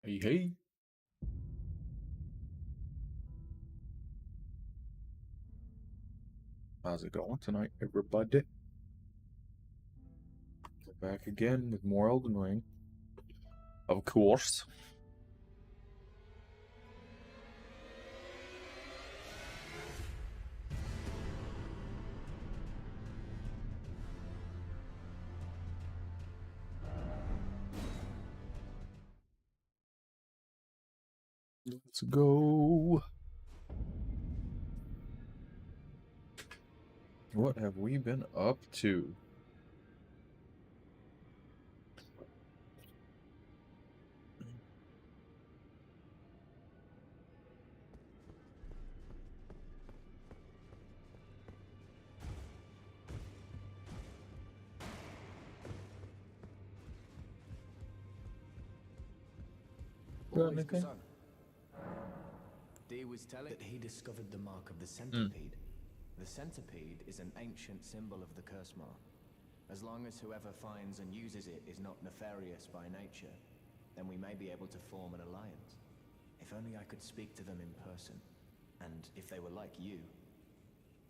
Hey, hey. How's it going tonight, everybody? We're back again with more Elden Ring. Of course. Let's go. What have we been up to? Got anything? Dee was telling that he discovered the mark of the centipede. The centipede is an ancient symbol of the curse mark. As long as whoever finds and uses it is not nefarious by nature, then we may be able to form an alliance. If only I could speak to them in person. And if they were like you,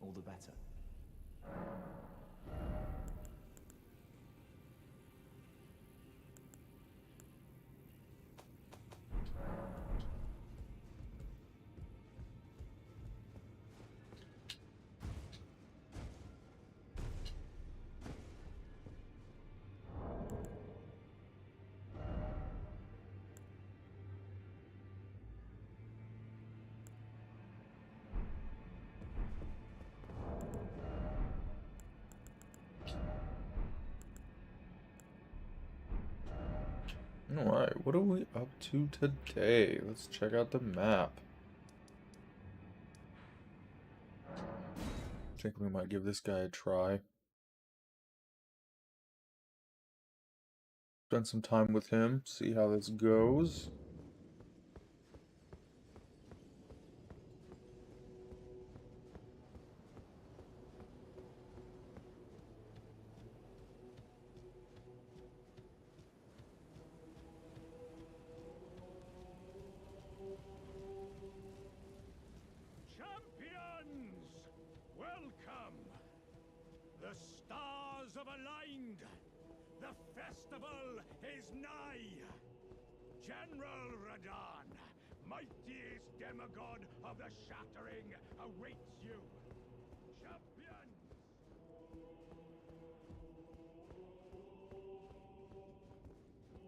all the better. Alright, what are we up to today? Let's check out the map. I think we might give this guy a try. Spend some time with him, see how this goes. Welcome! The stars have aligned! The festival is nigh! General Radahn, mightiest demigod of the Shattering, awaits you! Champions!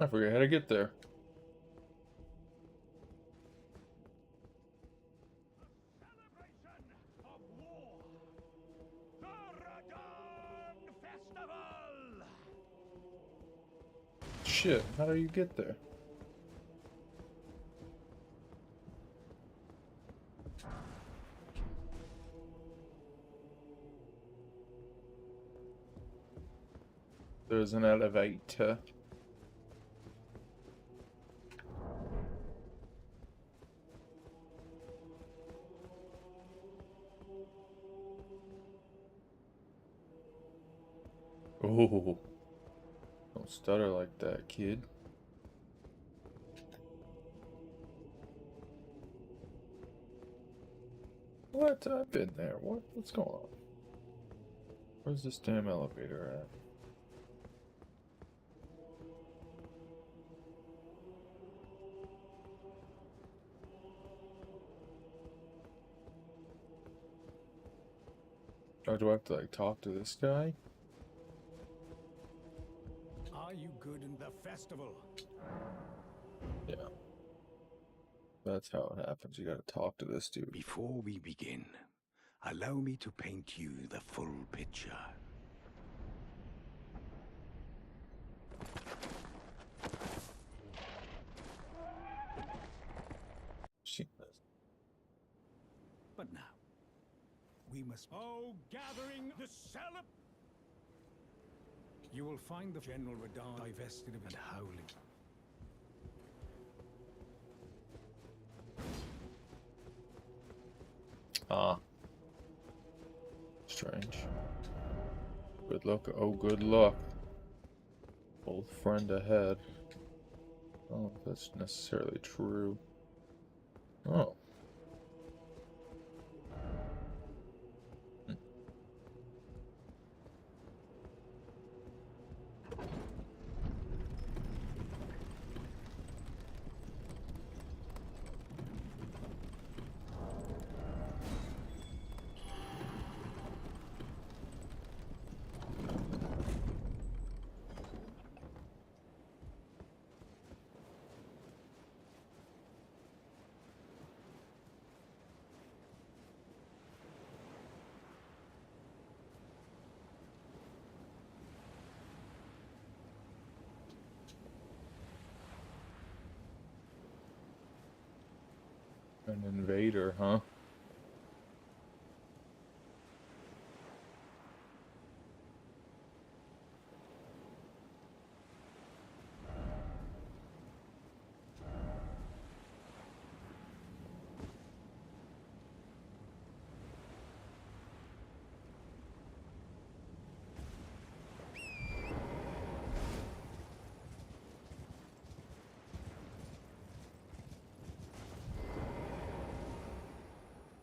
I forget how to get there. Shit, how do you get there? There's an elevator. Oh, don't stutter like that, kid. What? I've been there. What's going on? Where's this damn elevator at? Oh, do I have to, like, talk to this guy? Are you good in the festival? Yeah. That's how it happens. You gotta talk to this dude. Before we begin, allow me to paint you the full picture. But now, we must... Oh, gathering the You will find the General Radahn divested of and howling. Ah. Strange. Good luck. Oh, good luck. Old friend ahead. Oh. that's necessarily true. Oh. An invader, huh?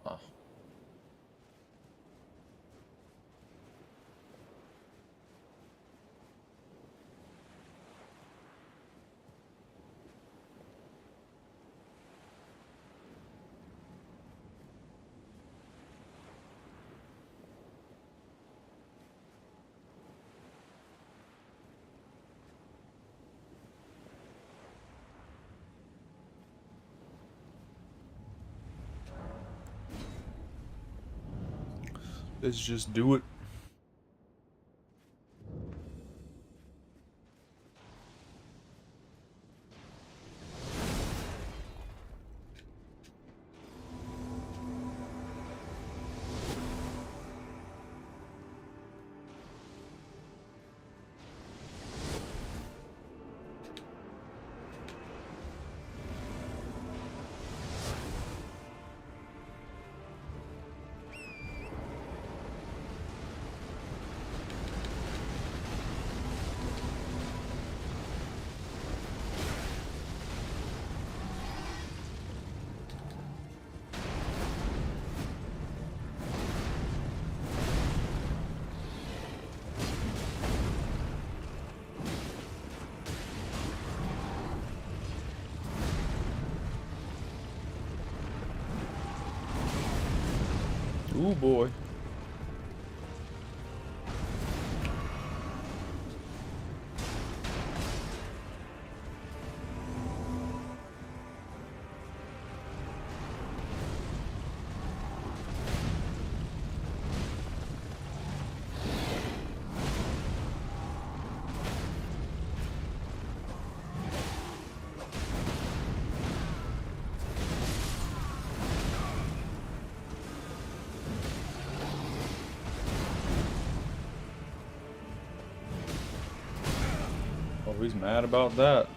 Ah. Let's just do it. Ooh boy. Oh, he's mad about that.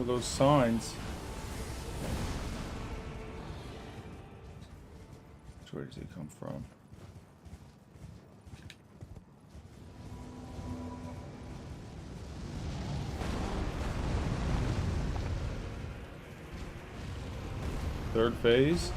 What are those signs? Where does it come from? Third phase?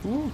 Ooh.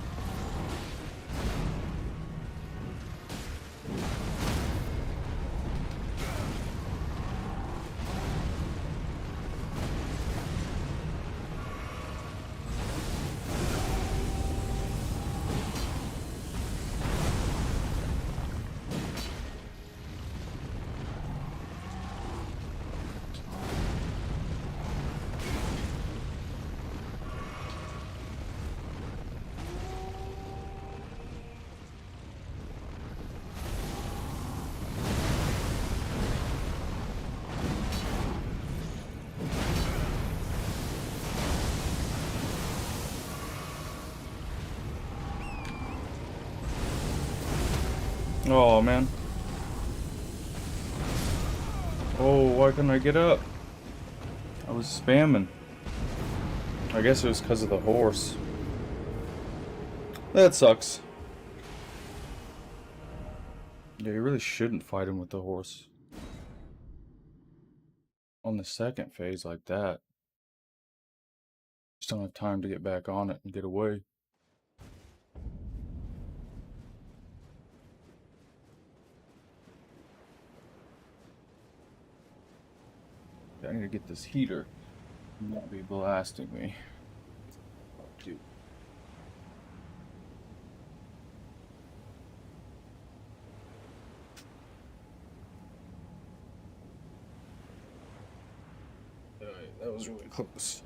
Oh man. Oh, why couldn't I get up? I was spamming. I guess it was because of the horse. That sucks. Yeah, you really shouldn't fight him with the horse. On the second phase like that. Just don't have time to get back on it and get away. I need to get this heater. It won't be blasting me. Oh, dude. Alright, that was really close.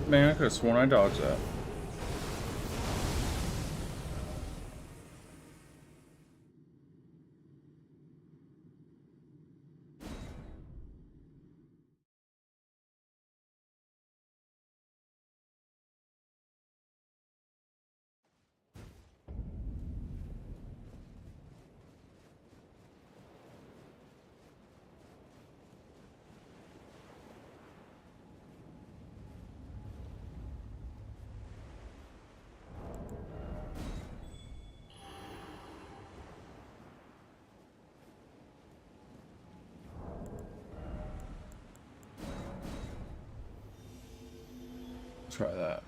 Man, I could have sworn I dodged that. Try that.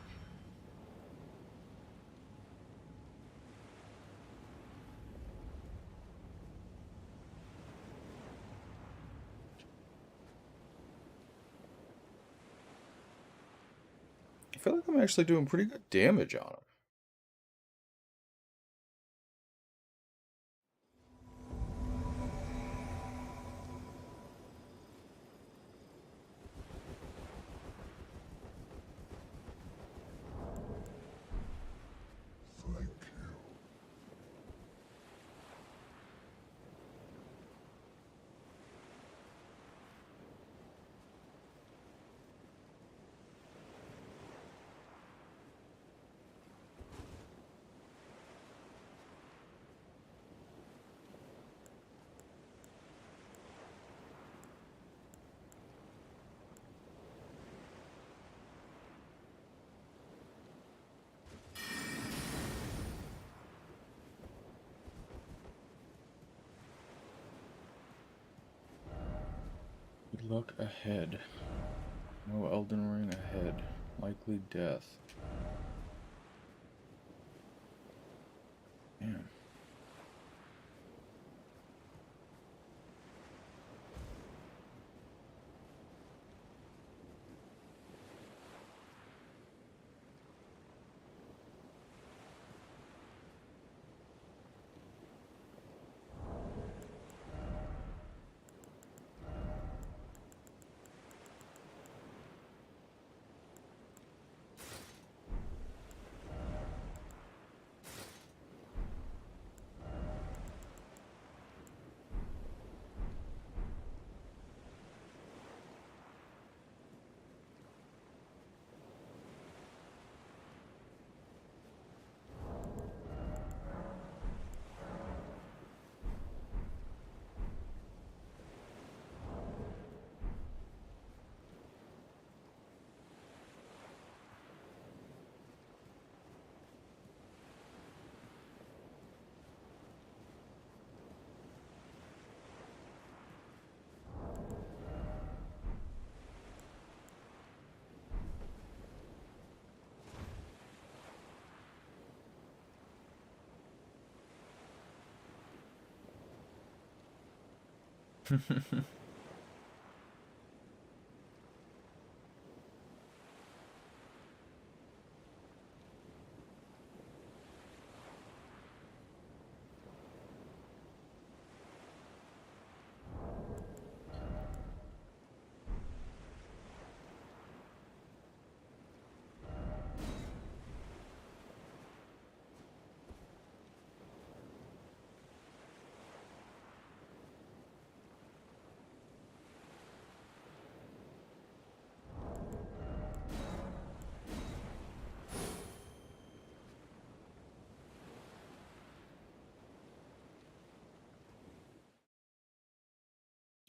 I feel like I'm actually doing pretty good damage on him. Good luck ahead. No Elden Ring ahead. Likely death. Damn.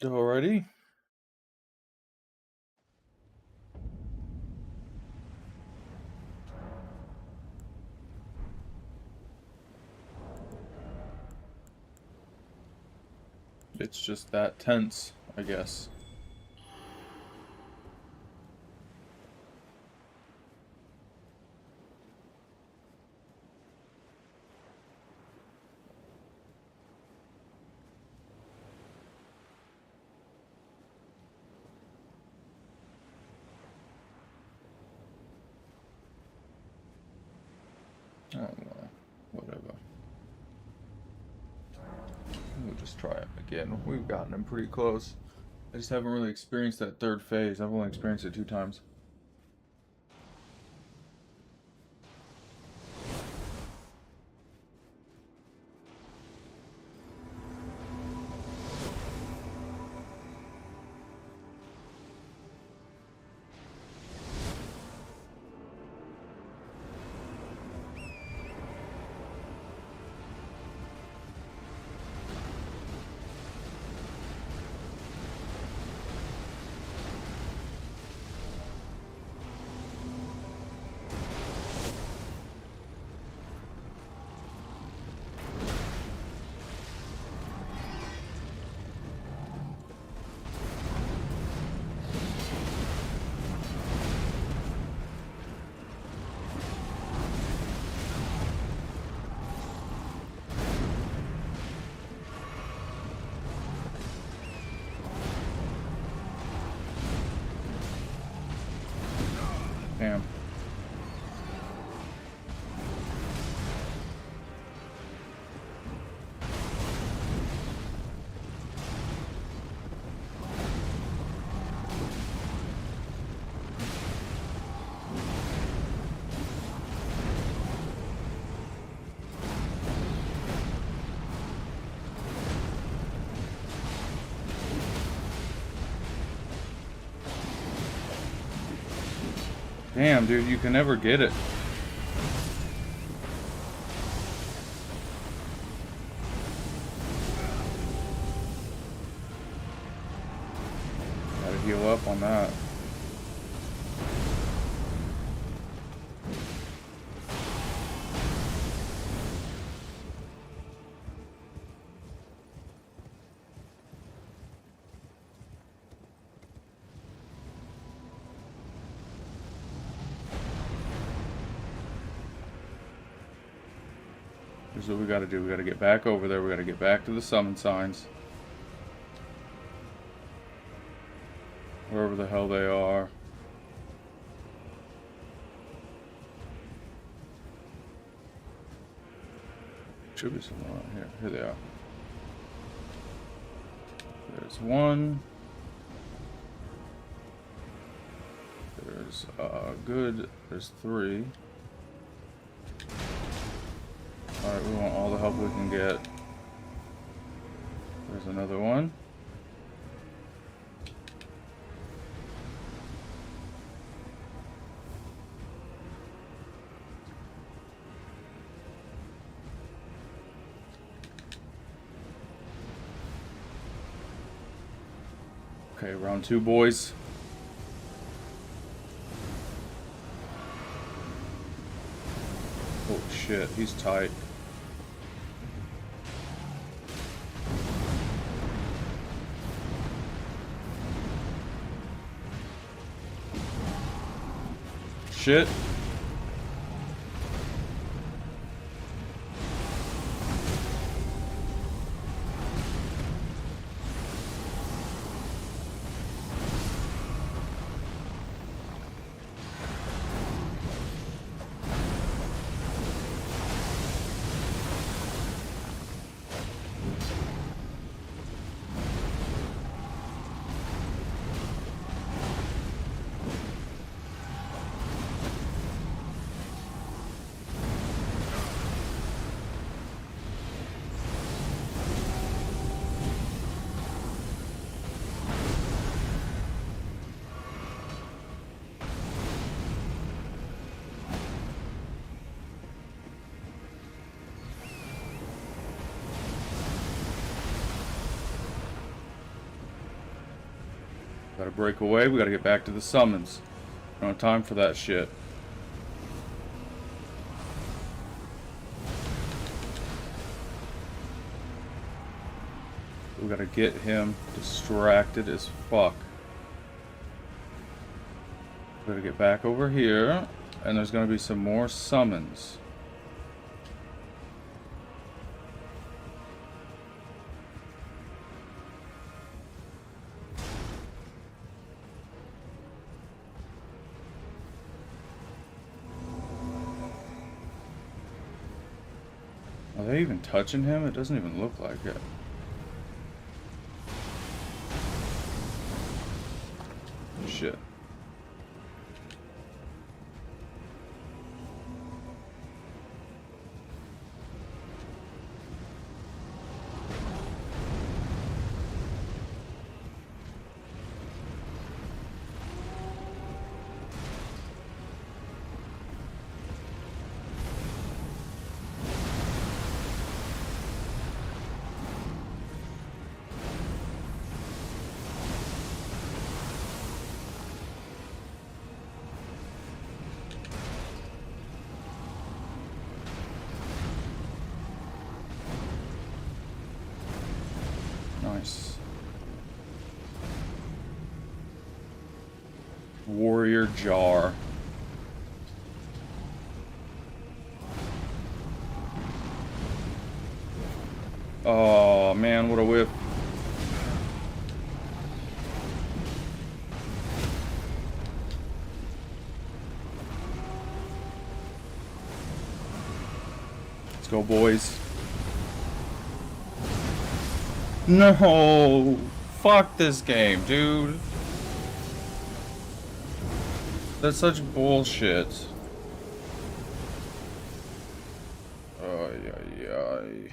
Alrighty. It's just that tense, I guess. Oh well, whatever. We'll just try him again. We've gotten him pretty close. I just haven't really experienced that third phase. I've only experienced it 2 times. Damn, dude, you can never get it. Gotta heal up on that. Here's what we gotta do. We gotta get back over there. We gotta get back to the summon signs. Wherever the hell they are. Should be somewhere around here. Here they are. There's one. There's good. There's three. Alright, we want all the help we can get. There's another one. Okay, round two, boys. Oh shit, he's tight. Shit. Gotta break away, we gotta get back to the summons. We don't have time for that shit. We gotta get him distracted as fuck. We gotta get back over here, and there's gonna be some more summons. Are they even touching him? It doesn't even look like it. Shit. Nice. Warrior Jar. Oh man, what a whip. Let's go, boys. No! Fuck this game, dude. That's such bullshit. Ay, ay, ay.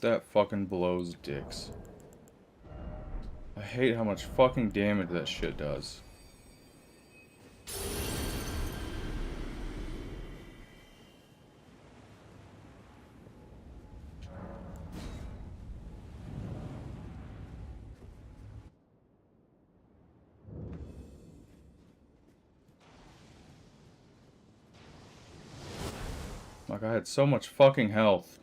That fucking blows dicks. I hate how much fucking damage that shit does. Like, I had so much fucking health.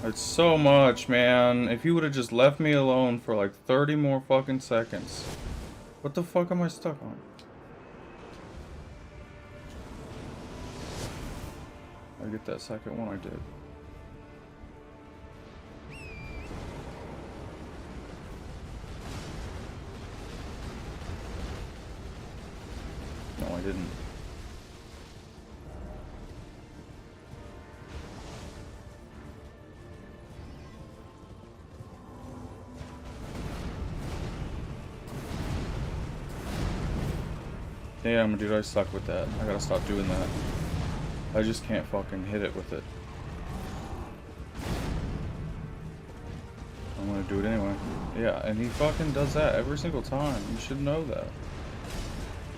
It's so much, man. If you would have just left me alone for like 30 more fucking seconds. What the fuck am I stuck on? I get that second one, I did. No, I didn't. Damn, dude, I suck with that. I gotta stop doing that. I just can't fucking hit it with it. I'm gonna do it anyway. Yeah, and he fucking does that every single time. You should know that.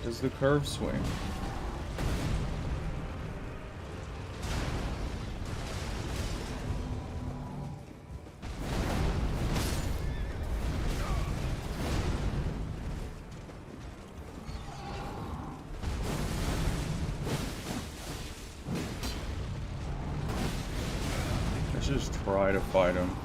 Does the curve swing. Let's just try to fight him.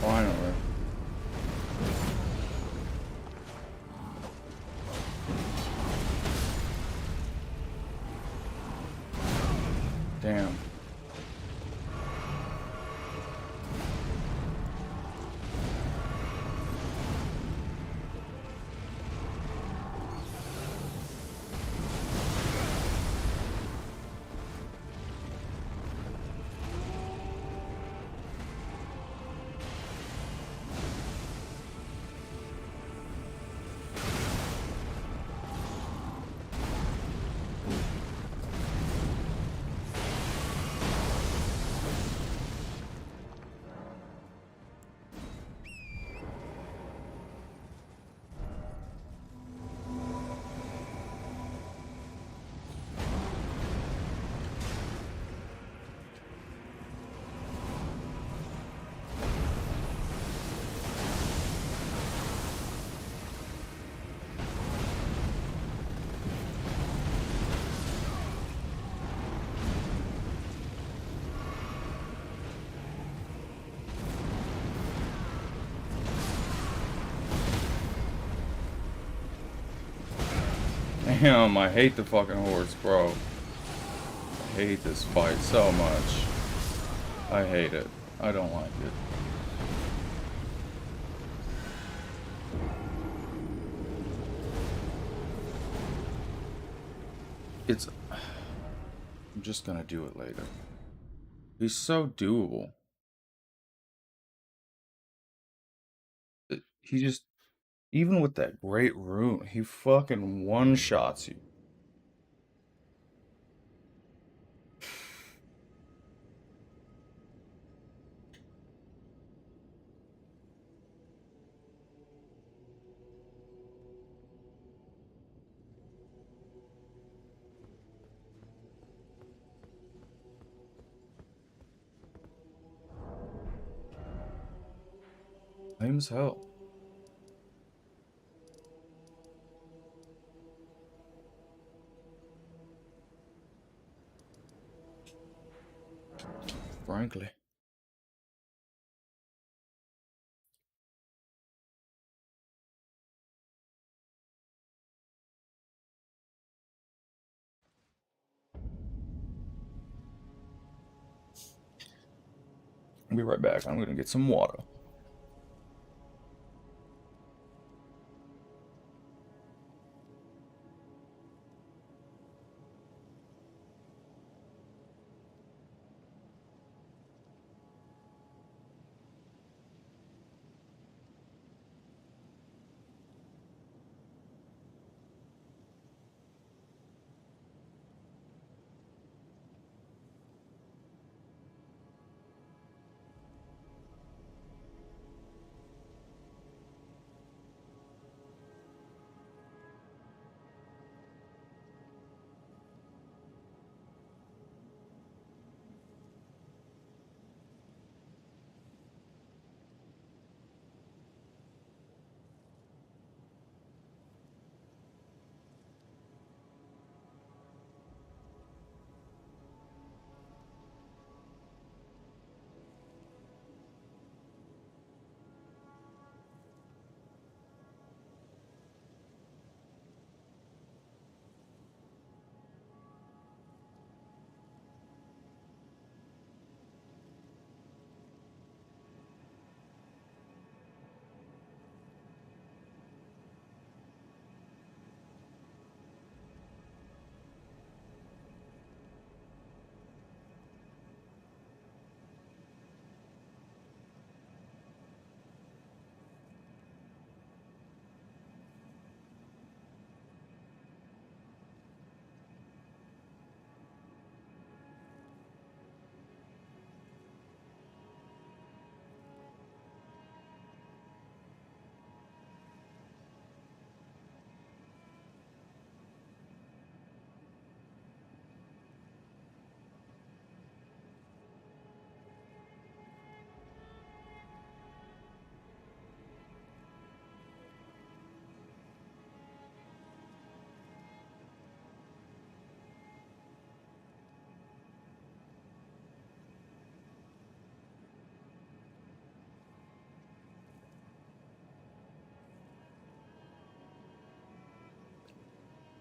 Finally. Damn. Damn, I hate the fucking horse, bro. I hate this fight so much. I hate it. I don't like it. It's... I'm just gonna do it later. He's so doable. He just... Even with that great rune, he fucking one-shots you. Lame as hell. Frankly. I'll be right back. I'm gonna get some water.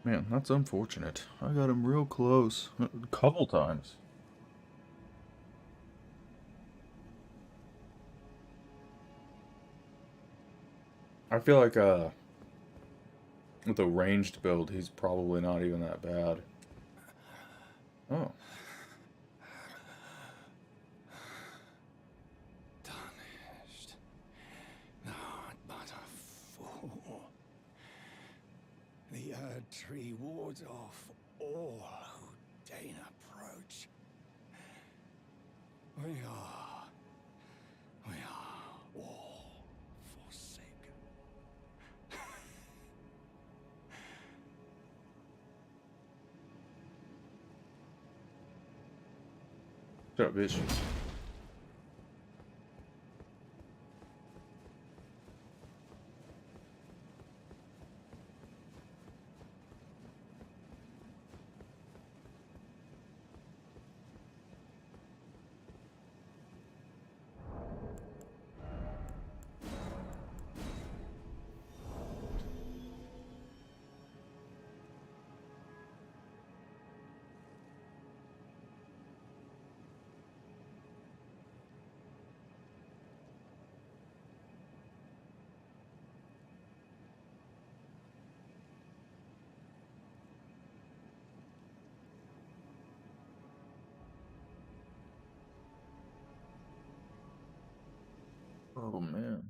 Man, that's unfortunate. I got him real close. A couple times. I feel like, with a ranged build, he's probably not even that bad. Oh. Tarnished. Not but a fool. The Erd Tree wards off all who deign approach. We are all forsaken. Shut up, bitch. Oh, man.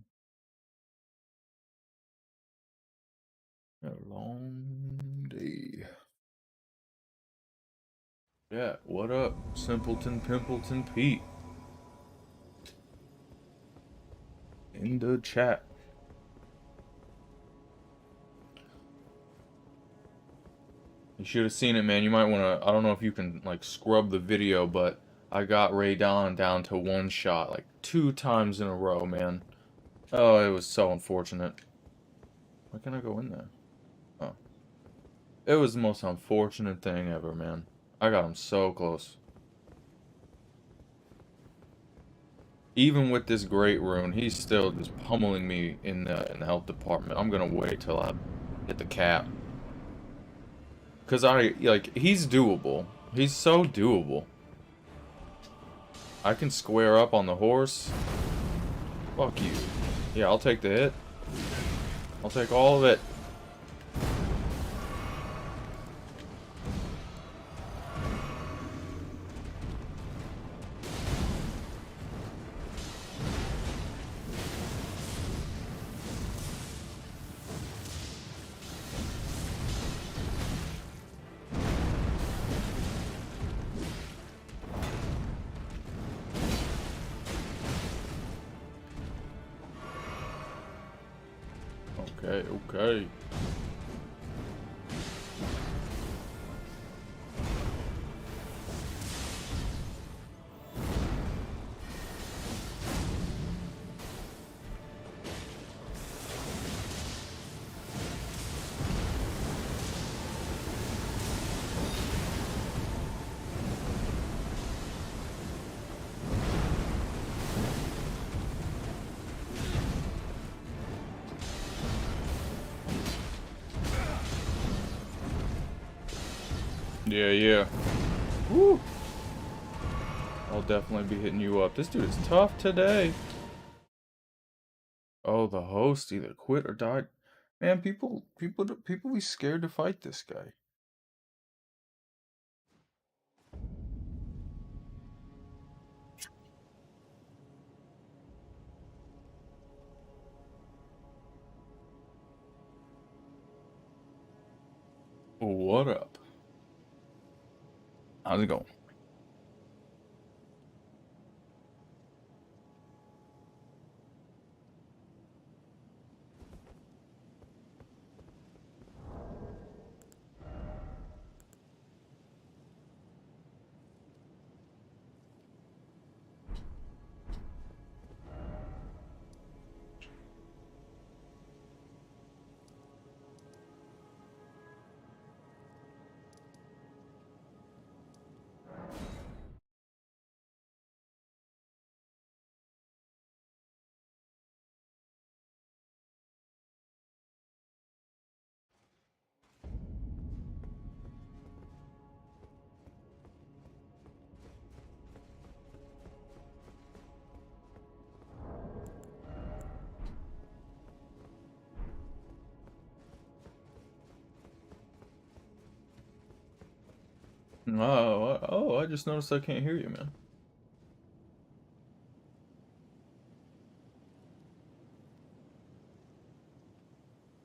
A long day. Yeah, what up, Simpleton Pimpleton Pete? In the chat. You should have seen it, man. You might want to, I don't know if you can, like, scrub the video, but I got Raydon down to one shot, like, 2 times in a row, man. Oh, it was so unfortunate. Why can't I go in there? Oh. It was the most unfortunate thing ever, man. I got him so close. Even with this great rune, he's still just pummeling me in the health department. I'm gonna wait till I hit the cap. Cause he's doable. He's so doable. I can square up on the horse. Fuck you. Yeah, I'll take the hit. I'll take all of it. Okay, okay. Yeah, yeah. Woo! I'll definitely be hitting you up. This dude is tough today. Oh, the host either quit or died. Man, people be scared to fight this guy. What up? How's it going? Oh, I just noticed I can't hear you, man.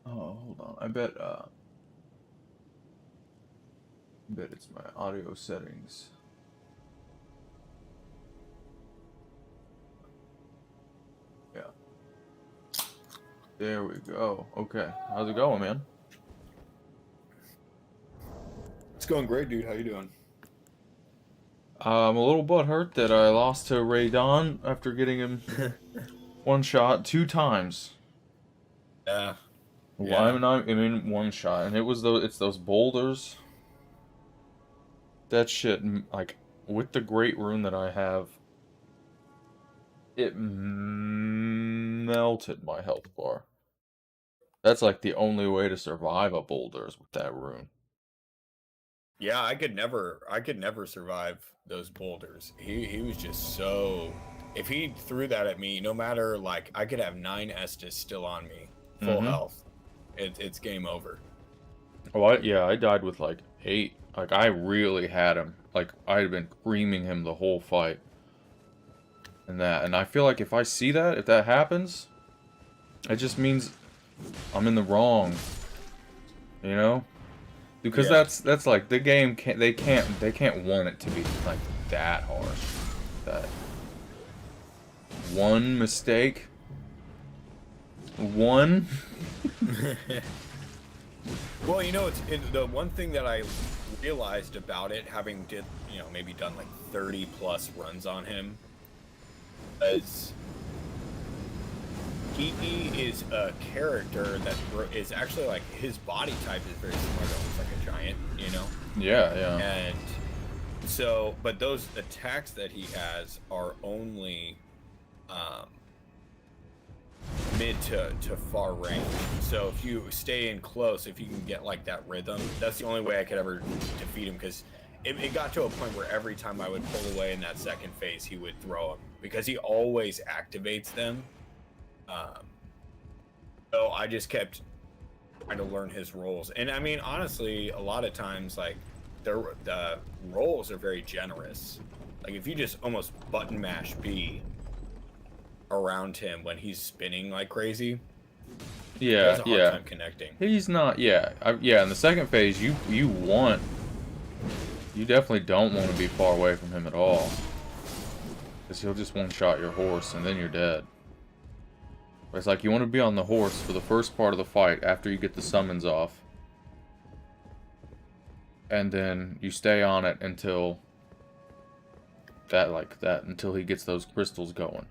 Oh, hold on. I bet it's my audio settings. Yeah. There we go. Okay. How's it going, man? It's going great, dude. How you doing? I'm a little butthurt that I lost to Ray Don after getting him one shot 2 times. Yeah. Why am I in one shot? And it's those boulders. That shit, like, with the great rune that I have, it melted my health bar. That's like the only way to survive a boulder is with that rune. Yeah, I could never survive those boulders. He was just so, if he threw that at me, no matter, like, I could have 9 Estus still on me, full health. It's game over. Oh, I died with like 8. Like, I really had him. Like, I had been creaming him the whole fight. And I feel like if I see that, if that happens, it just means I'm in the wrong. You know? Because that's like the game they can't want it to be like that harsh. That one mistake. One. Well, you know, the one thing that I realized about it, having maybe done like 30 plus runs on him, is he is a character that is actually, like, his body type is very similar to almost like a giant, you know? Yeah, yeah. And so, but those attacks that he has are only mid to far range. So if you stay in close, if you can get like that rhythm, that's the only way I could ever defeat him, because it got to a point where every time I would pull away in that second phase, he would throw them because he always activates them. So I just kept trying to learn his roles. And I mean, honestly, a lot of times, like, the roles are very generous. Like, if you just almost button mash B around him when he's spinning like crazy, Yeah, he has a hard time connecting. He's not, yeah. Yeah, in the second phase, you definitely don't want to be far away from him at all. Because he'll just one-shot your horse, and then you're dead. But it's like, you want to be on the horse for the first part of the fight, after you get the summons off. And then you stay on it until until he gets those crystals going.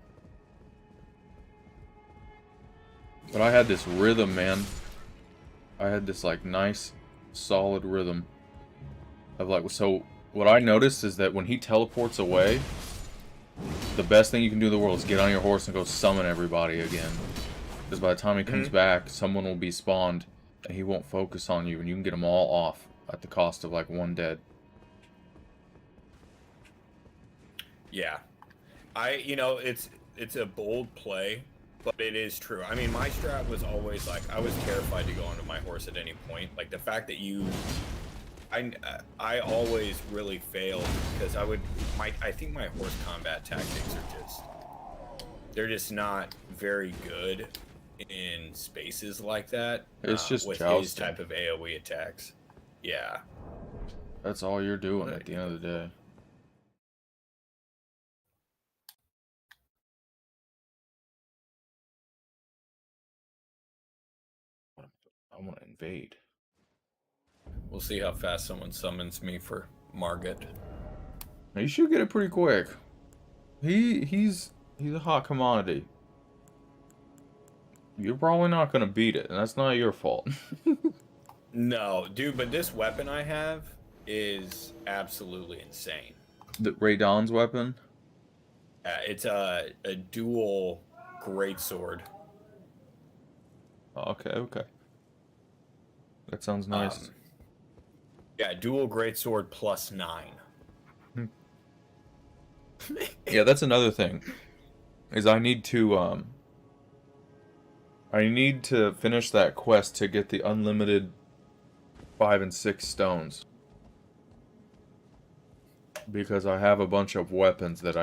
But I had this rhythm, man. I had this, like, nice, solid rhythm. Of, like, so, what I noticed is that when he teleports away, the best thing you can do in the world is get on your horse and go summon everybody again. Because by the time he comes back, someone will be spawned, and he won't focus on you, and you can get them all off at the cost of, like, one dead. Yeah. You know, it's a bold play, but it is true. I mean, my strat was always, like, I was terrified to go onto my horse at any point. Like, the fact that I always really failed because I think my horse combat tactics they're just not very good in spaces like that. It's just with jousting. his type of AoE attacks. Yeah. That's all you're doing at the end of the day. I want to invade. We'll see how fast someone summons me for Margit. You should get it pretty quick. He's a hot commodity. You're probably not gonna beat it, and that's not your fault. No, dude, but this weapon I have is absolutely insane. The Raydon's weapon? It's a dual greatsword. Okay. That sounds nice. Yeah, dual greatsword +9. Yeah, that's another thing. Is I need to finish that quest to get the unlimited 5 and 6 stones. Because I have a bunch of weapons that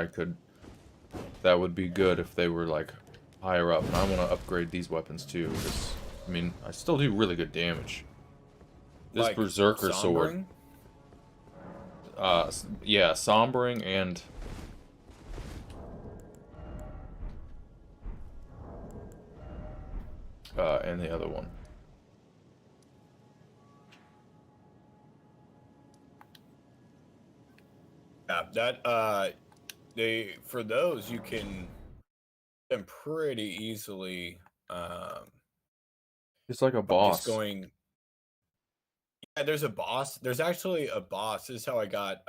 would be good if they were, like, higher up. And I want to upgrade these weapons too, because, I mean, I still do really good damage. This like Berserker sombering? sword. Yeah, Sombering and the other one. Yeah, that for those you can them pretty easily. It's like a boss. Just going. Yeah, there's a boss. There's actually a boss. This is how I got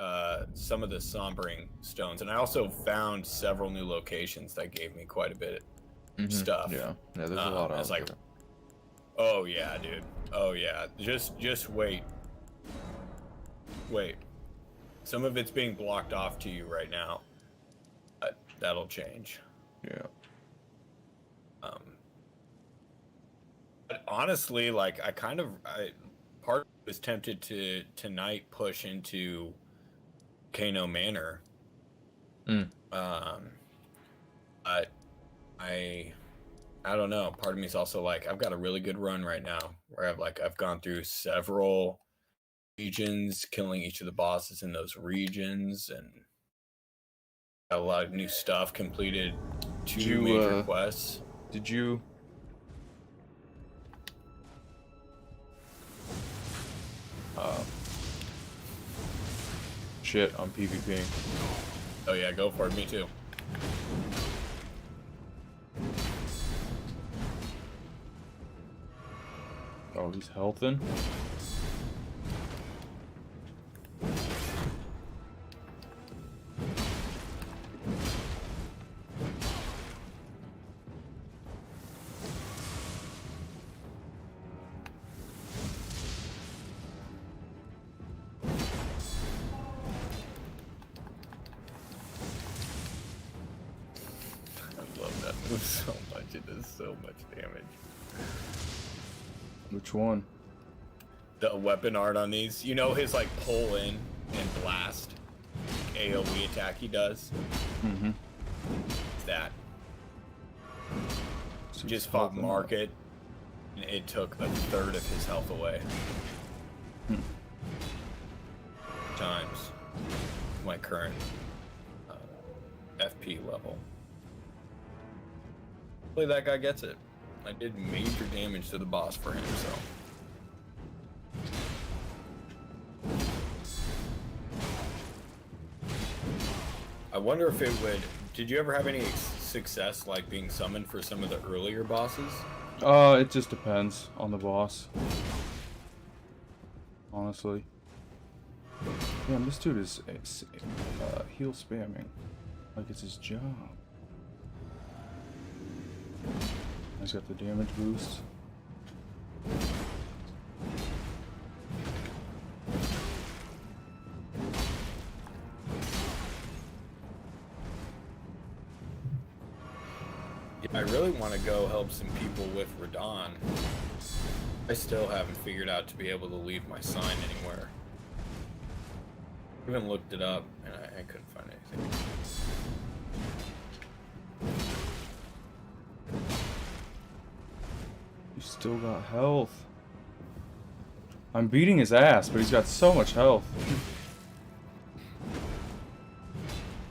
some of the Sombering stones, and I also found several new locations that gave me quite a bit of stuff. Yeah, there's a lot out there. Oh yeah, dude. Oh yeah. Just wait. Wait. Some of it's being blocked off to you right now. But that'll change. Yeah. But honestly, like I was tempted to tonight push into Kano Manor. But I don't know. Part of me is also like, I've got a really good run right now where I've gone through several regions, killing each of the bosses in those regions, and got a lot of new stuff, completed 2 major quests. Did you shit, I'm PvPing. Oh yeah, go for it, me too. Oh, he's healthing? so much. It does so much damage. Which one? The weapon art on these. You know his like pull in and blast AoE attack he does? Mm-hmm. It's that. So Just he's fought helping Market, and it took a third of his health away. Times my current FP level. Hopefully that guy gets it. I did major damage to the boss for him, so. I wonder if it would. Did you ever have any success like being summoned for some of the earlier bosses? It just depends on the boss. Honestly. Damn, this dude is heal spamming like it's his job. He's got the damage boost. Yeah, I really want to go help some people with Radon. I still haven't figured out to be able to leave my sign anywhere. I even looked it up and I couldn't find anything. He's still got health. I'm beating his ass, but he's got so much health.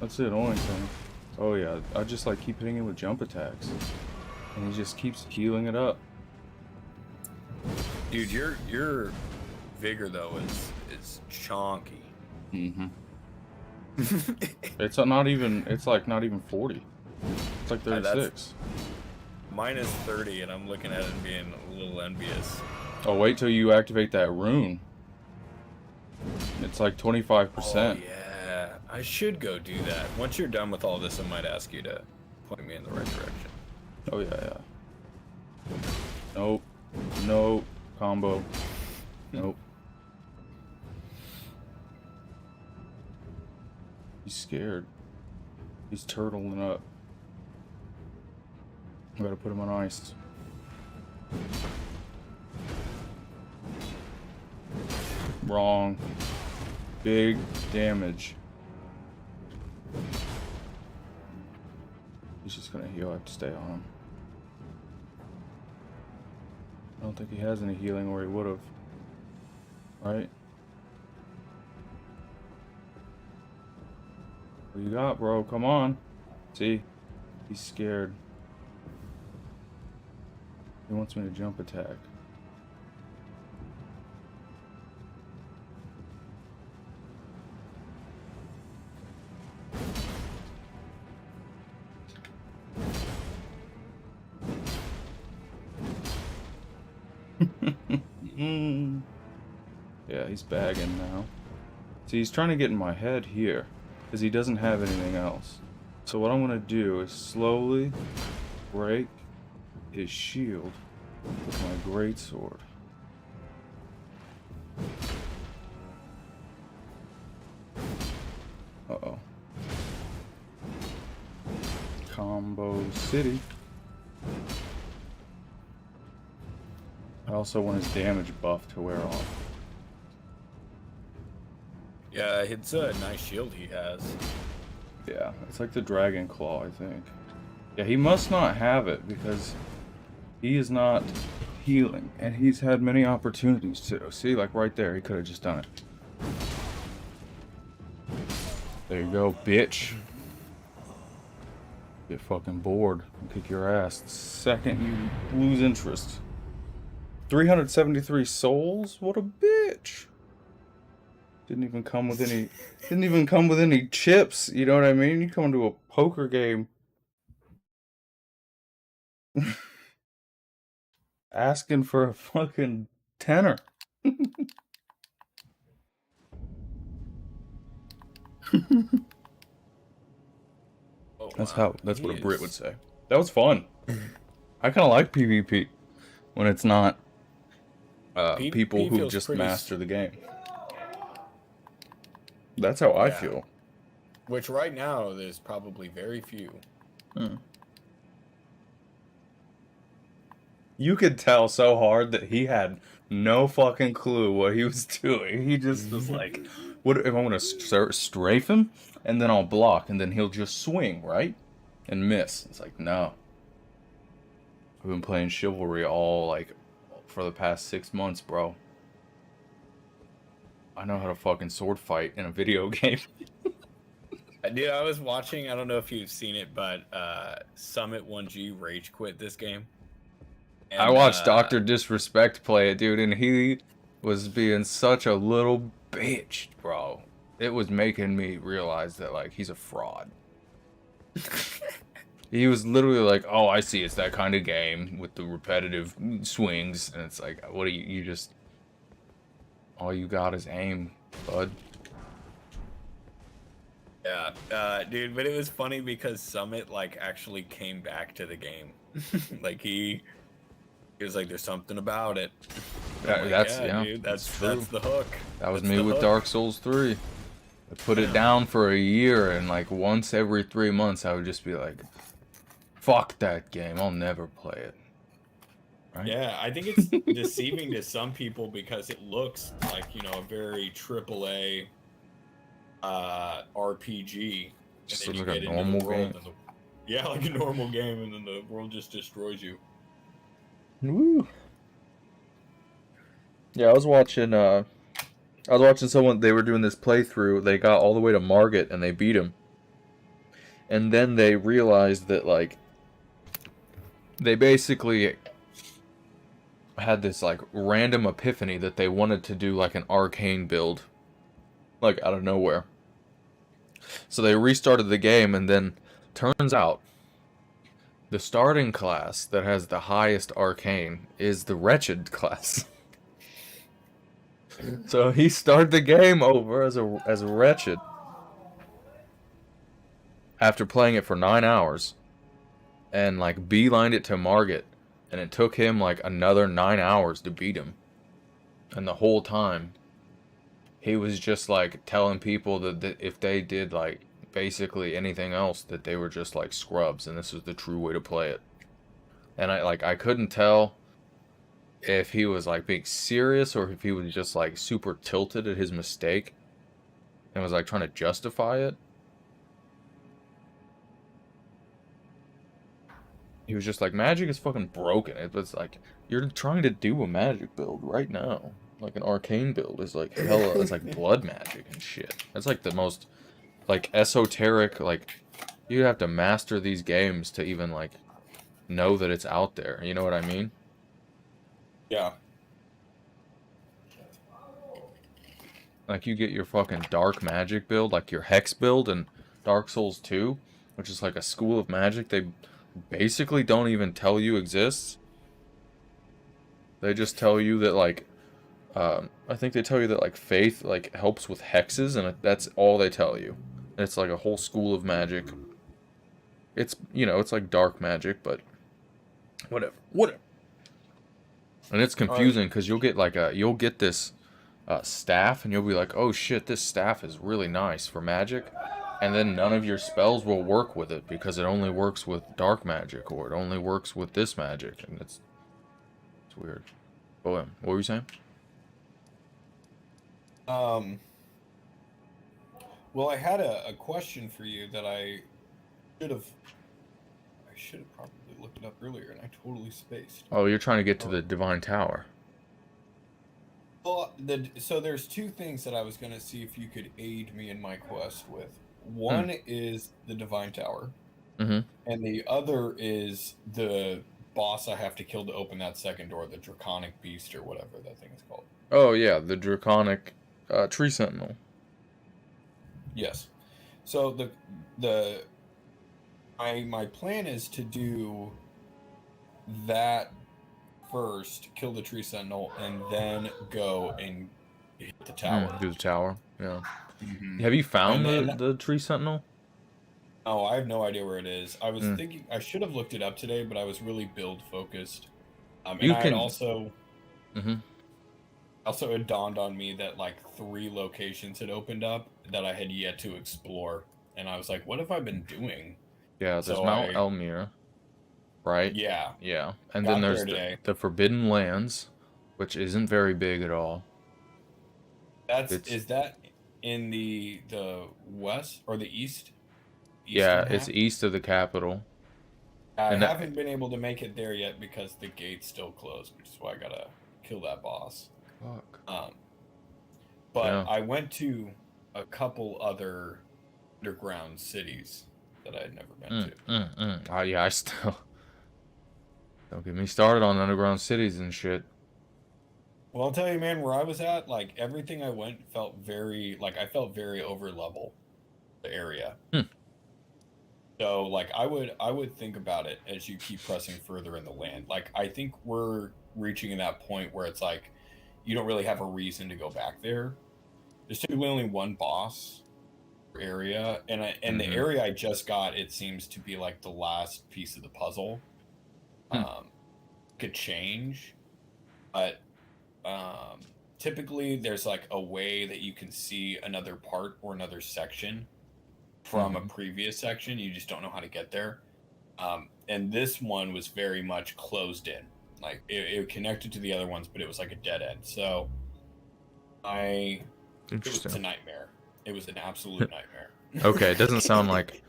That's the annoying thing. Oh yeah, I just like keep hitting him with jump attacks. And he just keeps healing it up. Dude, your vigor though is chonky. Mm-hmm. It's not even, it's like not even 40. It's like 36. Mine is 30 and I'm looking at it and being a little envious. Oh, wait till you activate that rune. It's like 25%. Oh yeah, I should go do that. Once you're done with all this, I might ask you to point me in the right direction. Oh yeah, yeah. Nope. Nope. Combo. Nope. He's scared. He's turtling up. I gotta put him on ice. Wrong. Big damage. He's just gonna heal. I have to stay on him. I don't think he has any healing, or he would have. Right? What you got, bro? Come on. See? He's scared. He wants me to jump attack. Yeah, he's bagging now. See, he's trying to get in my head here, because he doesn't have anything else. So what I'm going to do is slowly break his shield with my greatsword. Uh-oh. Combo City. I also want his damage buff to wear off. Yeah, it's a nice shield he has. Yeah, it's like the Dragon Claw, I think. Yeah, he must not have it because he is not healing, and he's had many opportunities to. See, like right there, he could have just done it. There you go, bitch. Get fucking bored and kick your ass the second you lose interest. 373 souls? What a bitch. Didn't even come with any chips, you know what I mean? You come to a poker game asking for a fucking tenner. Oh, That's wow. what He a Brit is- would say. That was fun. I kind of like PvP when it's not people who feels just pretty master the game. That's how I Yeah. feel. Which right now there's probably very few. You could tell so hard that he had no fucking clue what he was doing. He just was like, "What if I want to strafe him, and then I'll block, and then he'll just swing right and miss?" It's like, no. I've been playing Chivalry all like for the past 6 months, bro. I know how to fucking sword fight in a video game. Dude, I was watching, I don't know if you've seen it, but Summit 1G rage quit this game. I And watched Dr. Disrespect play it, dude, and he was being such a little bitch, bro. It was making me realize that, like, he's a fraud. He was literally like, "Oh, I see, it's that kind of game with the repetitive swings," and it's like, what do you just... All you got is aim, bud. yeah, dude, but it was funny because Summit, like, actually came back to the game. Like, he was like, there's something about it. Like, Yeah, dude, that's that's the hook. That was That's me the with hook. Dark Souls 3. I put it down for a year, and like once every 3 months, I would just be like, "Fuck that game! I'll never play it." Right? Yeah, I think it's deceiving to some people because it looks like, you know, a very AAA RPG. Just And then looks like you a get into normal the world game. and yeah, like a normal game, and then the world just destroys you. Woo. Yeah, I was watching someone. They were doing this playthrough. They got all the way to Margit, and they beat him. And then they realized that like they basically had this like random epiphany that they wanted to do like an arcane build, like out of nowhere. So they restarted the game, and then turns out the starting class that has the highest arcane is the wretched class. So he started the game over as a wretched after playing it for 9 hours, and like beelined it to Margit, and it took him like another 9 hours to beat him. And the whole time, he was just like telling people that if they did like basically anything else, that they were just like scrubs, and this was the true way to play it. And I couldn't tell if he was like being serious or if he was just like super tilted at his mistake and was like trying to justify it. He was just like, magic is fucking broken. It was like, you're trying to do a magic build right now. Like an arcane build is like hella, it's like blood magic and shit. That's like the most like esoteric, like you have to master these games to even like know that it's out there. You know what I mean? Yeah. Like you get your fucking dark magic build, like your hex build in Dark Souls 2, which is like a school of magic they basically don't even tell you exists. They just tell you that like I think they tell you that like faith like helps with hexes, and that's all they tell you. And it's like a whole school of magic. It's, you know, it's like dark magic, but whatever. And it's confusing because you'll get this staff, and you'll be like, oh shit, this staff is really nice for magic, and then none of your spells will work with it because it only works with dark magic, or it only works with this magic, and it's weird. Oh, what were you saying? Well, I had a question for you that I should have probably looked it up earlier, and I totally spaced. Oh, you're trying to get to the Divine Tower. Well, so there's two things that I was going to see if you could aid me in my quest with. One is the Divine Tower, Mm-hmm. and the other is the boss I have to kill to open that second door, the Draconic Beast or whatever that thing is called. Oh yeah, the Draconic Tree Sentinel. Yes. So my plan is to do that first, kill the Tree Sentinel, and then go and hit the tower. Do the tower. Yeah. Mm-hmm. Have you found then, the Tree Sentinel? Oh, I have no idea where it is. I was thinking I should have looked it up today, but I was really build focused. And I had also. Mm-hmm. Also, it dawned on me that like 3 locations had opened up that I had yet to explore, and I was like, "What have I been doing?" Yeah, there's Mount Elmir. right? Yeah, Yeah. And then got there's there today. the Forbidden Lands, which isn't very big at all. It's Is that in the west or the east? yeah, Eastern it's half? east of the capital. I And that haven't been able to make it there yet because the gate's still closed, which is why I gotta kill that boss. fuck. Um, but Yeah. I went to a couple other underground cities that I had never been to. Oh yeah, I still don't get me started on underground cities and shit. Well, I'll tell you, man, where I was at, like everything I went felt very like I felt very over level the area. Hmm. So like I would think about it as you keep pressing further in the land. Like I think we're reaching in that point where it's like you don't really have a reason to go back there. There's typically only one boss per area, and the Mm-hmm. area I just got, it seems to be like the last piece of the puzzle. Hmm. Could change, but um, typically there's like a way that you can see another part or another section from a Mhm. previous section. You just don't know how to get there. And this one was very much closed in. Like it connected to the other ones, but it was like a dead end. So it was a Interesting. nightmare. It was an absolute nightmare. Okay, it doesn't sound like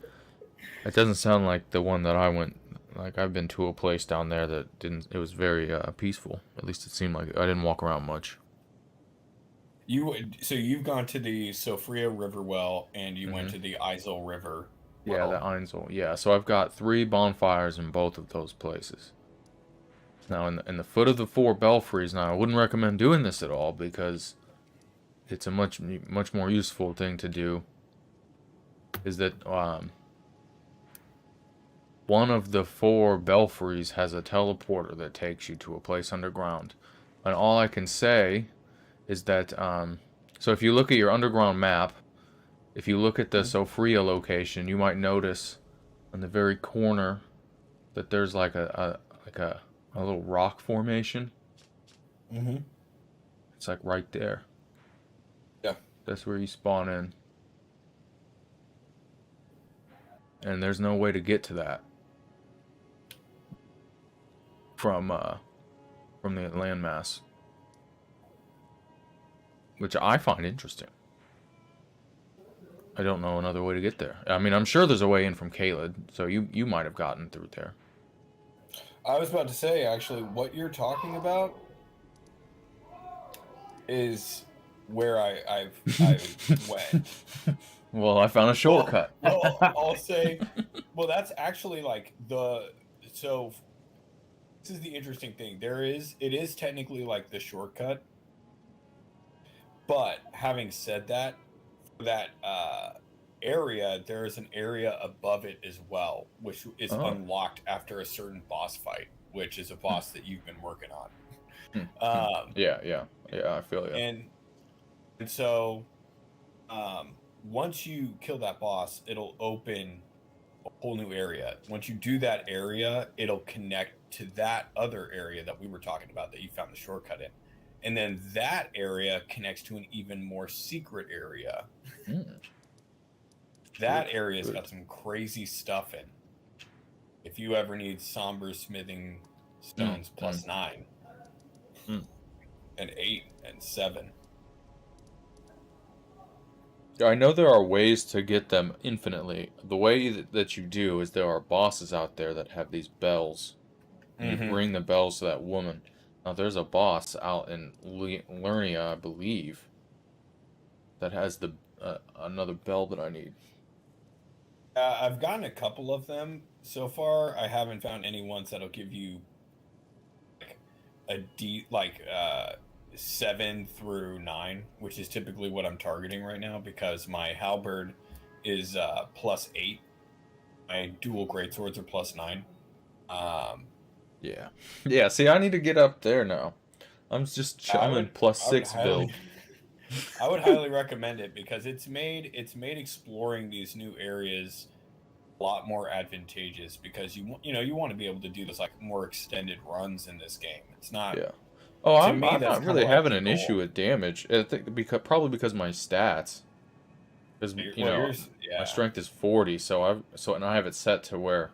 the one that I went. Like I've been to a place down there that didn't. It was very peaceful. At least it seemed like I didn't walk around much. So you've gone to the Sofria River well, and you went Hmm. to the Isel River Yeah, the well. Einzel. Yeah, so I've got 3 bonfires in both of those places. Now, in the foot of the 4 belfries. Now, I wouldn't recommend doing this at all because it's a much more useful thing to do. Is that one of the 4 belfries has a teleporter that takes you to a place underground, and all I can say is that so if you look at your underground map, if you look at the Sofria location, you might notice on the very corner that there's like a little rock formation. Mm-hmm. It's like right there. Yeah. That's where you spawn in. And there's no way to get to that from the landmass, which I find interesting. I don't know another way to get there. I mean, I'm sure there's a way in from Caelid, so you might have gotten through there. I was about to say, actually, what you're talking about is where I've went. Well, I found a shortcut. I'll say, well, that's actually like so this is the interesting thing. It is technically like the shortcut, but having said that, for that area, there is an area above it as well, which is Oh. unlocked after a certain boss fight, which is a boss that you've been working on. Yeah, I feel you. And so once you kill that boss, it'll open a whole new area. Once you do that area, it'll connect to that other area that we were talking about that you found the shortcut in. And then that area connects to an even more secret area. That area's got some crazy stuff in. If you ever need somber smithing stones plus 9 and 8 and 7. I know there are ways to get them infinitely. The way that you do is there are bosses out there that have these bells. And you ring the bells to that woman. Now, there's a boss out in Lernia, I believe, that has the another bell that I need. I've gotten a couple of them so far. I haven't found any ones that'll give you like 7 through 9, which is typically what I'm targeting right now because my halberd is plus 8. My dual greatswords are plus 9. Yeah. See, I need to get up there now. I'm in plus 6 build. I would highly recommend it because it's made exploring these new areas a lot more advantageous because you want to be able to do this like more extended runs in this game. It's not. Yeah. Oh, I'm that's not kinda really like having the an goal. issue with damage. I think probably because my stats. Because my strength is 40, and I have it set to where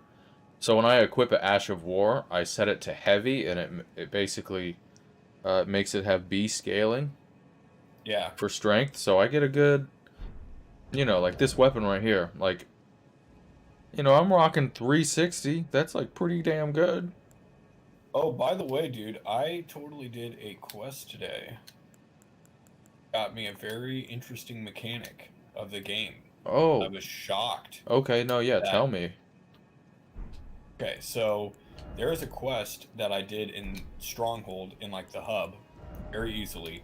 So when I equip a Ash of War, I set it to heavy, and it basically makes it have B scaling Yeah. for strength. So I get a good, you know, like this weapon right here. Like, you know, I'm rocking 360. That's like pretty damn good. Oh, by the way, dude, I totally did a quest today. Got me a very interesting mechanic of the game. I Oh, was shocked. okay. No, yeah, that- tell me. Okay, so there is a quest that I did in Stronghold in like the hub very easily.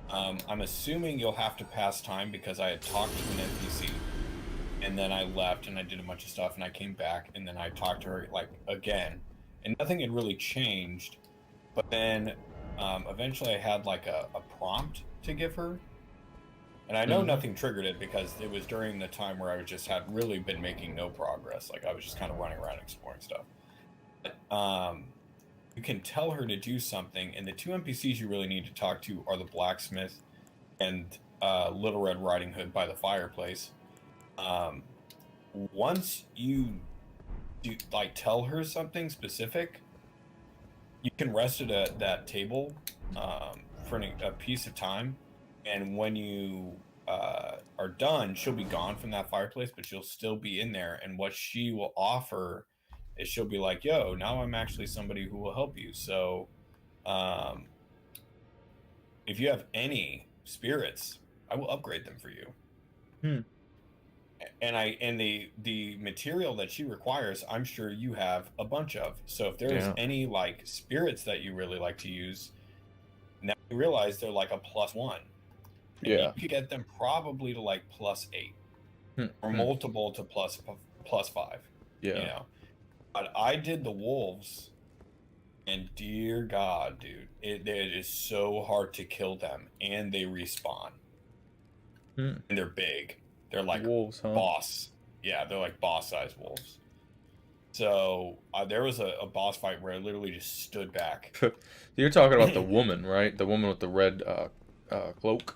I'm assuming you'll have to pass time because I had talked to an NPC and then I left and I did a bunch of stuff and I came back and then I talked to her like again and nothing had really changed. But then eventually I had like a prompt to give her. And I know nothing triggered it because it was during the time where I was just had really been making no progress. Like I was just kind of running around exploring stuff. But, you can tell her to do something, and the two NPCs you really need to talk to are the blacksmith and Little Red Riding Hood by the fireplace. Once you do, like tell her something specific, you can rest it at that table for a piece of time. And when you are done, she'll be gone from that fireplace, but she'll still be in there. And what she will offer is she'll be like, yo, now I'm actually somebody who will help you. So if you have any spirits, I will upgrade them for you. And the material that she requires, I'm sure you have a bunch of. So if there's any like spirits that you really like to use, now you realize they're like a +1. And you could get them probably to like +8 or multiple to +5. Yeah. You know, but I did the wolves, and dear God, dude, it is so hard to kill them, and they respawn, and they're big. They're like wolves, huh? boss. Yeah, they're like boss-sized wolves. So there was a boss fight where I literally just stood back. You're talking about the woman, right? The woman with the red cloak.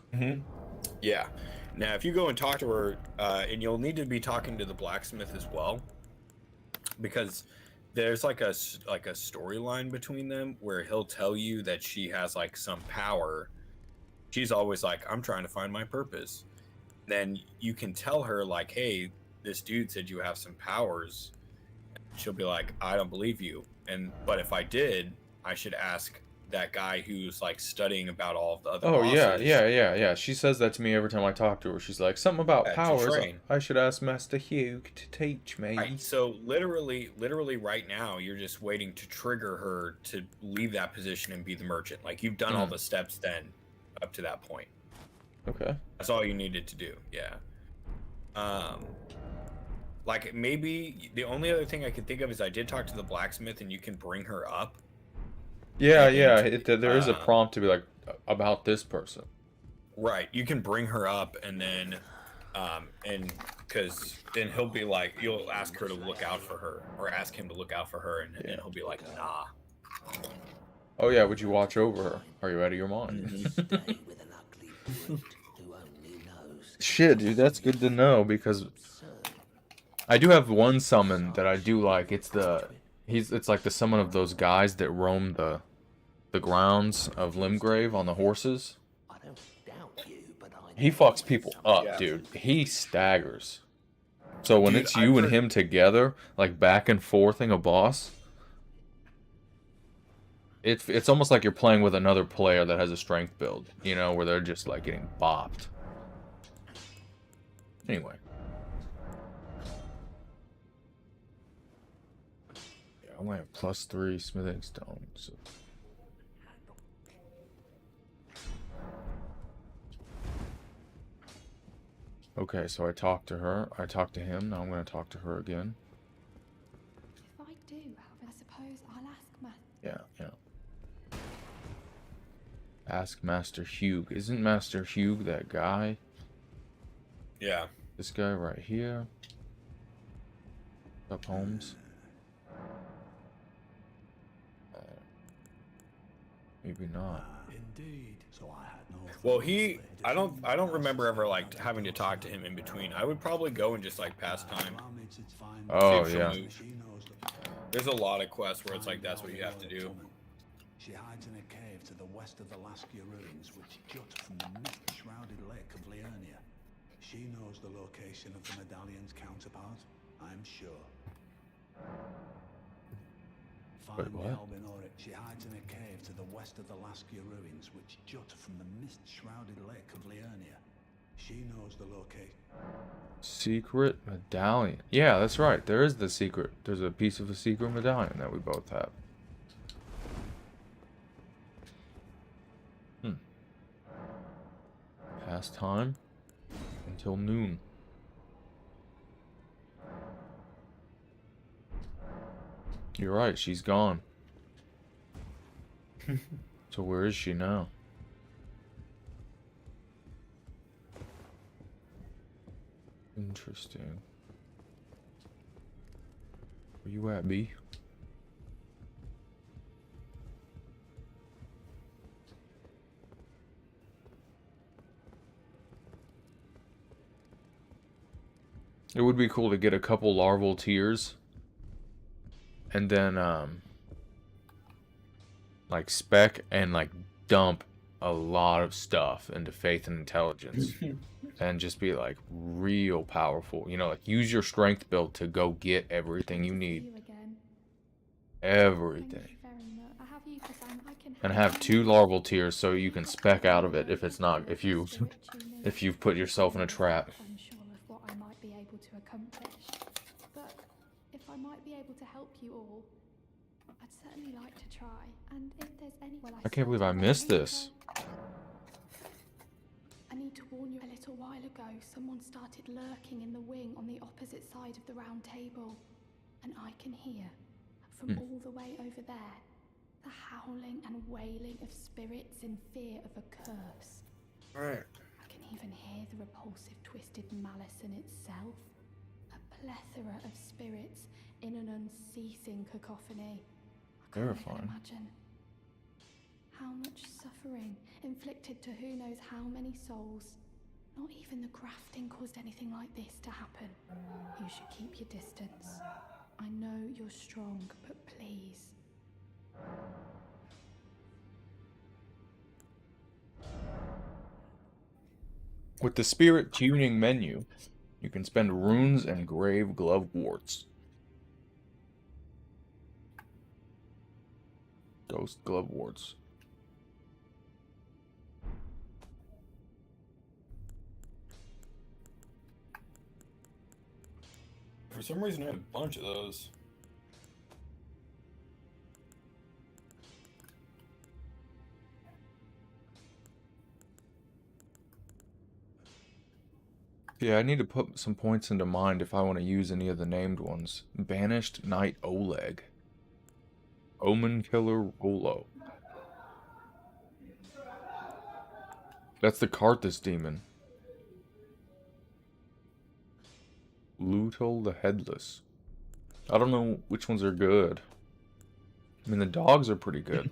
Yeah. Now, if you go and talk to her, and you'll need to be talking to the blacksmith as well, because there's like a storyline between them where he'll tell you that she has like some power. She's always like, I'm trying to find my purpose. Then you can tell her like, hey, this dude said you have some powers. She'll be like, I don't believe you. But if I did, I should ask that guy who's like studying about all of the other bosses. Yeah. She says that to me every time I talk to her. She's like, something about powers. I should ask Master Hugh to teach me. Right. So literally right now, you're just waiting to trigger her to leave that position and be the merchant. Like you've done all the steps then up to that point. Okay. That's all you needed to do. Yeah. Like maybe the only other thing I could think of is I did talk to the blacksmith and you can bring her up. Yeah. There is a prompt to be like, about this person. Right. You can bring her up and then, and because then he'll be like, you'll ask her to look out for her or ask him to look out for her and he'll be like, nah. Oh yeah, would you watch over her? Are you out of your mind? Shit, dude, that's good to know because I do have one summon that I do like. It's like the summon of those guys that roam the grounds of Limgrave on the horses. He fucks people up, dude. He staggers. So when it's you and him together, like back and forthing a boss, it's almost like you're playing with another player that has a strength build, you know, where they're just like getting bopped. Anyway. Yeah, I only have +3 smithing stone, so. Okay, so I talked to her. I talked to him. Now I'm going to talk to her again. If I do, Alvin, I suppose I'll ask Matt. Yeah. Ask Master Hugh. Isn't Master Hugh that guy? Yeah. This guy right here. Up Holmes. Maybe not. Indeed. So I had no. Well, I don't remember ever like having to talk to him in between. I would probably go and just like pass time. Oh yeah. There's a lot of quests where it's like that's what you have to do. She hides in a cave to the west of the Laskia ruins, which jut from the mist-shrouded lake of Liurnia. She knows the location of the medallion's counterpart, I'm sure. Wait, Find what? the Albinoric. She hides in a cave to the west of the Laskia ruins, which jut from the mist-shrouded lake of Liurnia. She knows the location. Secret medallion. Yeah, that's right. There is the secret. There's a piece of a secret medallion that we both have. Past time until noon. You're right, she's gone. So where is she now? Interesting. Where you at, B? It would be cool to get a couple larval tears and then like spec and like dump a lot of stuff into faith and intelligence and just be like real powerful, you know, like use your strength build to go get everything you need. Everything. And have 2 larval tears so you can spec out of it if it's not if you've put yourself in a trap. I'm sure of what I might be able to accomplish, but if I might be able to help you all, I'd certainly like to try. And if there's anyone I can't believe I missed this. I need to warn you, a little while ago, someone started lurking in the wing on the opposite side of the round table. And I can hear, from all the way over there, the howling and wailing of spirits in fear of a curse. Right. I can even hear the repulsive, twisted malice in itself. A plethora of spirits in an unceasing cacophony. I can't even Terrifying. imagine. How much suffering inflicted to who knows how many souls. Not even the grafting caused anything like this to happen. You should keep your distance. I know you're strong, but please. With the spirit tuning menu, you can spend runes and grave glove warts. Ghost glove warts. For some reason, I had a bunch of those. Yeah, I need to put some points into mind if I want to use any of the named ones. Banished Knight Oleg. Omen Killer Rolo. That's the Karthus demon. Lutal the Headless. I don't know which ones are good. I mean, the dogs are pretty good.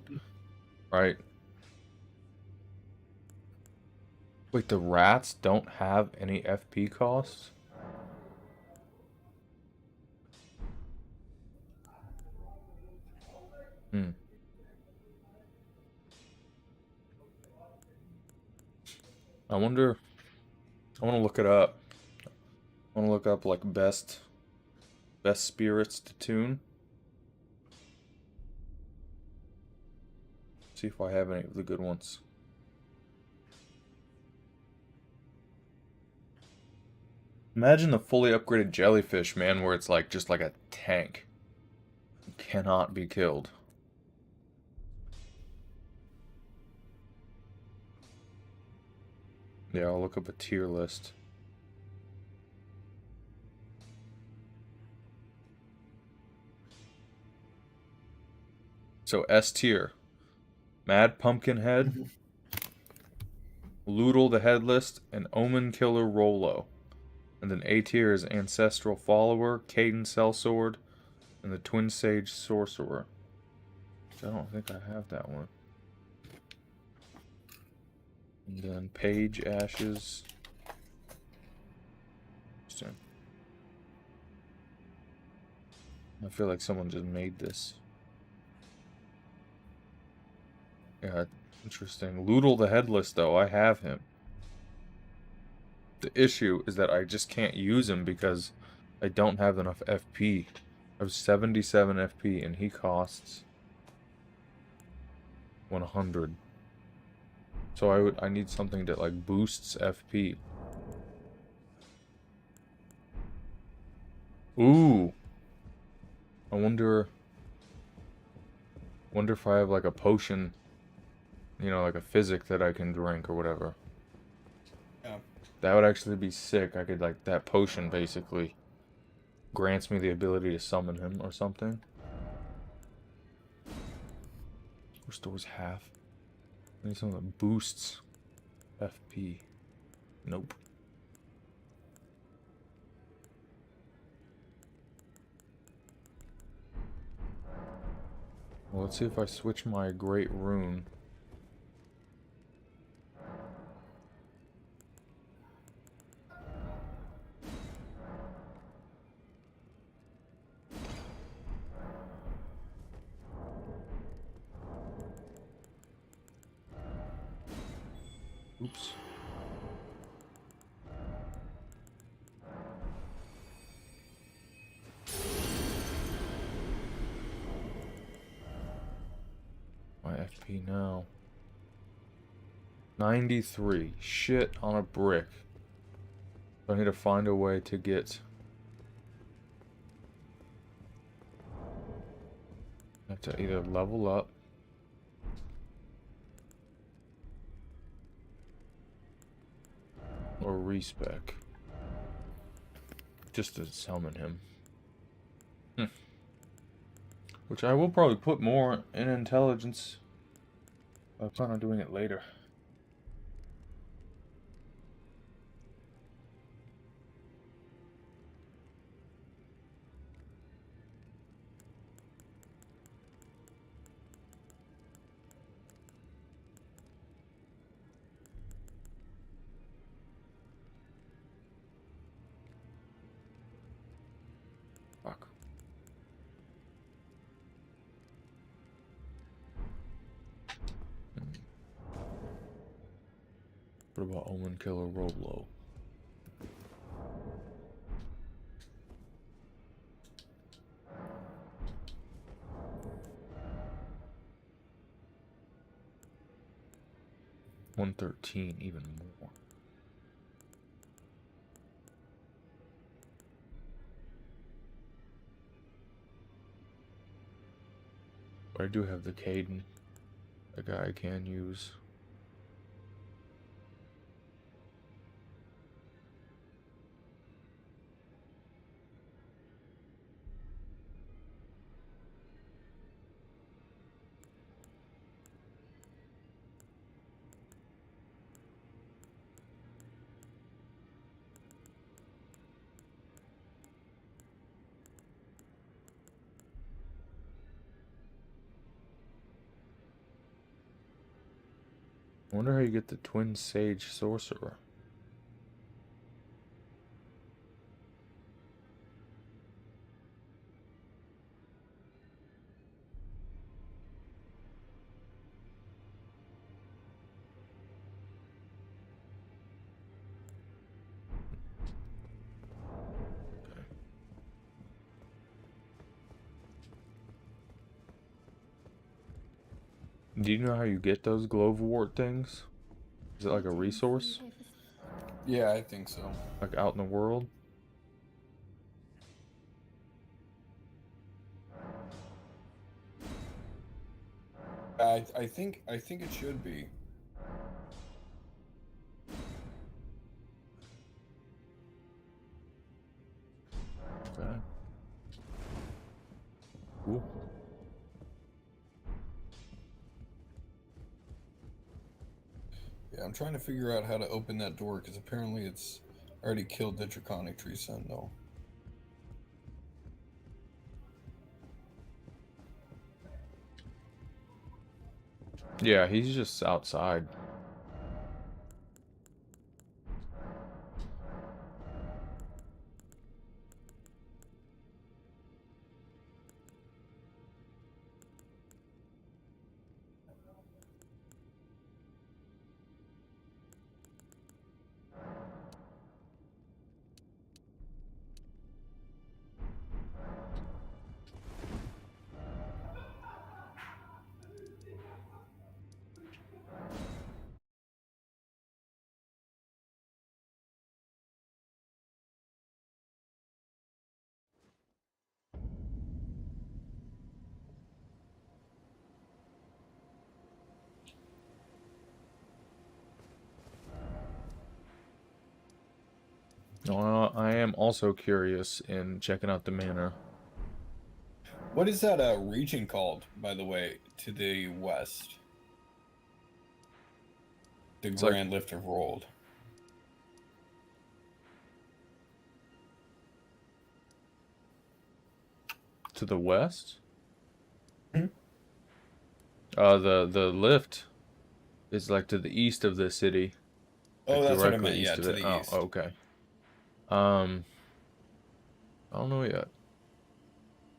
Right? Wait, the rats don't have any FP costs? I wonder... I want to look it up. I want to look up, like, best spirits to tune. See if I have any of the good ones. Imagine the fully upgraded jellyfish, man, where it's like just like a tank. It cannot be killed. Yeah, I'll look up a tier list. So S tier. Mad Pumpkinhead, Loodle the Headless, and Omen Killer Rolo. And then A tier is Ancestral Follower, Caden Sellsword, and the Twin Sage Sorcerer. I don't think I have that one. And then Page Ashes. Interesting. I feel like someone just made this. Yeah, interesting. Loodle the Headless, though, I have him. The issue is that I just can't use him because I don't have enough FP. I have 77 FP and he costs 100. So I need something that like boosts FP. Ooh. I wonder if I have like a potion, you know, like a physic that I can drink or whatever. Yeah. That would actually be sick. I could like that potion basically grants me the ability to summon him or something. Restores half. I need something that boosts FP. Nope. Well, let's see if I switch my Great Rune. Oops. My FP now. 93. Shit on a brick. I need to find a way to get... I have to either level up or respec. Just to summon him. Which I will probably put more in intelligence. I plan on doing it later. Fuck. What about Omen Killer Rolo? $113, even more. But I do have the Caden, a guy I can use. I wonder how you get the Twin Sage Sorcerer. Okay. Do you know how you get those Glowwort things? Is it like a resource? Yeah, I think so. Like out in the world? I think it should be. Okay. Cool. Yeah, I'm trying to figure out how to open that door because apparently it's already killed the Draconic Tree Sentinel. Yeah, he's just outside. No, I am also curious in checking out the manor. What is that region called, by the way, to the west? The It's like Grand Lift of Rold. to the west. Hmm? The lift is like to the east of the city, Oh, like that's what I directly meant. Yeah, east of to it. the Oh, east. okay. Um, I don't know yet.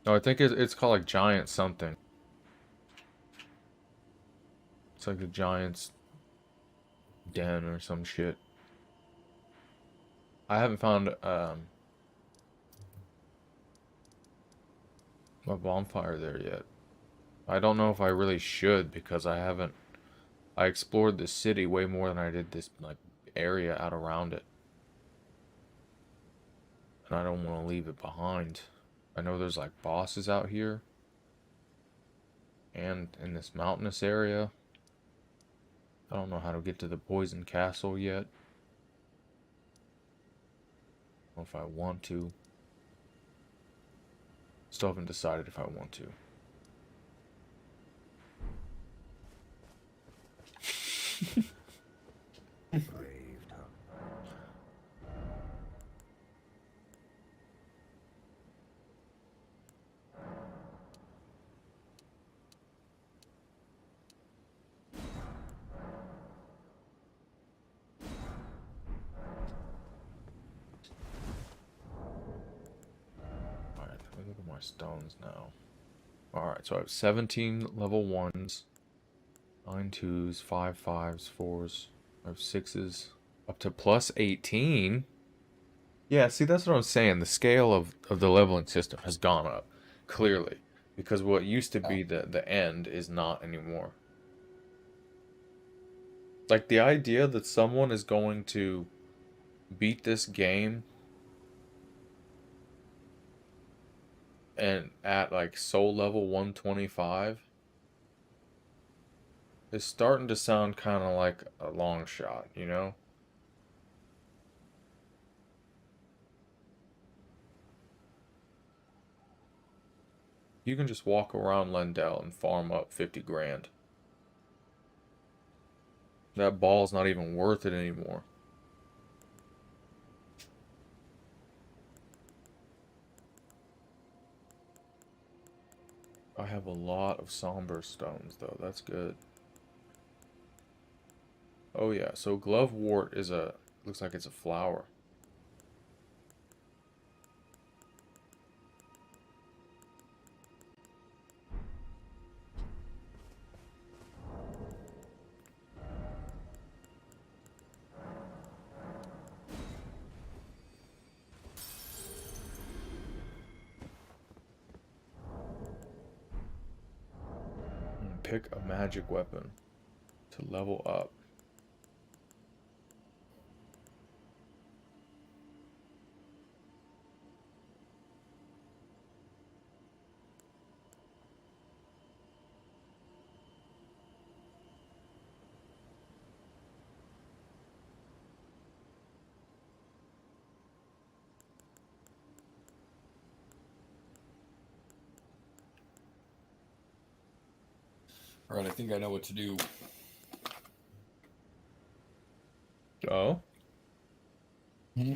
No, I think it's called like Giant something. It's like the Giant's Den or some shit. I haven't found a bonfire there yet. I don't know if I really should because I haven't. I explored the city way more than I did this like area out around it, and I don't want to leave it behind. I know there's like bosses out here and in this mountainous area. I don't know how to get to the Poison Castle yet. I don't know if I want to. Still haven't decided if I want to. Alright, let me look at my stones now. Alright, so I have 17 level 1s, 9 2s, 5 5s, 4s, I have 6s, up to plus 18. Yeah, see, that's what I'm saying. The scale of the leveling system has gone up, clearly. Because what used to be the end is not anymore. Like, the idea that someone is going to beat this game and at, like, soul level 125 is starting to sound kind of like a long shot, you know? You can just walk around Lendell and farm up 50 grand. That ball's not even worth it anymore. I have a lot of somber stones, though. That's good. Oh, yeah. So glovewort is a... looks like it's a flower. Pick a magic weapon to level up. All right, I think I know what to do. Oh? Hmm?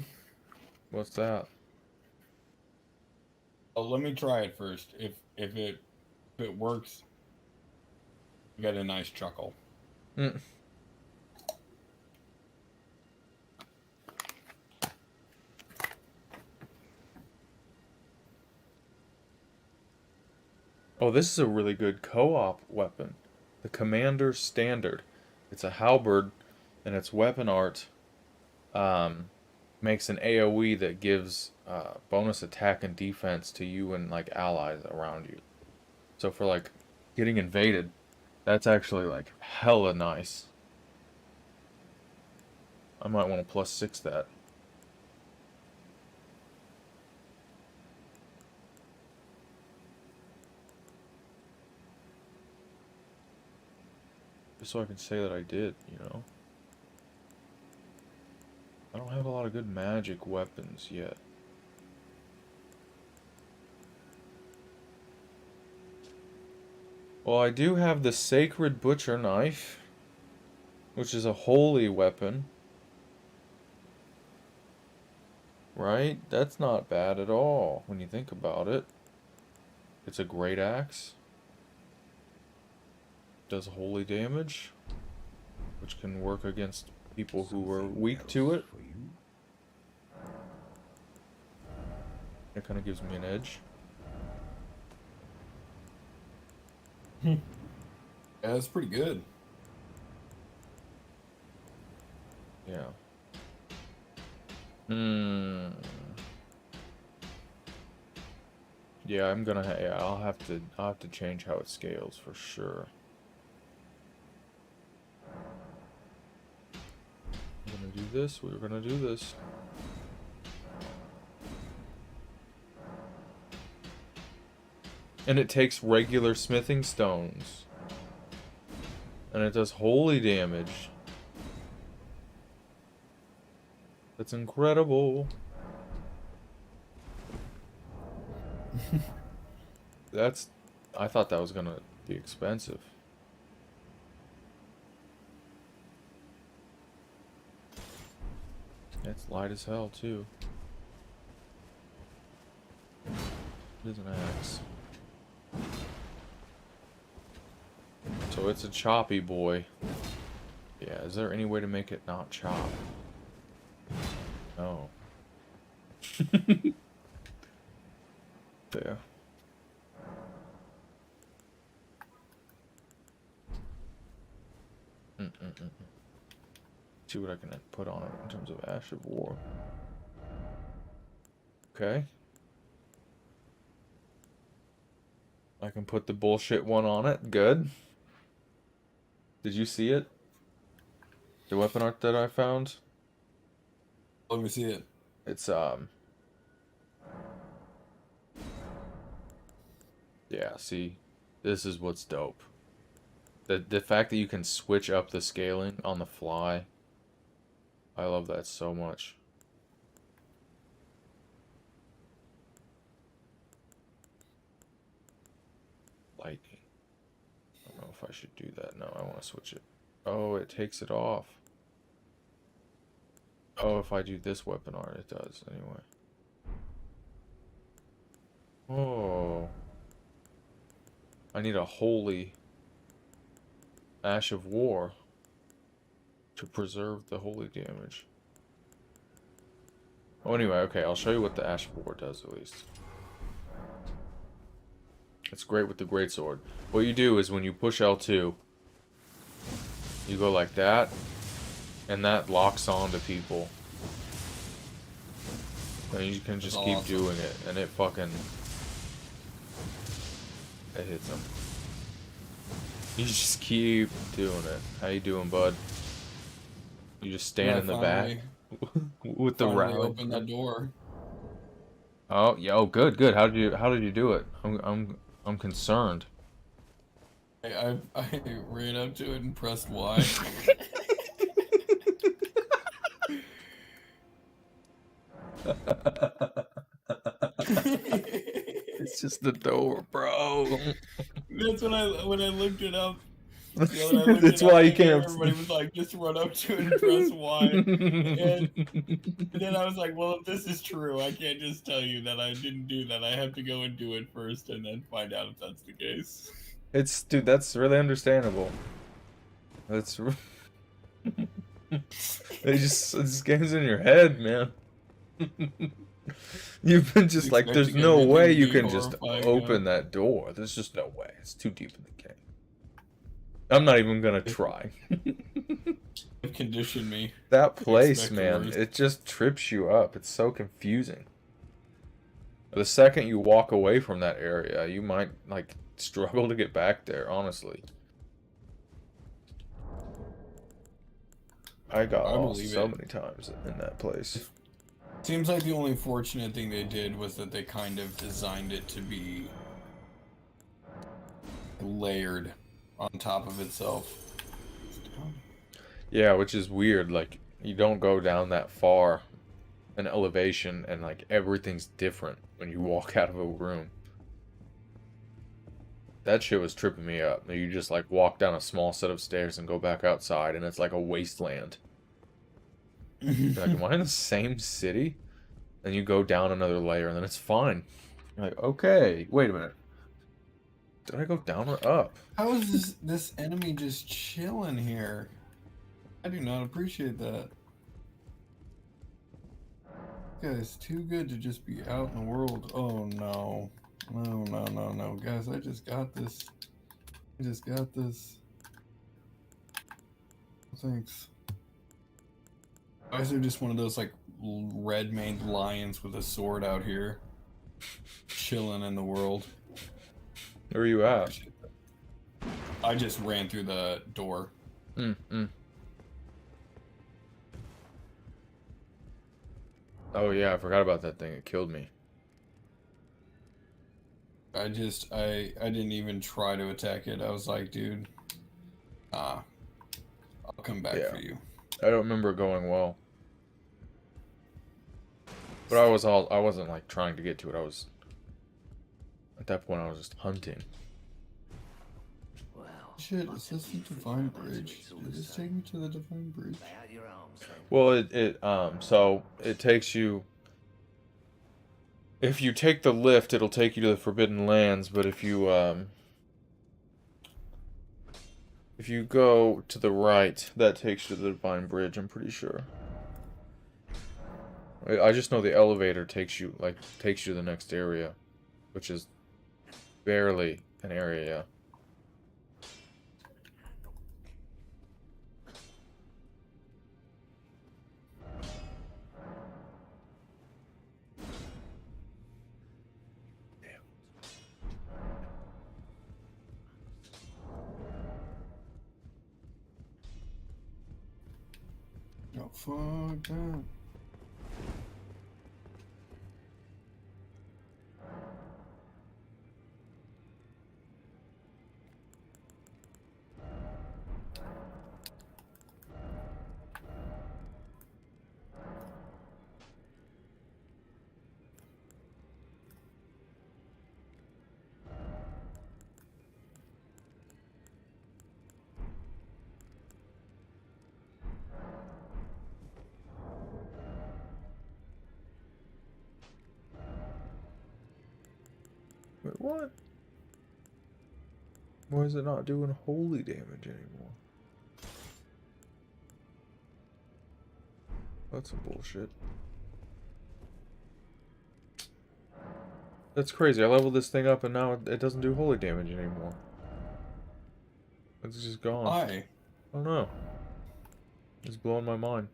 What's that? Oh, let me try it first. If it works, you get a nice chuckle. Mm. Oh, this is a really good co-op weapon. The Commander's Standard. It's a halberd, and its weapon art makes an AoE that gives bonus attack and defense to you and like allies around you. So for like getting invaded, that's actually like hella nice. I might want to +6 that. Just so I can say that I did, you know? I don't have a lot of good magic weapons yet. Well, I do have the Sacred Butcher Knife, which is a holy weapon. Right? That's not bad at all when you think about it. It's a great axe. Does holy damage, which can work against people who are weak to it. It kind of gives me an edge. Yeah, that's pretty good. Yeah. Yeah, I'm gonna. Yeah, I'll have to change how it scales for sure. We're gonna do this. We're gonna do this. And it takes regular smithing stones. And it does holy damage. That's incredible. That's... I thought that was gonna be expensive. It's light as hell, too. It is an axe. So it's a choppy boy. Yeah, is there any way to make it not chop? No. There. See what I can put on it in terms of Ash of War. Okay. I can put the bullshit one on it. Good. Did you see it? The weapon art that I found? Let me see it. It's, yeah, see? This is what's dope. The fact that you can switch up the scaling on the fly. I love that so much. Lightning. I don't know if I should do that. No, I want to switch it. Oh, it takes it off. Oh, if I do this weapon art, it does anyway. Oh. I need a holy Ash of War to preserve the holy damage. Oh, anyway, okay, I'll show you what the Ash of War does at least. It's great with the greatsword. What you do is when you push L2, you go like that, and that locks on to people. And you can just keep doing it, and it fucking... it hits them. You just keep doing it. How you doing, bud? You just stand in the back with the round. Open that door. Oh, yeah. Oh, good, good. How did you do it? I'm concerned. I ran up to it and pressed Y. It's just the door, bro. That's when I looked it up. That's why you can't. Everybody was like, just run up to it and press Y. And then I was like, well, if this is true, I can't just tell you that I didn't do that. I have to go and do it first and then find out if that's the case. Dude, that's really understandable. That's... this game's in your head, man. You've been just like, there's no way you can just open that door. There's just no way. It's too deep in the game. I'm not even gonna try. Condition me. That place, man, it just trips you up. It's so confusing. The second you walk away from that area, you might, like, struggle to get back there, honestly. I got lost so many times in that place. Seems like the only fortunate thing they did was that they kind of designed it to be layered on top of itself. Yeah, which is weird. Like, You don't go down that far in elevation, and like everything's different when you walk out of a room. That shit was tripping me up. You just like walk down a small set of stairs and go back outside, and it's like a wasteland. You're like, am I in the same city? Then you go down another layer, and then it's fine. You're like, okay, wait a minute. Did I go down or up? How is this enemy just chilling here? I do not appreciate that. Guys, too good to just be out in the world. Oh no. No, no, no, no. Guys, I just got this. I just got this. Thanks. Guys are just one of those like red-maned lions with a sword out here. Chilling in the world. Where are you at? I just ran through the door. Oh yeah, I forgot about that thing. It killed me. I didn't even try to attack it. I was like, dude, I'll come back for you. I don't remember it going well. But I wasn't like trying to get to it. At that point I was just hunting. Shit, is this the Divine Bridge? Did this take me to the Divine Bridge? Well, so it takes you. If you take the lift, it'll take you to the Forbidden Lands. But if you go to the right, that takes you to the Divine Bridge. I'm pretty sure. I just know the elevator takes you to the next area, which is barely an area. Oh, fuck that. Wait, what? Why is it not doing holy damage anymore? That's some bullshit. That's crazy. I leveled this thing up and now it doesn't do holy damage anymore. It's just gone. Why? I don't know. It's blowing my mind.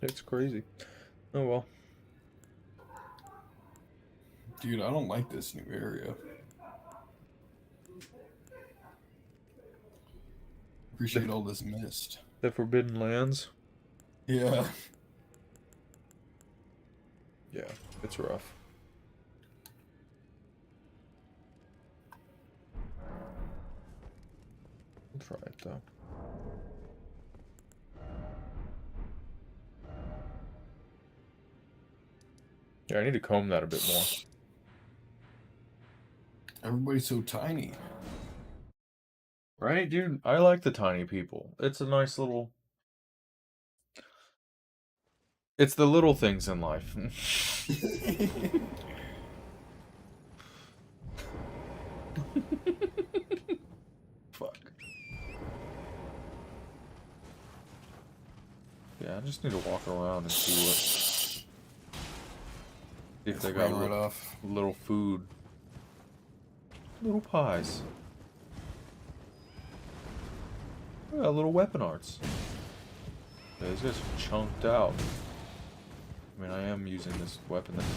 It's crazy. Oh well. Dude, I don't like this new area. Appreciate all this mist. The Forbidden Lands? Yeah. Yeah, it's rough. I'll try it though. Yeah, I need to comb that a bit more. Everybody's so tiny. Right, dude? I like the tiny people. It's a nice little... It's the little things in life. Fuck. Yeah, I just need to walk around and see what... See if they got Ran right off. little food. Little pies. Yeah, little weapon arts. Yeah, these guys are chunked out. I mean, I am using this weapon that's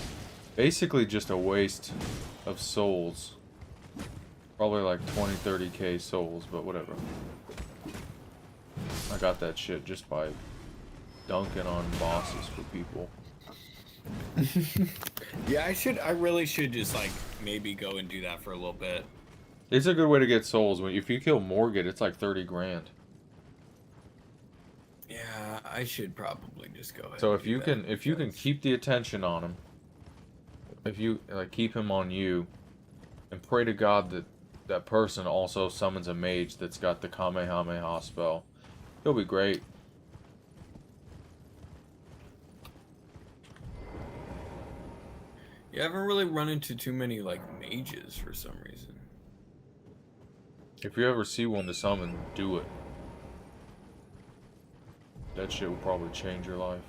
basically just a waste of souls. Probably like 20-30k souls, but whatever. I got that shit just by dunking on bosses for people. Yeah, I really should just like maybe go and do that for a little bit. It's a good way to get souls. If you kill Morgan, it's like 30 grand. Yeah, I should probably just go ahead. So and if do you that can because- keep the attention on him, if you like keep him on you, and pray to God that that person also summons a mage that's got the Kamehameha spell, he'll be great. Yeah, I haven't really run into too many like mages for some reason. If you ever see one to summon, do it. That shit will probably change your life.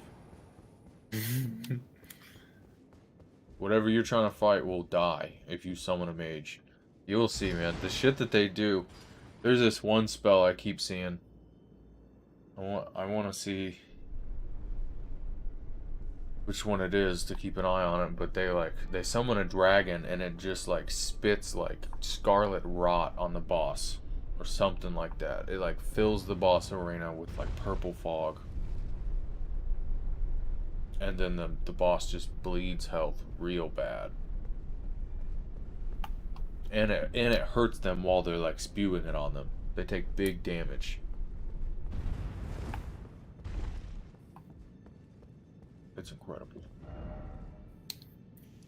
Whatever you're trying to fight will die if you summon a mage. You'll see, man. The shit that they do. There's this one spell I keep seeing. I want to see which one it is to keep an eye on it, but they summon a dragon and it just like spits like scarlet rot on the boss or something like that. It like fills the boss arena with like purple fog. And then the boss just bleeds health real bad. And it hurts them while they're like spewing it on them. They take big damage. It's incredible.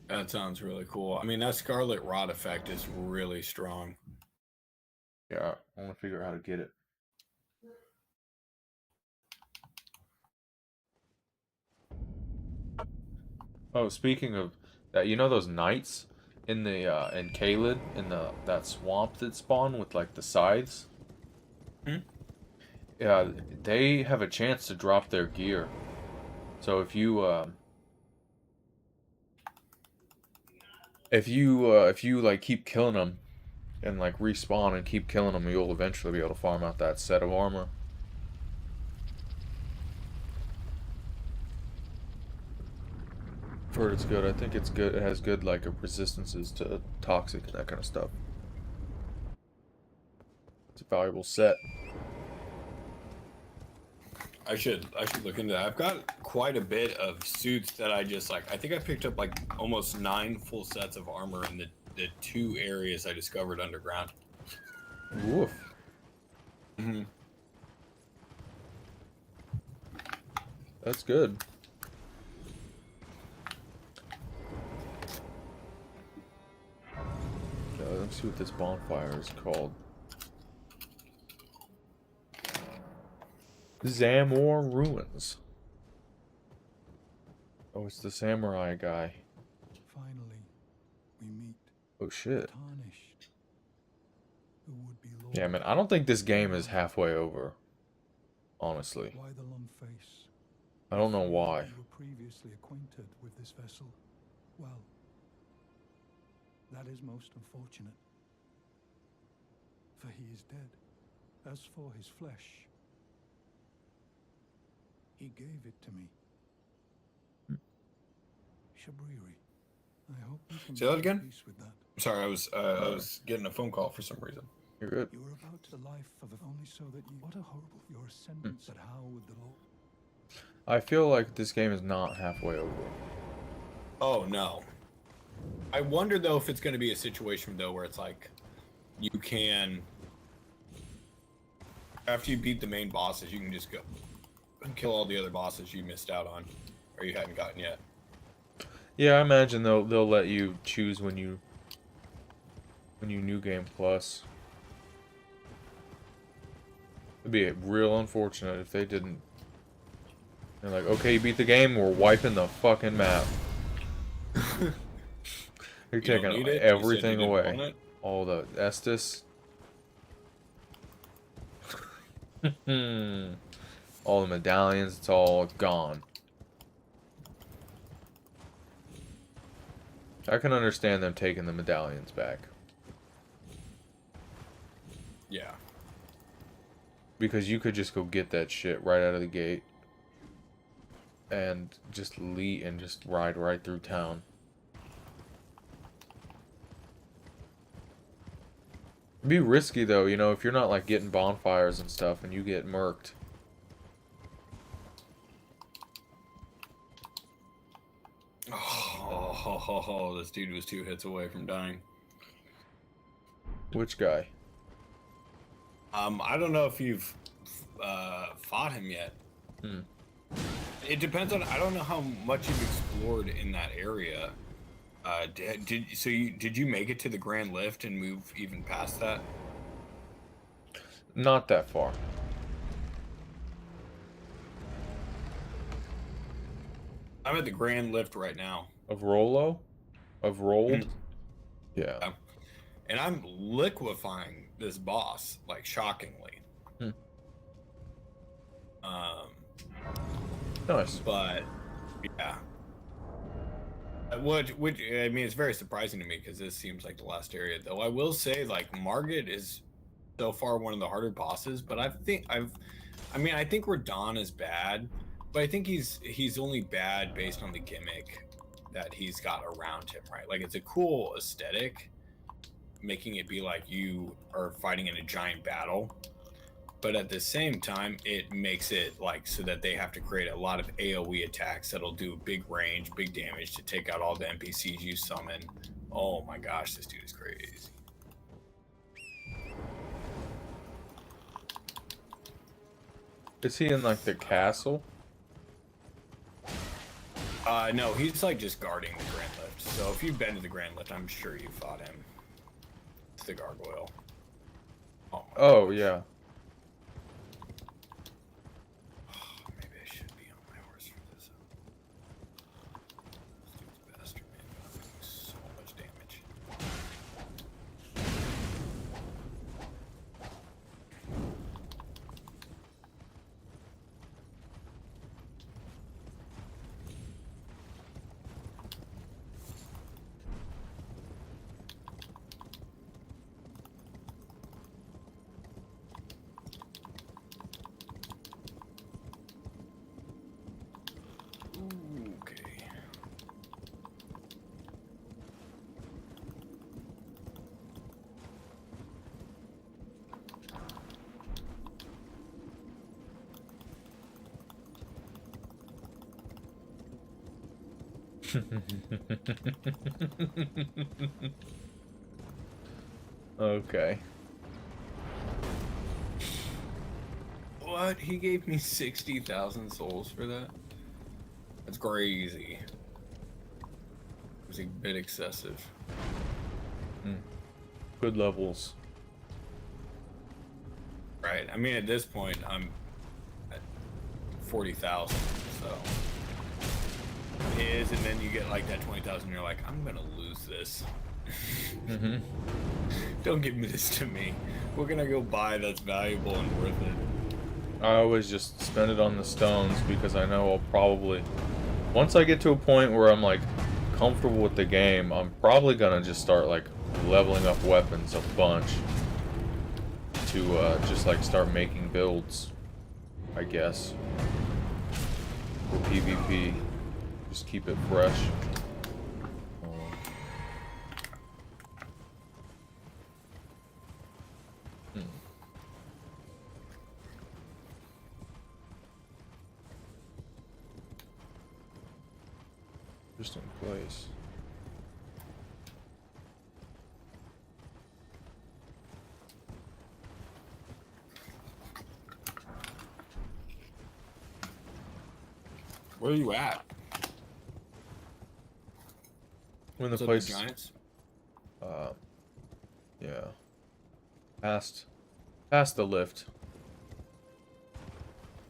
That sounds really cool. I mean, that Scarlet Rot effect is really strong. Yeah, I want to figure out how to get it. Oh, speaking of that, you know those knights in the in Caelid in that swamp that spawn with like the scythes? Hmm? Yeah, they have a chance to drop their gear. So if you like keep killing them and like respawn and keep killing them, you'll eventually be able to farm out that set of armor. I've heard it's good. I think it's good. It has good like resistances to toxic and that kind of stuff. It's a valuable set. I should look into that. I've got quite a bit of suits that I just like. I think I picked up like almost 9 full sets of armor in the 2 areas I discovered underground. Woof. Mm-hmm. That's good. Let's see what this bonfire is called. Zamor Ruins. Oh, it's the samurai guy. Finally, we meet. Oh shit. Tarnished. Who would be Lord? Yeah, man, I don't think this game is halfway over. Honestly. Why the long face? I don't know why. You were previously acquainted with this vessel. Well, that is most unfortunate. For he is dead. As for his flesh, he gave it to me. Shabriri, I hope you can Say that be at again? peace with that. Sorry, I was getting a phone call for some reason. You're good. You were about the life of only so that you. What a horrible your ascendance. But how would the Lord? I feel like this game is not halfway over. Oh no. I wonder though if it's going to be a situation though where it's like you can, after you beat the main bosses, you can just go and kill all the other bosses you missed out on or you hadn't gotten yet. Yeah, I imagine they'll let you choose when you New Game Plus. It'd be real unfortunate if they didn't. They're like, okay, you beat the game, we're wiping the fucking map. You're taking everything away. All the Estus. All the medallions, it's all gone. I can understand them taking the medallions back. Yeah. Because you could just go get that shit right out of the gate. and just just ride right through town. It'd be risky though, you know, if you're not like getting bonfires and stuff and you get murked. Oh, this dude was 2 hits away from dying. Which guy? I don't know if you've fought him yet. Hmm. It depends on. I don't know how much you've explored in that area. Did you make it to the Grand Lift and move even past that? Not that far. I'm at the Grand Lift right now. Of Rollo? Of Rolled? Yeah. And I'm liquefying this boss, like, shockingly. Nice. But, yeah. Which, I mean, it's very surprising to me, because this seems like the last area. Though I will say, like, Margit is so far one of the harder bosses, but I think Radahn is bad, but I think he's only bad based on the gimmick that he's got around him, right? Like, it's a cool aesthetic, making it be like you are fighting in a giant battle, but at the same time, it makes it like so that they have to create a lot of AoE attacks that'll do big range, big damage to take out all the NPCs you summon. Oh my gosh, this dude is crazy. Is he in like the castle? No, he's like just guarding the Grand Lift. So if you've been to the Grand Lift, I'm sure you fought him. It's the gargoyle. Oh yeah. Maybe I should be on my horse for this. This dude's bastard, man. I'm doing so much damage. Okay. Okay. What? He gave me 60,000 souls for that? That's crazy. It was a bit excessive. Good levels. Right. I mean, at this point, I'm at 40,000, so. It is, and then you get like that 20,000, and you're like, I'm gonna lose this. Don't give me this to me. What can I go buy that's valuable and worth it? I always just spend it on the stones because I know I'll probably... Once I get to a point where I'm like comfortable with the game, I'm probably gonna just start like leveling up weapons a bunch to just like start making builds, I guess. For PvP. Just keep it fresh. Just in place. Where are you at? When the So place, Giants? yeah, past the lift.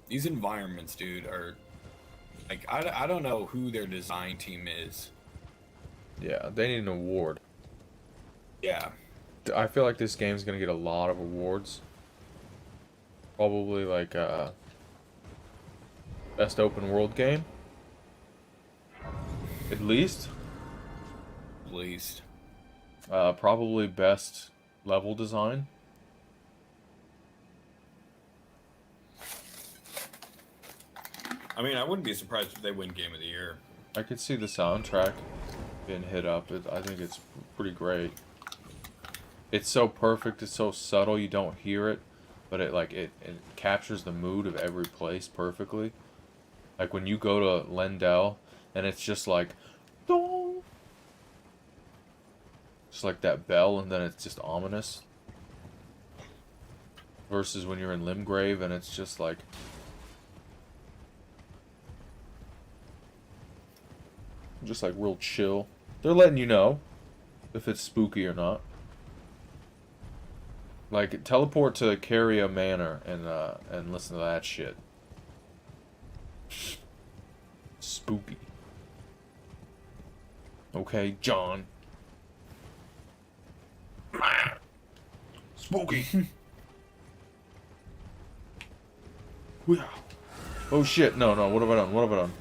These environments, dude, are like I don't know who their design team is. Yeah, they need an award. Yeah. I feel like this game's gonna get a lot of awards. Probably like best open world game. At least. At least. Probably best level design. I mean, I wouldn't be surprised if they win Game of the Year. I could see the soundtrack being hit up. I think it's pretty great. It's so perfect. It's so subtle. You don't hear it, but it captures the mood of every place perfectly. Like when you go to Lendell, and it's just like, dong, just like that bell, and then it's just ominous. Versus when you're in Limgrave, and it's just like, real chill. They're letting you know if it's spooky or not. Like, teleport to Caria Manor and listen to that shit. Spooky. Okay, John. Spooky. Oh shit! No, what have I done? What have I done?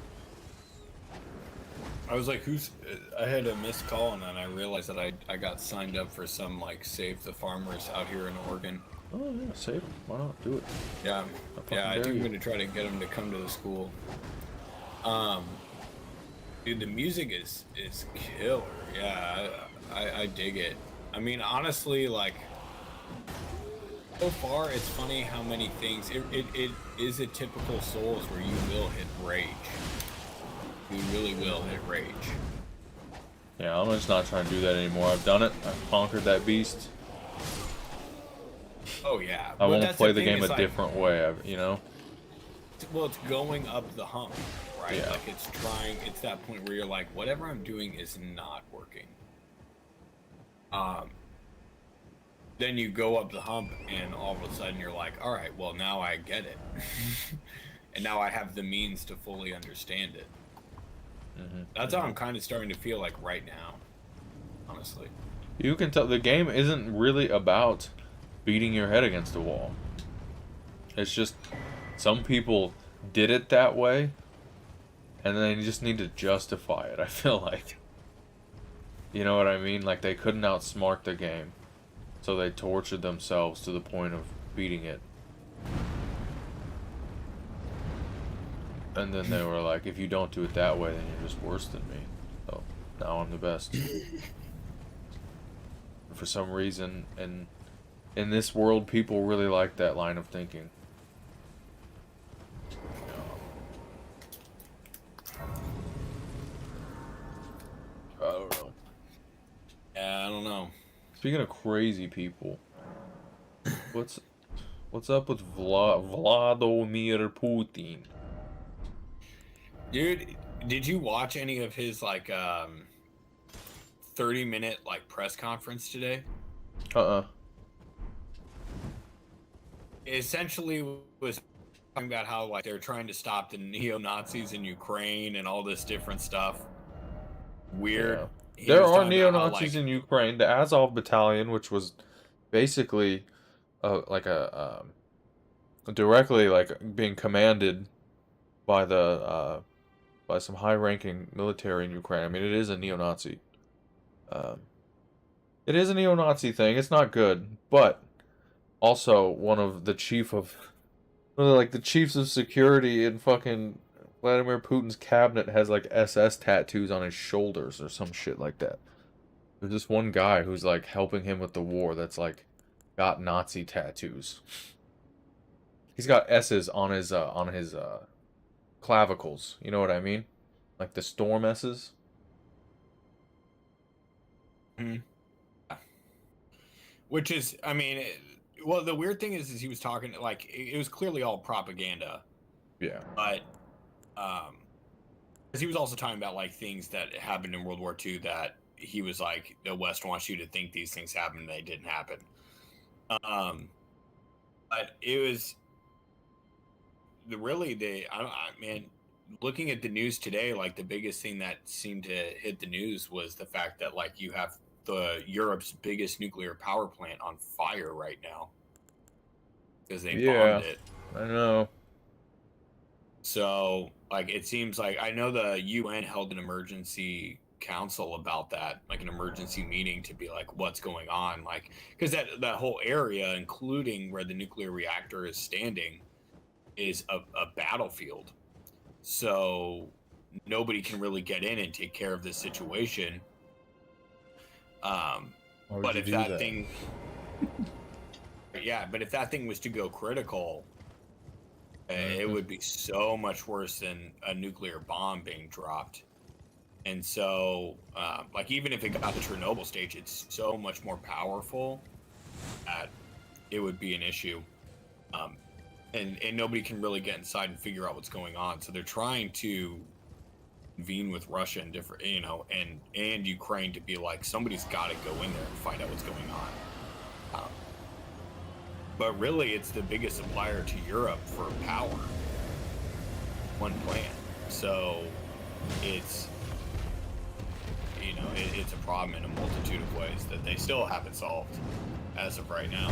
I was like, I had a missed call, and then I realized that I got signed up for some, like, Save the Farmers out here in Oregon. Oh, yeah, save them. Why not? Do it. Yeah, I think I'm going to try to get them to come to the school. Dude, the music is killer. Yeah, I dig it. I mean, honestly, like, so far, it's funny how many things... It is a typical Souls where you will hit rage. You really will hit rage. Yeah, I'm just not trying to do that anymore. I've done it. I've conquered that beast. Oh, yeah. I won't play the game a different way, you know? Well, it's going up the hump, right? Yeah. Like, it's that point where you're like, whatever I'm doing is not working. Then you go up the hump, and all of a sudden you're like, all right, well, now I get it. And now I have the means to fully understand it. That's how I'm kind of starting to feel like right now, honestly. You can tell the game isn't really about beating your head against a wall. It's just some people did it that way, and then you just need to justify it, I feel like. You know what I mean? Like, they couldn't outsmart the game, so they tortured themselves to the point of beating it. And then they were like, if you don't do it that way, then you're just worse than me. So now I'm the best. For some reason, and in this world, people really like that line of thinking. I don't know. Yeah, I don't know. Speaking of crazy people, what's up with Vladimir Putin? Dude, did you watch any of his, like, 30-minute, like, press conference today? Essentially was talking about how, like, they're trying to stop the neo-Nazis in Ukraine and all this different stuff. Weird. Yeah. There are neo-Nazis in Ukraine. The Azov Battalion, which was basically directly like being commanded by the by some high-ranking military in Ukraine. I mean, it is a neo-Nazi. It is a neo-Nazi thing. It's not good, but also one of the chiefs of security in fucking Vladimir Putin's cabinet has like SS tattoos on his shoulders or some shit like that. There's this one guy who's like helping him with the war that's like got Nazi tattoos. He's got S's on his clavicles. You know what I mean? Like the storm S's. Which is, I mean, well, the weird thing is he was talking, like, it was clearly all propaganda. Yeah. But, because he was also talking about, like, things that happened in World War II that he was like, the West wants you to think these things happened and they didn't happen. But it was man, looking at the news today, like, the biggest thing that seemed to hit the news was the fact that, like, you have Europe's biggest nuclear power plant on fire right now because they bombed it. I know. So, like, it seems like, I know the UN held an emergency council about that, like an emergency meeting to be like, what's going on? Like, because that whole area, including where the nuclear reactor is standing, is a battlefield. so nobody can really get in and take care of this situation. Why would But you if do that that? thing, yeah, but if that thing was to go critical, it would be so much worse than a nuclear bomb being dropped. And so, like, even if it got to Chernobyl stage, it's so much more powerful that it would be an issue. And nobody can really get inside and figure out what's going on. So they're trying to convene with Russia and different, you know, and Ukraine to be like, somebody's got to go in there and find out what's going on. But really, it's the biggest supplier to Europe for power. One plant. So it's, you know, it's a problem in a multitude of ways that they still haven't solved as of right now.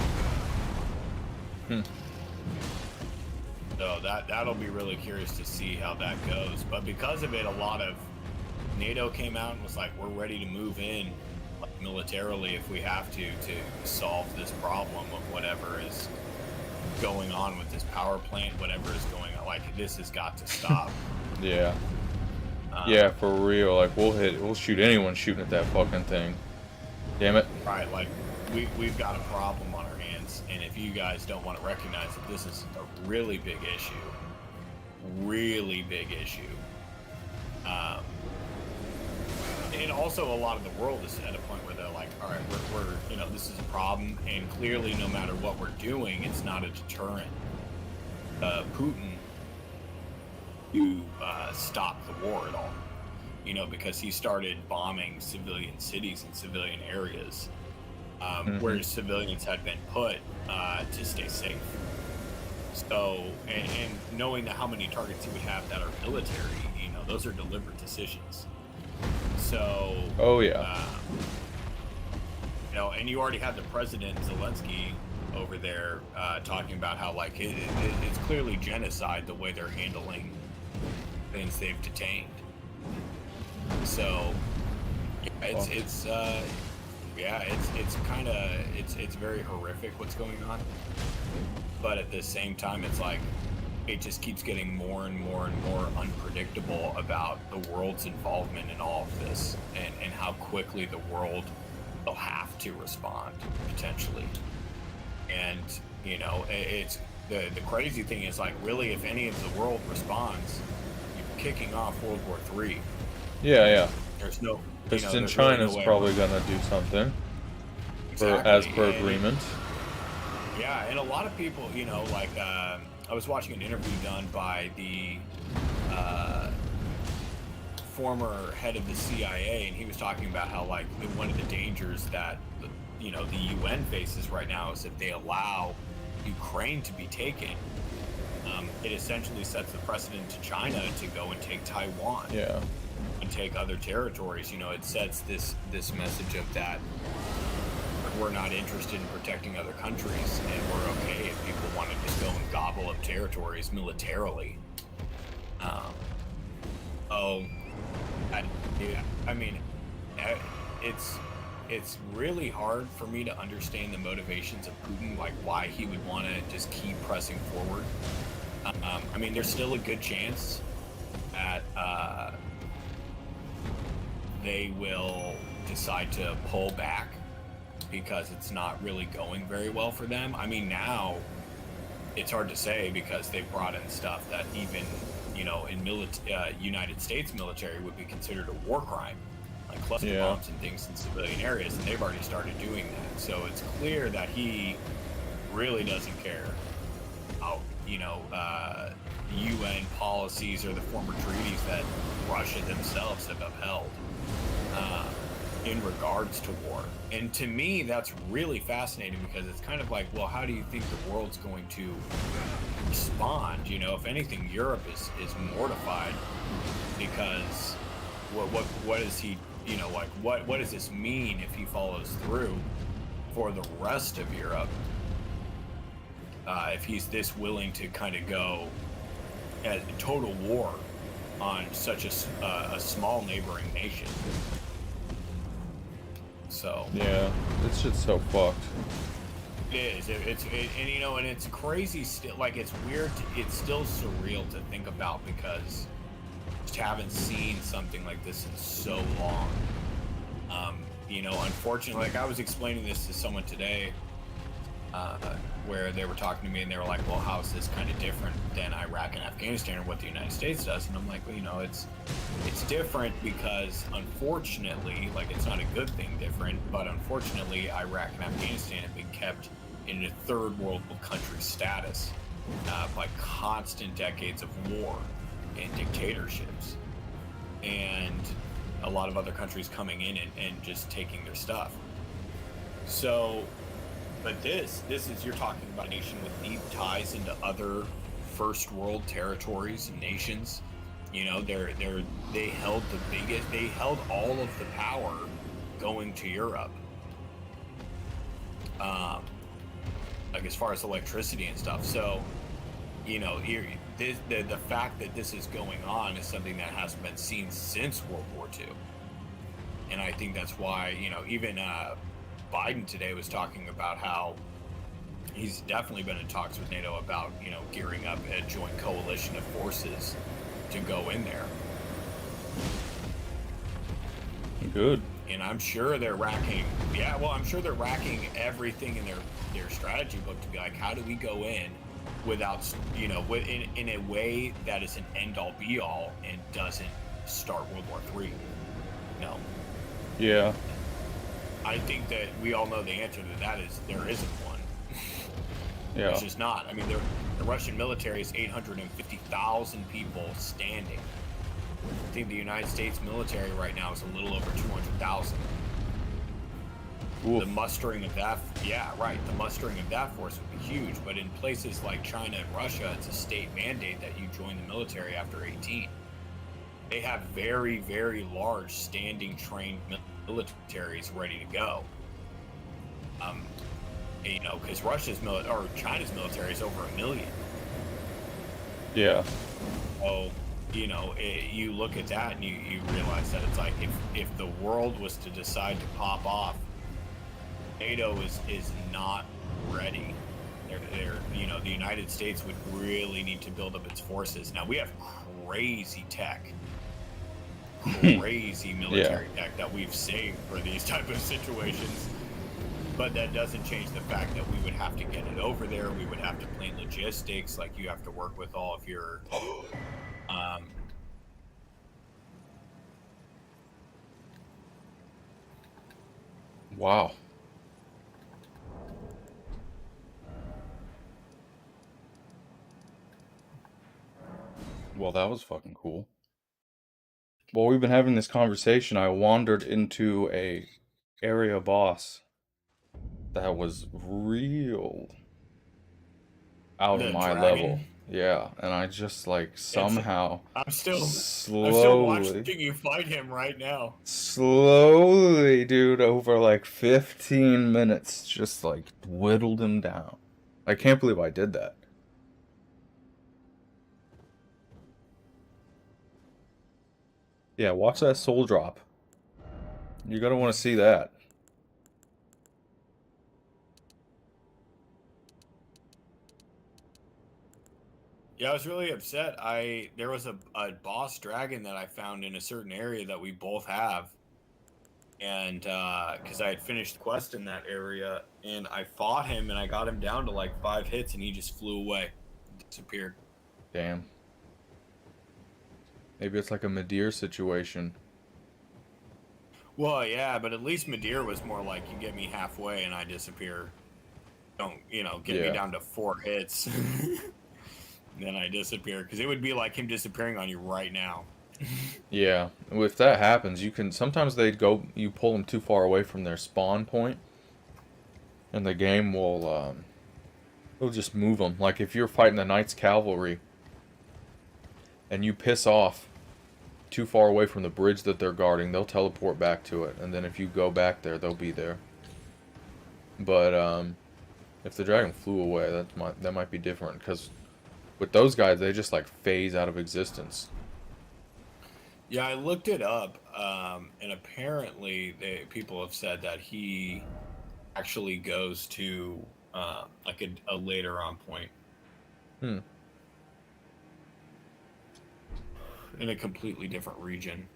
So that'll be really curious to see how that goes. But because of it, a lot of NATO came out and was like, we're ready to move in, like, militarily if we have to solve this problem of whatever is going on with this power plant, whatever is going on. Like, this has got to stop. Yeah. Yeah, for real. Like, we'll shoot anyone shooting at that fucking thing. Damn it. Right, like, we've got a problem on our hands, and if you guys don't want to recognize that this is a really big issue, and also a lot of the world is at a point where they're like, all right, we're you know, this is a problem, and clearly no matter what we're doing, it's not a deterrent. Putin to stop the war at all, you know, because he started bombing civilian cities and civilian areas where civilians had been put to stay safe. So, and knowing that how many targets we have that are military, you know, those are deliberate decisions. So, oh yeah, you know, and you already had the president Zelensky over there talking about how, like, it's clearly genocide the way they're handling things they've detained. So yeah, it's very horrific what's going on, but at the same time it's like it just keeps getting more and more and more unpredictable about the world's involvement in all of this, and how quickly the world will have to respond potentially. And you know, it's the crazy thing is, like, really, if any of the world responds, you're kicking off World War III. yeah. There's no, Because there's China's really no probably gonna do something, exactly. as per agreement. Yeah, and a lot of people, you know, like, I was watching an interview done by the former head of the CIA, and he was talking about how, like, one of the dangers that, you know, the UN faces right now is if they allow Ukraine to be taken, it essentially sets the precedent to China to go and take Taiwan. Yeah. And take other territories. You know, it sets this message of that we're not interested in protecting other countries, and we're okay if people want to just go and gobble up territories militarily. It's really hard for me to understand the motivations of Putin, like why he would want to just keep pressing forward. I mean, there's still a good chance that they will decide to pull back because it's not really going very well for them. I mean, now it's hard to say because they've brought in stuff that even, you know, in United States military would be considered a war crime, like cluster bombs and things in civilian areas, and they've already started doing that. So it's clear that he really doesn't care about, you know, UN policies or the former treaties that Russia themselves have upheld in regards to war. And to me, that's really fascinating because it's kind of like, well, how do you think the world's going to respond? You know, if anything, Europe is mortified because what is he, you know, like what does this mean if he follows through for the rest of Europe? If he's this willing to kind of go at total war on such a small neighboring nation. So yeah, this shit's so fucked. It is. And you know, and it's crazy still. Like, it's weird. It's still surreal to think about because just haven't seen something like this in so long. You know, unfortunately, like I was explaining this to someone today, where they were talking to me and they were like, well, how is this kind of different than Iraq and Afghanistan or what the United States does? And I'm like, well, you know, it's different because unfortunately, like it's not a good thing different, but unfortunately Iraq and Afghanistan have been kept in a third world country status by constant decades of war and dictatorships. And a lot of other countries coming in and just taking their stuff. So, but this is, you're talking about a nation with deep ties into other first world territories and nations. You know, they held they held all of the power going to Europe. Like as far as electricity and stuff. So, you know, the fact that this is going on is something that hasn't been seen since World War II. And I think that's why, you know, even Biden today was talking about how he's definitely been in talks with NATO about, you know, gearing up a joint coalition of forces to go in there. Good. And I'm sure they're racking, I'm sure they're racking everything in their strategy book to be like, how do we go in without, you know, in a way that is an end-all be-all and doesn't start World War III? No. Yeah. I think that we all know the answer to that is there isn't one. Yeah. There's just not. I mean, the Russian military is 850,000 people standing. I think the United States military right now is a little over 200,000. The mustering of that, the mustering of that force would be huge. But in places like China and Russia, it's a state mandate that you join the military after 18. They have very, very large standing trained militaries ready to go. You know, because China's military is over 1 million. Yeah. So, you know, you look at that and you realize that it's like if the world was to decide to pop off, NATO is not ready. They're you know, the United States would really need to build up its forces. Now we have crazy tech, crazy military tech that we've saved for these type of situations. But that doesn't change the fact that we would have to get it over there. We would have to plan logistics. Like you have to work with all of your, Wow. Well, that was fucking cool. While we've been having this conversation, I wandered into a area boss that was real out of the my dragon. level. Yeah, and I just like somehow I'm still slowly watching you fight him right now. Slowly, dude, over like 15 minutes, just like whittled him down. I can't believe I did that. Yeah, watch that soul drop. You're gonna want to see that. Yeah, I was really upset. There was a boss dragon that I found in a certain area that we both have. And because I had finished the quest in that area, and I fought him and I got him down to like 5 hits and he just flew away. Disappeared. Damn. Maybe it's like a Madeir situation. Well, yeah, but at least Madeir was more like, you get me halfway and I disappear. Don't, you know, get me down to 4 hits. Then I disappear, because it would be like him disappearing on you right now. Yeah, if that happens, you can sometimes you pull them too far away from their spawn point, and the game will it'll just move them. Like if you're fighting the Knights Cavalry and you piss off too far away from the bridge that they're guarding, they'll teleport back to it, and then if you go back there, they'll be there. But if the dragon flew away, that might be different, because with those guys, they just like phase out of existence. Yeah, I looked it up, and apparently people have said that he actually goes to like a later on point. in a completely different region.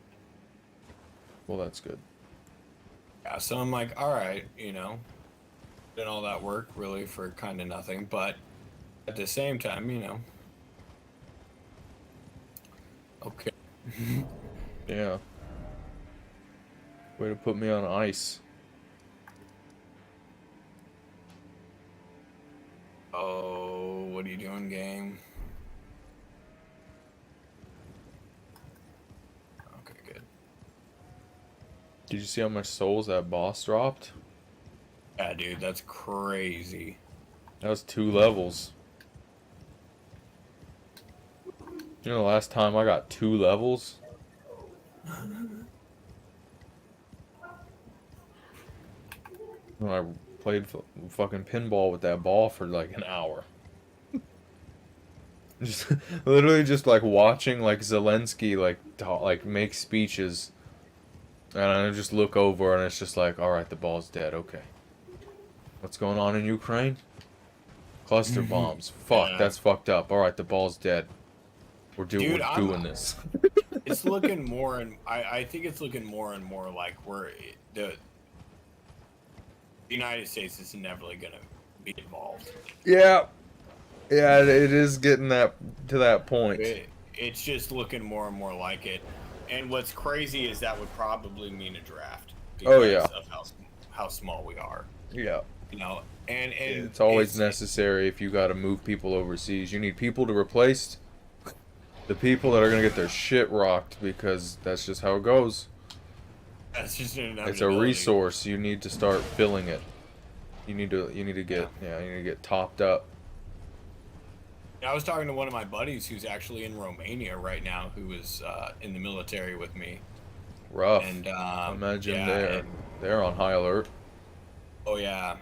Well, that's good. Yeah, so I'm like, all right, you know, did all that work really for kind of nothing, but at the same time, you know, okay. Yeah. Way to put me on ice. Oh, what are you doing, game? Okay, good. Did you see how much souls that boss dropped? Yeah, dude, that's crazy. That was 2 levels. You know the last time I got 2 levels? When I played fucking pinball with that ball for like an hour. Just literally just like watching like Zelensky like like make speeches, and I just look over and it's just like, all right, the ball's dead. Okay, what's going on in Ukraine? Cluster bombs. Fuck, Yeah. that's fucked up. All right, the ball's dead. Dude, we're doing this. It's looking more and I think it's looking more and more like the United States is inevitably gonna be involved. Yeah, yeah, it is getting to that point. It's just looking more and more like it. And what's crazy is that would probably mean a draft because Oh yeah, of how small we are. yeah. You know, and It's always necessary if you got to move people overseas. You need people to replace the people that are gonna get their shit rocked, because that's just how it goes. That's just an It's a resource. You need to start filling it. You need to get you need to get topped up. I was talking to one of my buddies who's actually in Romania right now, who was in the military with me. Rough. And imagine they're on high alert. Oh yeah,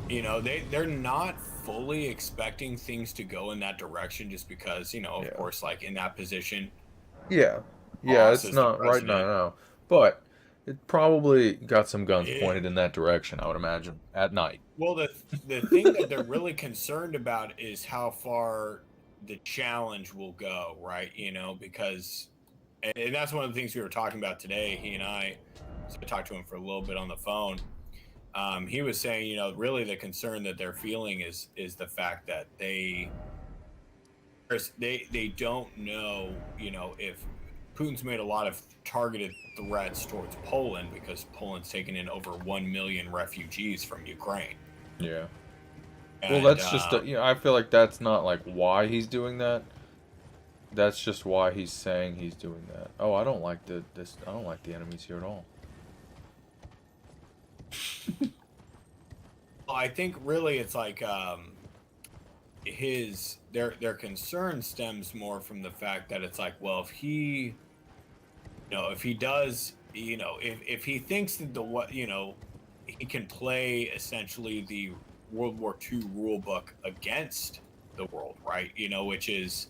you know they're not fully expecting things to go in that direction, just because, you know, of course, like in that position. Yeah, it's not right now, no. But it probably got some guns pointed in that direction, I would imagine, at night. Well, the thing that they're really concerned about is how far the challenge will go, right? You know, because and that's one of the things we were talking about today. He and I, so I talked to him for a little bit on the phone. He was saying, you know, really the concern that they're feeling is the fact that they don't know, you know, if Putin's made a lot of targeted threats towards Poland because Poland's taken in over 1 million refugees from Ukraine. Yeah. And, well, that's just you know, I feel like that's not like why he's doing that. That's just why he's saying he's doing that. Oh, I don't like I don't like the enemies here at all. Well, I think really it's like their concern stems more from the fact that it's like, well, if he, you know, if he does, you know, if he thinks that you know, he can play essentially the World War II rule book against the world, right? You know, which is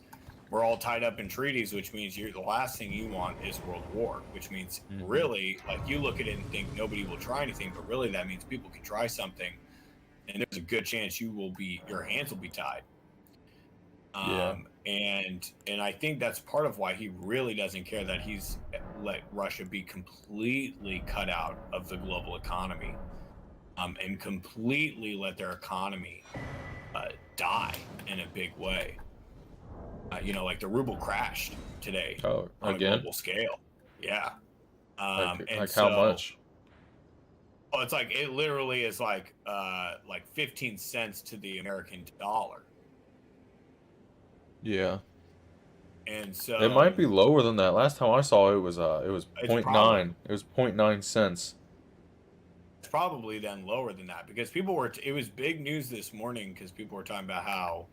we're all tied up in treaties, which means the last thing you want is world war, which means really, like, you look at it and think nobody will try anything, but really that means people can try something, and there's a good chance your hands will be tied. And I think that's part of why he really doesn't care that he's let Russia be completely cut out of the global economy, and completely let their economy die in a big way. You know, like the ruble crashed today on a global scale. Yeah. Like how much? Oh, it's like, it literally is like 15 cents to the American dollar. Yeah. And so it might be lower than that. Last time I saw it was 0.9. It was 0.9 cents. It's probably then lower than that, because it was big news this morning because people were talking about how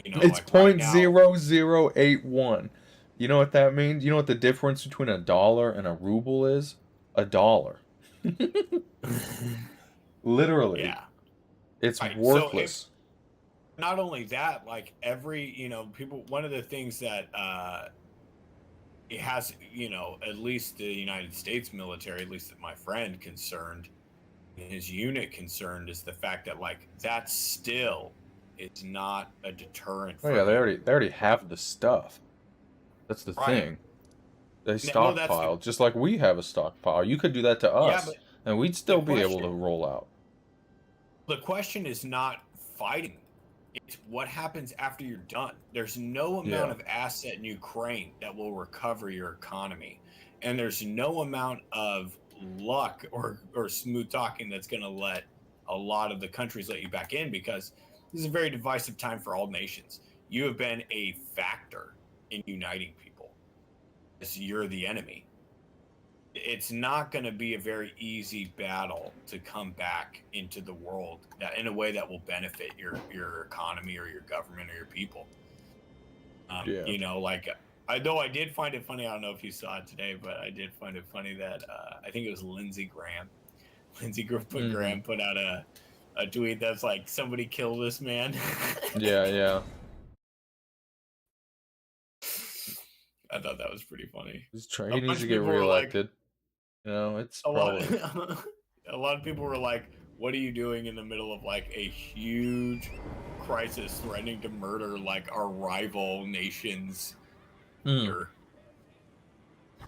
you know, it's like 0.0081. You know what that means? You know what the difference between a dollar and a ruble is? A dollar. Literally. Yeah. It's worthless. So not only that, like you know, one of the things that it has, you know, at least the United States military, at least my friend concerned, his unit concerned, is the fact that, like, that still is not a deterrent. Oh yeah, they already have the stuff. That's the Right. thing. They Well, that's stockpile, just like we have a stockpile. You could do that to yeah, us, but and we'd the still be able to question roll out. the question is not fighting. It's what happens after you're done. There's no amount Yeah. of asset in Ukraine that will recover your economy. And there's no amount of luck or smooth talking that's going to let a lot of the countries let you back in, because this is a very divisive time for all nations. You have been a factor in uniting people as you're the enemy. It's not going to be a very easy battle to come back into the world that in a way that will benefit your economy or your government or your people. Yeah. You know, like I did find it funny. I don't know if you saw it today, but I did find it funny that I think it was Lindsey Graham. Graham put out a tweet that's like, "Somebody kill this man." Yeah, yeah. I thought that was pretty funny. He needs to get reelected. You know, it's A lot, probably a lot of people were like, "What are you doing in the middle of like a huge crisis, threatening to murder like our rival nations?" Here. But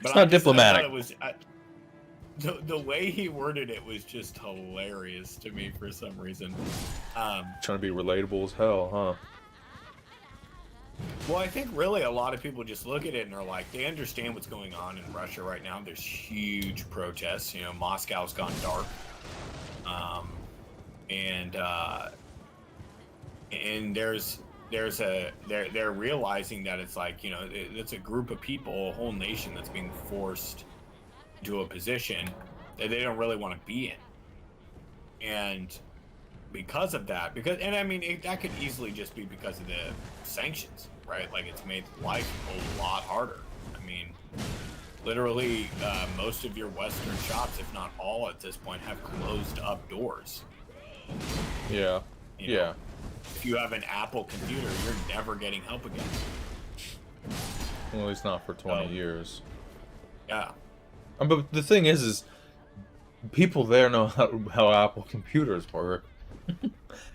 it's not diplomatic. I thought it was the way he worded it was just hilarious to me for some reason. Trying to be relatable as hell, huh? Well, I think really a lot of people just look at it and are like, they understand what's going on in Russia right now. There's huge protests. You know, Moscow's gone dark, and they're realizing that it's like, you know, it's a group of people, a whole nation that's being forced into a position that they don't really want to be in, and because of that, and I mean that could easily just be because of the sanctions, right? Like, it's made life a lot harder. I mean, literally, most of your Western shops, if not all at this point, have closed up doors. Yeah. You know, if you have an Apple computer, you're never getting help again. Well, at least not for 20 years. Yeah. But the thing is people there know how Apple computers work.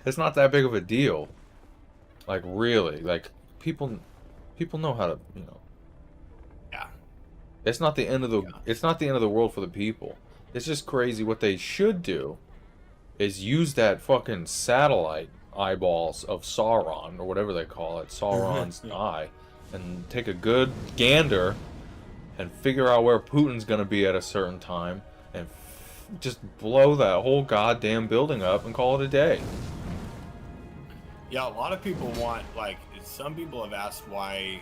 It's not that big of a deal. Like, really, like people know how to, you know. Yeah. It's not the end of the world for the people. It's just crazy. What they should do is use that fucking satellite eyeballs of Sauron, or whatever they call it, Sauron's eye, and take a good gander and figure out where Putin's gonna be at a certain time, and just blow that whole goddamn building up and call it a day. Yeah, a lot of people want, like, some people have asked why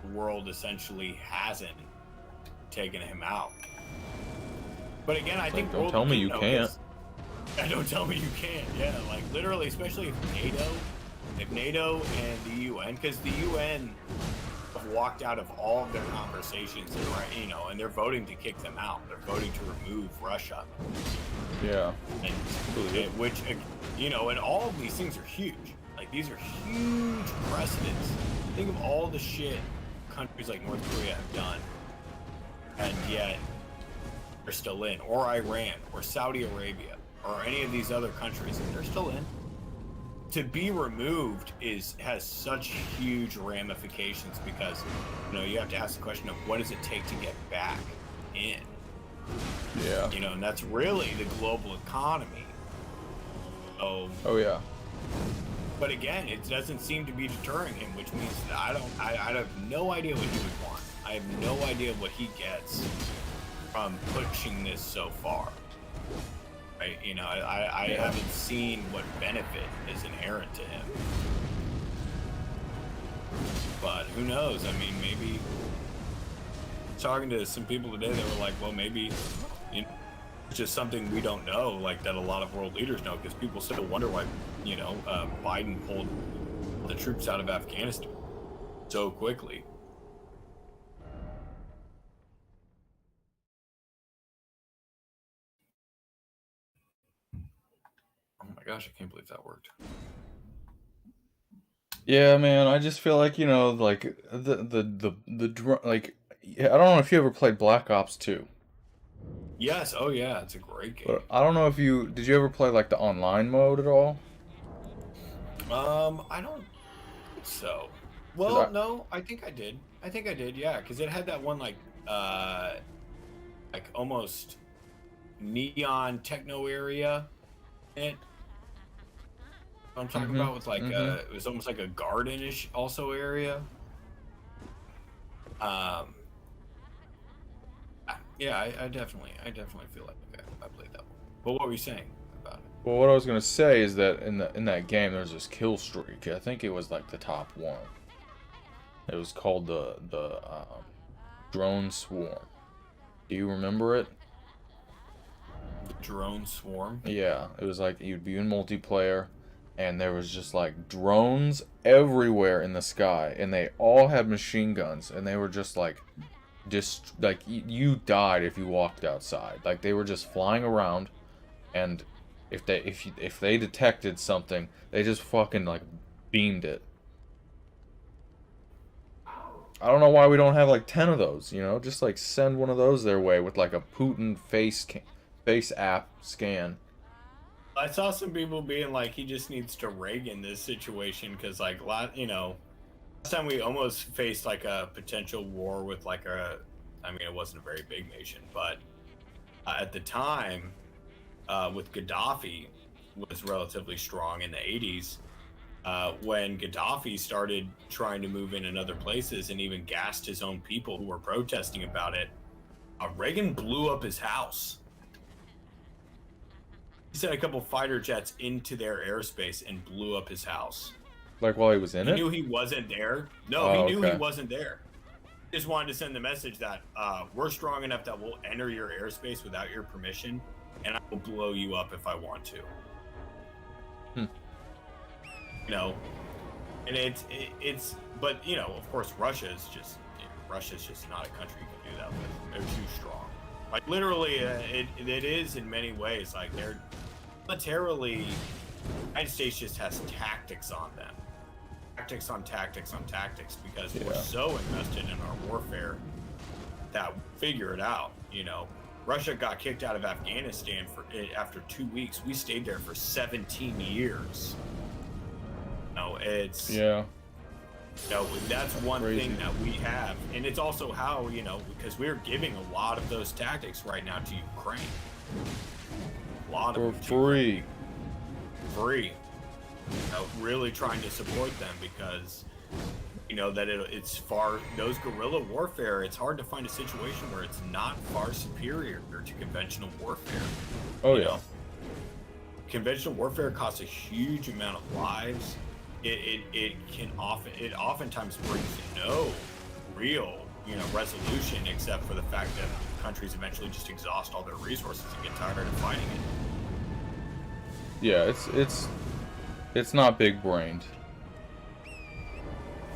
the world essentially hasn't taken him out. But again, I think don't tell me you can't. Don't tell me you can't. Yeah, like, literally, especially if NATO and the UN, because the UN have walked out of all of their conversations, and, you know, and they're voting to kick them out. They're voting to remove Russia. Yeah. And, which, you know, and all of these things are huge. Like, these are huge precedents. Think of all the shit countries like North Korea have done, and yet they're still in, or Iran, or Saudi Arabia, or any of these other countries, and they're still in. To be removed has such huge ramifications, because, you know, you have to ask the question of what does it take to get back in? Yeah. You know, and that's really the global economy. Oh yeah. But again, it doesn't seem to be deterring him, which means that I have no idea what he would want. I have no idea what he gets from pushing this so far. Right? You know, I haven't seen what benefit is inherent to him. But who knows? I mean, maybe talking to some people today, they were like, well, maybe, you know, it's just something we don't know, like, that a lot of world leaders know, because people still wonder why, you know, Biden pulled the troops out of Afghanistan so quickly. Oh my gosh, I can't believe that worked. Yeah, man, I just feel like, you know, like like, I don't know if you ever played Black Ops 2. Yes, oh yeah, it's a great game. But I don't know if did you ever play like the online mode at all? I don't think so. Well, no, I think I did. I think I did, yeah, because it had that one like almost neon techno area in it. I'm talking about with like it was almost like a gardenish also area. Yeah, I definitely feel like I played that one. But what were you saying about it? Well, what I was gonna say is that in that game there's this kill streak. I think it was like the top one. It was called the drone swarm. Do you remember it? The drone swarm? Yeah, it was like you'd be in multiplayer, and there was just like drones everywhere in the sky, and they all had machine guns, and they were just like, you died if you walked outside. Like they were just flying around, and if they detected something, they just fucking like beamed it. I don't know why we don't have like 10 of those, you know? Just like send one of those their way with like a Putin face app scan. I saw some people being like, he just needs to Reagan this situation because, like, you know, last time we almost faced like a potential war with like I mean, it wasn't a very big nation, but at the time, with Gaddafi was relatively strong in the 80s. When Gaddafi started trying to move in other places and even gassed his own people who were protesting about it, Reagan blew up his house. He sent a couple fighter jets into their airspace and blew up his house. Like while he was in it? He knew he wasn't there. No, he knew he wasn't there. He just wanted to send the message that we're strong enough that we'll enter your airspace without your permission, and I will blow you up if I want to. You know, and it's but you know, of course, Russia's just not a country you can do that with. They're too strong. Like literally, it is in many ways. Like they're militarily, the United States just has tactics on them, tactics on tactics on tactics, because we're so invested in our warfare that we figure it out. You know, Russia got kicked out of Afghanistan after 2 weeks. We stayed there for 17 years. No, it's that's one thing that we have, and it's also how, you know, because we're giving a lot of those tactics right now to Ukraine. A lot of them free. You know, really trying to support them because you know that it's those guerrilla warfare. It's hard to find a situation where it's not far superior to conventional warfare. Oh yeah. Conventional warfare costs a huge amount of lives. It oftentimes brings no real, you know, resolution, except for the fact that countries eventually just exhaust all their resources and get tired of fighting it. Yeah, it's not big brained.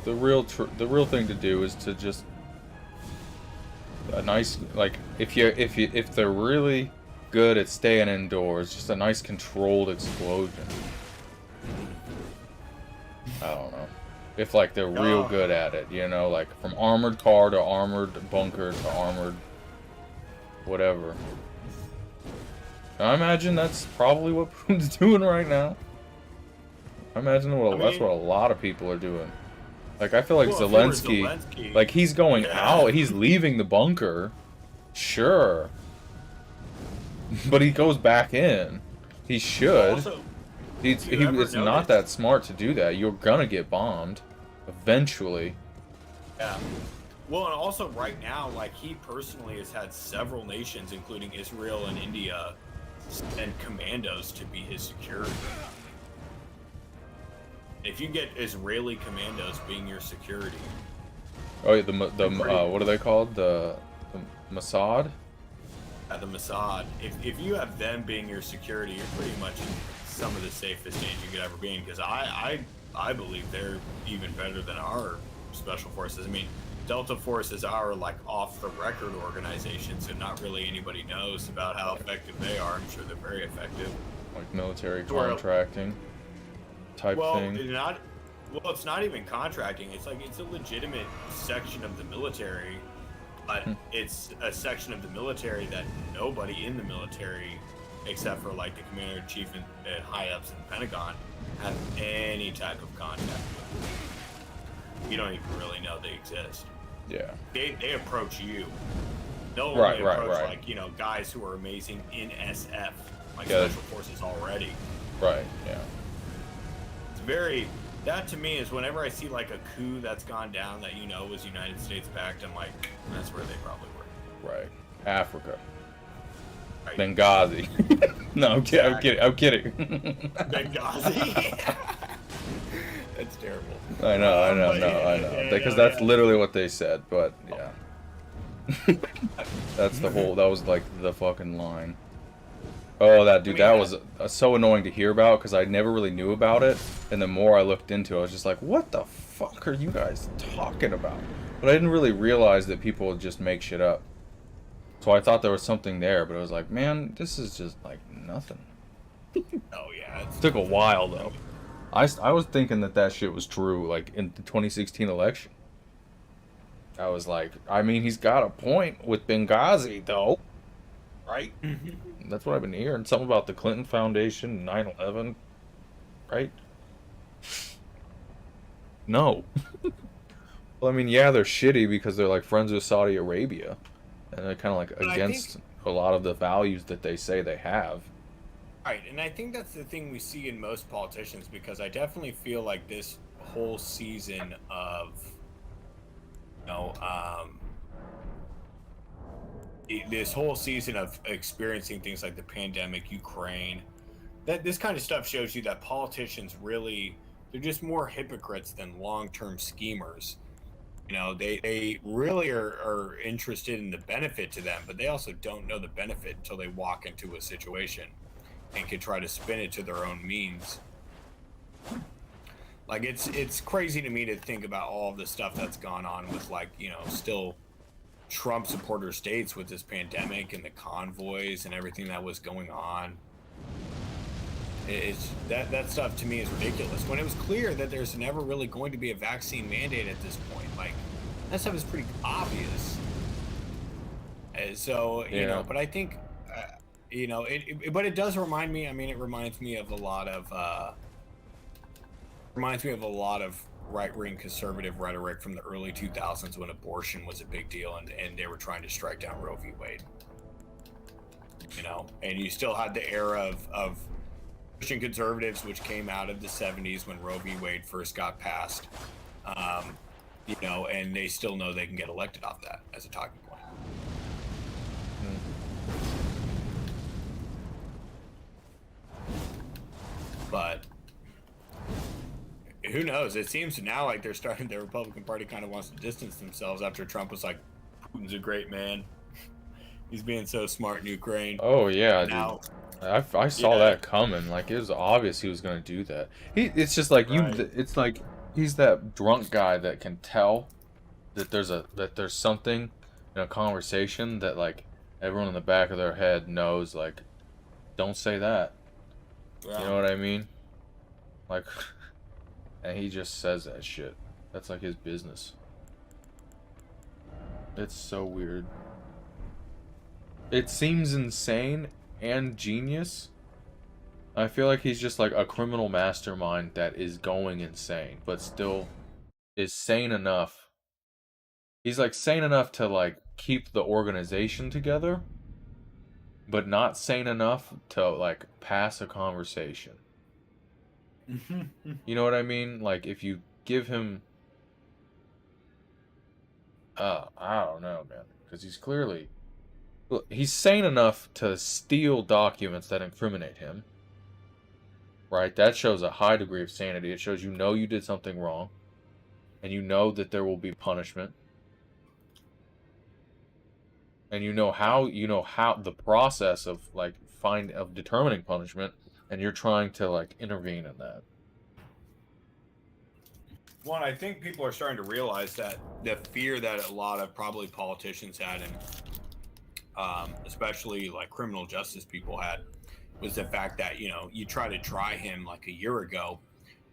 The real thing to do is to just a nice, like, if they're really good at staying indoors, just a nice controlled explosion. I don't know. If like they're real good at it, you know, like from armored car to armored bunker to armored whatever. I imagine that's probably what Putin's doing right now. I imagine that's what a lot of people are doing. Like I feel like Zelensky, like he's going out, he's leaving the bunker, sure, but he goes back in. He should. It's not that smart to do that. You're gonna get bombed, eventually. Yeah. Well, and also right now, like he personally has had several nations, including Israel and India, send commandos to be his security. If you get Israeli commandos being your security. Oh yeah, what are they called? The Mossad? Yeah, the Mossad. If you have them being your security, you're pretty much in some of the safest danger you could ever be in, because I believe they're even better than our special forces. I mean, Delta Force is our like off the record organization, so not really anybody knows about how effective they are. I'm sure they're very effective. Like military contracting type thing. It's not even contracting. It's like it's a legitimate section of the military, but it's a section of the military that nobody in the military, except for like the commander-in-chief and high-ups in the Pentagon, have any type of contact with. you don't even really know they exist. Yeah. They approach you. They'll Right, only right, approach right. like, you know, guys who are amazing in SF, like Yeah. special forces already. Right. Yeah. It's very, that to me is whenever I see like a coup that's gone down that you know was United States backed, I'm like, that's where they probably were. Right. Africa. Right. Benghazi. No, I'm kidding. I'm kidding. I'm kidding. Benghazi. That's terrible. I know. I know. But No, yeah, I know. yeah, Because no, that's yeah. literally what they said. But yeah. That's the whole. That was like the fucking line. Oh, that dude. That was so annoying to hear about because I never really knew about it, and the more I looked into it, I was just like, "What the fuck are you guys talking about?" But I didn't really realize that people would just make shit up. So I thought there was something there, but I was like, "Man, this is just like nothing." Oh yeah. It took a while though. I was thinking that shit was true, like in the 2016 election. I was like, I mean, he's got a point with Benghazi though, right? That's what I've been hearing. Something about the Clinton Foundation, 9/11, right? No. Well, I mean, yeah, they're shitty because they're like friends with Saudi Arabia, and they're kind of like But I against think, a lot of the values that they say they have. right, and I think that's the thing we see in most politicians because I definitely feel like this whole season of, you know, this whole season of experiencing things like the pandemic, Ukraine, that this kind of stuff shows you that politicians really, they're just more hypocrites than long-term schemers. You know, they really are interested in the benefit to them, but they also don't know the benefit until they walk into a situation and can try to spin it to their own means. Like it's crazy to me to think about all of the stuff that's gone on with, like, you know, still Trump supporter states with this pandemic and the convoys and everything that was going on. It's that stuff to me is ridiculous. When it was clear that there's never really going to be a vaccine mandate at this point, like that stuff is pretty obvious. So you know, but I think you know, but it does remind me. I mean, it reminds me of a lot of right-wing conservative rhetoric from the early 2000s when abortion was a big deal and they were trying to strike down Roe v. Wade. You know, and you still had the era of Christian conservatives, which came out of the 70s when Roe v. Wade first got passed. You know, and they still know they can get elected off that as a talking point. But who knows? It seems now like the Republican Party kind of wants to distance themselves after Trump was like, Putin's a great man. He's being so smart in Ukraine. Oh yeah, now, dude. I saw that coming. Like it was obvious he was gonna do that. It's just like it's like he's that drunk guy that can tell that there's something in a conversation that like everyone in the back of their head knows. Like, don't say that. Yeah. You know what I mean? Like, and he just says that shit. That's like his business. It's so weird. It seems insane and genius. I feel like he's just like a criminal mastermind that is going insane, but still is sane enough. He's like sane enough to like keep the organization together, but not sane enough to like pass a conversation. You know what I mean? Like if you give him I don't know, man, because he's sane enough to steal documents that incriminate him. Right? That shows a high degree of sanity. It shows you know you did something wrong and you know that there will be punishment. And you know how the process of like of determining punishment, and you're trying to like intervene in that. One, I think people are starting to realize that the fear that a lot of probably politicians had, and especially like criminal justice people had, was the fact that, you know, you try him like a year ago,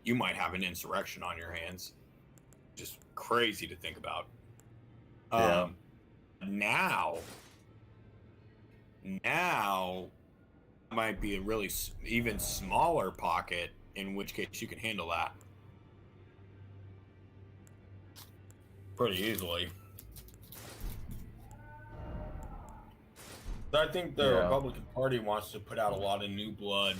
you might have an insurrection on your hands. Just crazy to think about. Yeah. Now might be a really even smaller pocket, in which case you can handle that. pretty easily. I think the Yeah. Republican Party wants to put out a lot of new blood.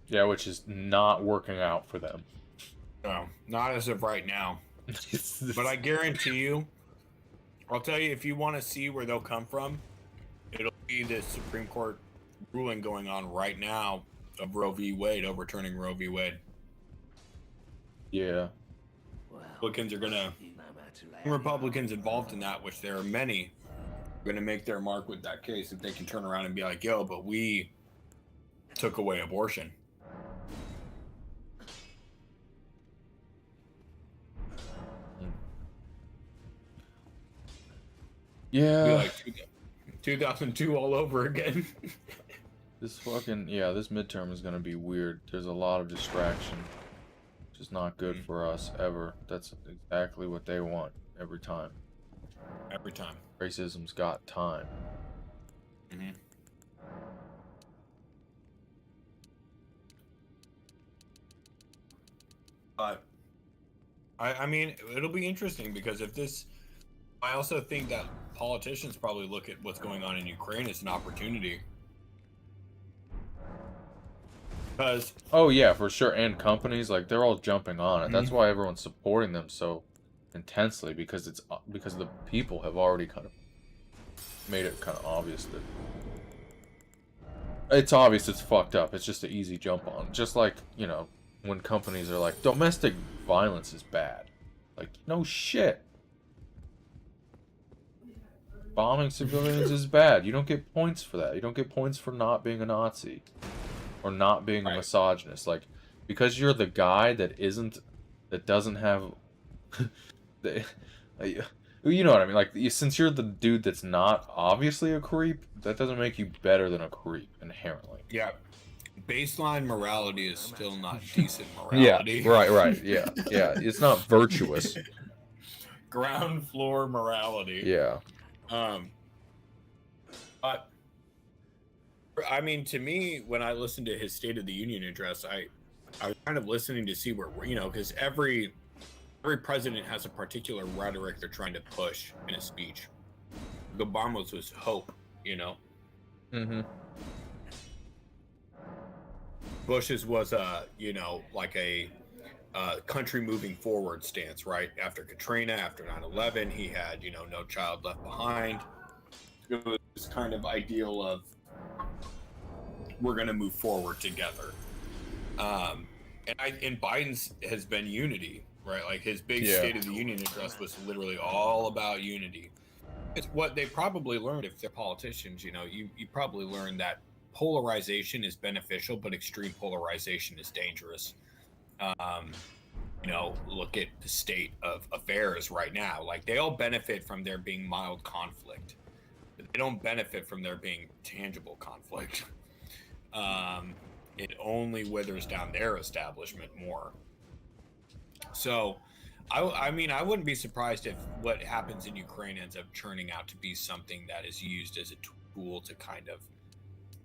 Yeah, which is not working out for them. No, not as of right now. But I guarantee you, I'll tell you, if you want to see where they'll come from, it'll be the Supreme Court ruling going on right now of Roe v. Wade, overturning Roe v. Wade. Yeah. Republicans are gonna, Republicans involved in that, which there are many, are gonna make their mark with that case if they can turn around and be like, yo, but we took away abortion. Yeah. Be like 2002 all over again. This midterm is gonna be weird. There's a lot of distraction, which is not good for us ever. That's exactly what they want every time. Every time. Racism's got time. Mm-hmm. But I mean, it'll be interesting because if this, I also think that politicians probably look at what's going on in Ukraine as an opportunity. Because Oh yeah, for sure. And companies, like, they're all jumping on it. That's why everyone's supporting them so intensely, because the people have already kind of made it kind of obvious that it's obvious it's fucked up. It's just an easy jump on. Just like, you know, when companies are like, domestic violence is bad. Like, no shit. Bombing civilians is bad. You don't get points for that. You don't get points for not being a Nazi. Or not being a misogynist. Like, because you're the guy that doesn't have... you know what I mean? Like, since you're the dude that's not obviously a creep, that doesn't make you better than a creep, inherently. yeah, baseline morality is still not decent morality. Yeah, right, yeah, yeah. It's not virtuous. Ground floor morality. Yeah. But I mean, to me, when I listened to his State of the Union address, I was kind of listening to see where, you know, because every president has a particular rhetoric they're trying to push in a speech. Obama's was hope, you know. Mm-hmm. Bush's was you know, like a country moving forward stance, right? After Katrina, after 9/11, he had, you know, No Child Left Behind. It was this kind of ideal of we're going to move forward together. And Biden's has been unity, right? Like his big State of the Union address was literally all about unity. It's what they probably learned if they're politicians. You know, you probably learned that polarization is beneficial, but extreme polarization is dangerous. You know, look at the state of affairs right now. Like, they all benefit from there being mild conflict. But they don't benefit from there being tangible conflict. It only withers down their establishment more. So, I mean, I wouldn't be surprised if what happens in Ukraine ends up turning out to be something that is used as a tool to kind of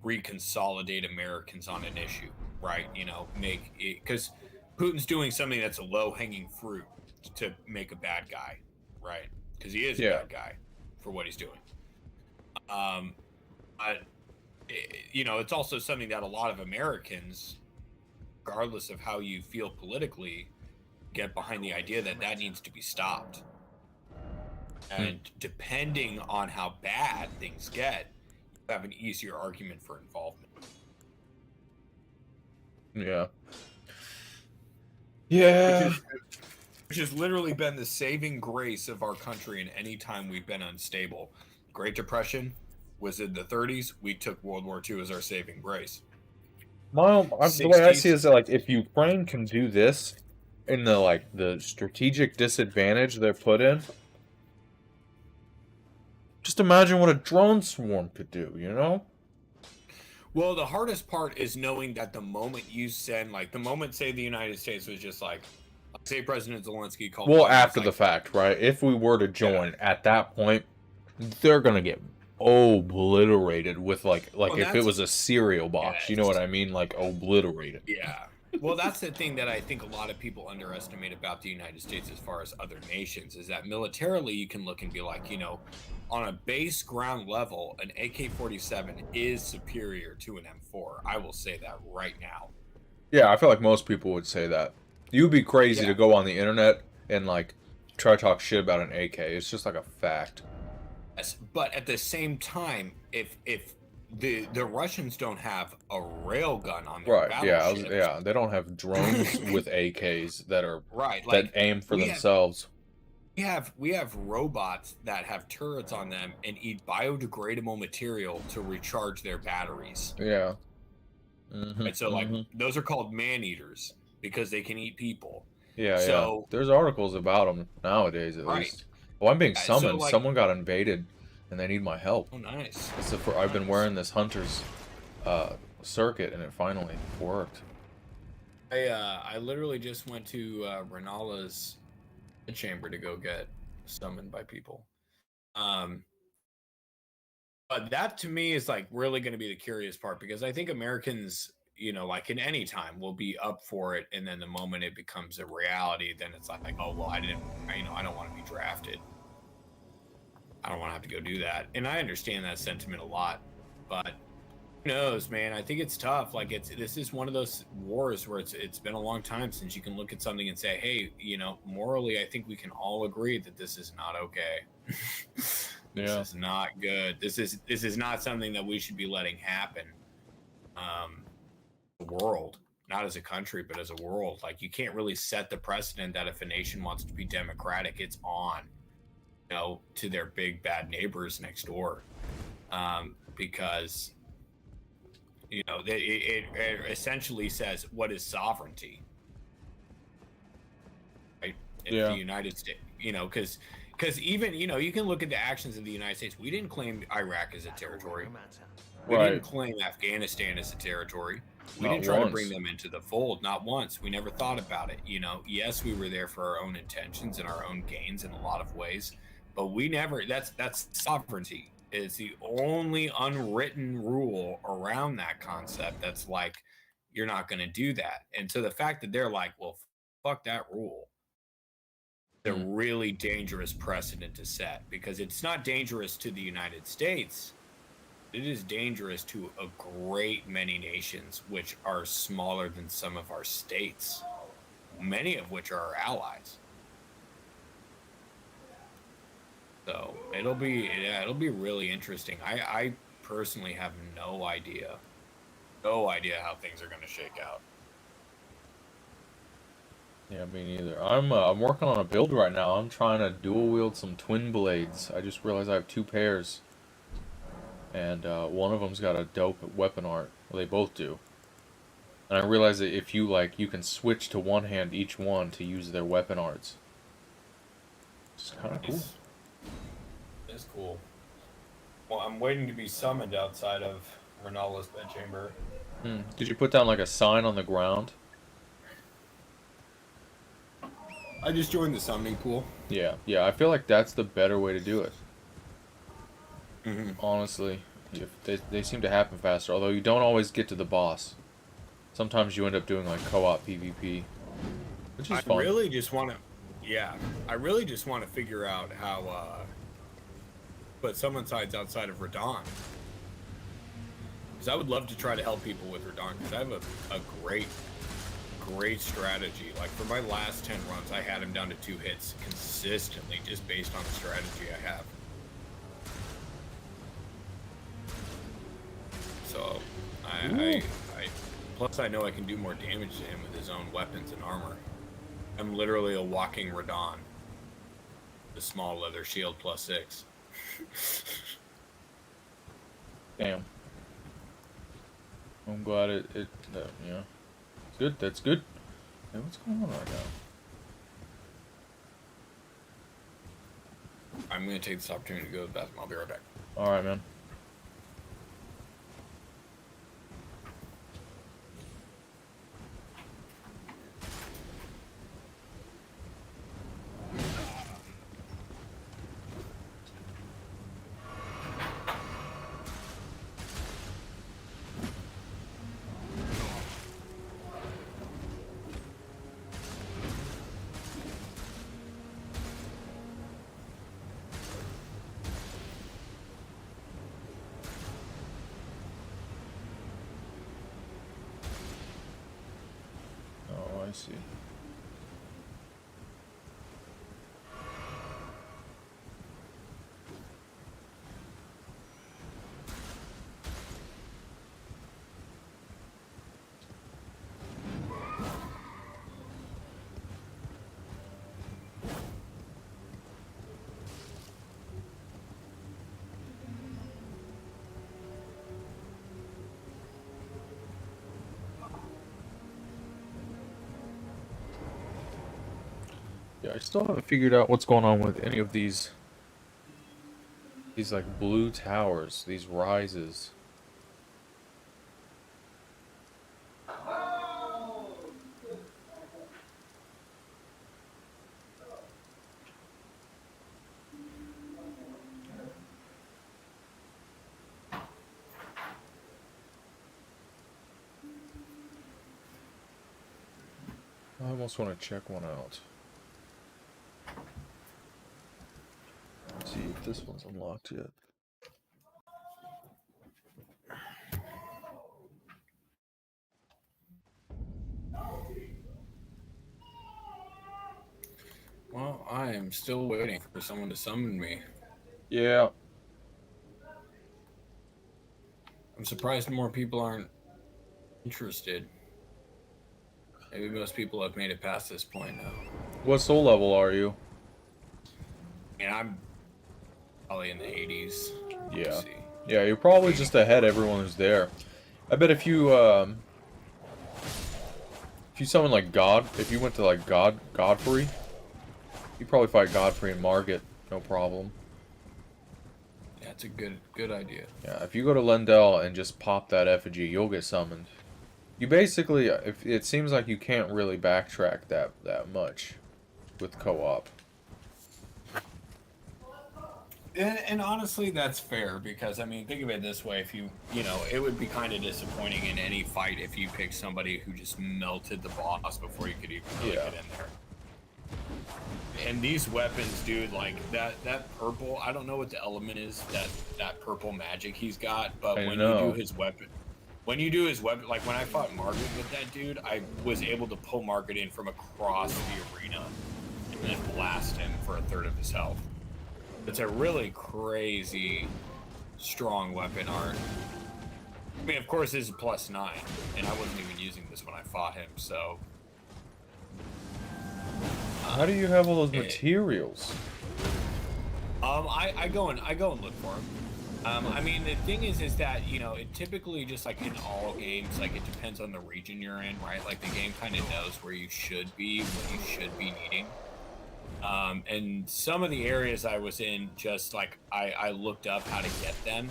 reconsolidate Americans on an issue, right? You know, make it, because Putin's doing something that's a low-hanging fruit to make a bad guy, right? Because he is a bad guy for what he's doing. But you know, it's also something that a lot of Americans, regardless of how you feel politically, get behind the idea that that needs to be stopped. And depending on how bad things get, you have an easier argument for involvement. Yeah. Yeah. Which has literally been the saving grace of our country in any time we've been unstable. Great Depression was in the 30s. We took World War II as our saving grace. The way I see it is that, like, if Ukraine can do this in the strategic disadvantage they're put in, just imagine what a drone swarm could do, you know? Well, the hardest part is knowing that the moment you send, like, the moment, say, the United States was just like, say President Zelensky called... Well, after the fact, right? If we were to join at that point, they're gonna get obliterated with, like if it was a cereal box, you know what I mean? Like, obliterated. Yeah. Well, that's the thing that I think a lot of people underestimate about the United States as far as other nations is that militarily you can look and be like, on a base ground level, an AK-47 is superior to an M4. I will say that right now. Yeah, I feel like most people would say that. You'd be crazy Yeah. to go on the internet and like try to talk shit about an AK. It's just like a fact. Yes, but at the same time, if the Russians don't have a railgun on their Right. Yeah. battleships, Yeah. They don't have drones with AKs that are right? that Like aim for we have themselves. we have robots that have turrets on them and eat biodegradable material to recharge their batteries. Yeah. Mm-hmm, Right, so like mm-hmm. those are called man eaters because they can eat people. Yeah. Yeah. So There's articles about them nowadays, at right, least. Oh, I'm being so summoned. like Someone got invaded, and they need my help. oh nice. I've been Nice. wearing this hunter's circuit, and it finally worked. I literally just went to Renala's chamber to go get summoned by people. But that to me is like really going to be the curious part because I think Americans, like in any time, will be up for it, and then the moment it becomes a reality, then it's like, oh well, I don't want to be drafted. I don't want to have to go do that, and I understand that sentiment a lot, but who knows, man? I think it's tough. Like this is one of those wars where it's been a long time since you can look at something and say, hey, morally, I think we can all agree that this is not okay. This Yeah. is not good. This is not something that we should be letting happen. The world, not as a country, but as a world. Like you can't really set the precedent that if a nation wants to be democratic, it's on, to their big bad neighbors next door, because it essentially says what is sovereignty, right? If Yeah. the United States, because even you can look at the actions of the United States. We didn't claim Iraq as a territory. We Right. didn't claim Afghanistan as a territory. We Not didn't try to once. bring them into the fold, not once. We never thought about it. Yes, we were there for our own intentions and our own gains in a lot of ways, but we never. That's sovereignty. It's the only unwritten rule around that concept. That's like you're not going to do that, and so the fact that they're like, well, fuck that rule. A really dangerous precedent to set because it's not dangerous to the United States. It is dangerous to a great many nations which are smaller than some of our states, many of which are our allies. So it'll be really interesting. I personally have no idea how things are going to shake out. Yeah, me neither. I'm working on a build right now. I'm trying to dual wield some twin blades. I just realized I have two pairs, and one of them's got a dope weapon art. Well, they both do. And I realized that if you you can switch to one hand each one to use their weapon arts. It's kind of cool. It's cool. Well, I'm waiting to be summoned outside of Renala's bedchamber. Did you put down like a sign on the ground? I just joined the summoning pool. Yeah, I feel like that's the better way to do it. Mm-hmm. Honestly, if they seem to happen faster. Although you don't always get to the boss. Sometimes you end up doing like co-op PvP, which is fun. I really just want to figure out how put summon sides outside of Radon. Because I would love to try to help people with Radon because I have a great strategy. Like for my last 10 runs, I had him down to 2 hits consistently just based on the strategy I have. So I plus I know I can do more damage to him with his own weapons and armor. I'm literally a walking Radon. The small leather shield +6. Damn. I'm glad yeah. It's good. That's good. Hey, what's going on right now? I'm gonna take this opportunity to go to the bathroom. I'll be right back. All right, man. see. Yeah, I still haven't figured out what's going on with any of these like blue towers, these rises. I almost want to check one out. See if this one's unlocked yet. Well, I am still waiting for someone to summon me. Yeah. I'm surprised more people aren't interested. Maybe most people have made it past this point now. What soul level are you? And I'm probably in the 80s. Yeah. Let's see. Yeah, you're probably just ahead of everyone who's there. I bet if you summon like God, if you went to like Godfrey, you probably fight Godfrey and Margit, no problem. Yeah, it's a good idea. Yeah, if you go to Lendel and just pop that effigy, you'll get summoned. You basically, if it seems like you can't really backtrack that much with co-op. And honestly, that's fair because I mean, think of it this way: if you know, it would be kind of disappointing in any fight if you pick somebody who just melted the boss before you could even really get in there. And these weapons, dude, like that purple. I don't know what the element is that purple magic he's got, but when you do his weapon, like when I fought Margaret with that dude, I was able to pull Margaret in from across the arena and then blast him for a third of his health. It's a really crazy, strong weapon art. I mean, of course, this is +9, and I wasn't even using this when I fought him, so. How do you have all those materials? I go and look for them. I mean, the thing is that, you know, it typically just like in all games, like it depends on the region you're in, right? Like the game kind of knows where you should be, what you should be needing. And some of the areas I was in, just like I looked up how to get them.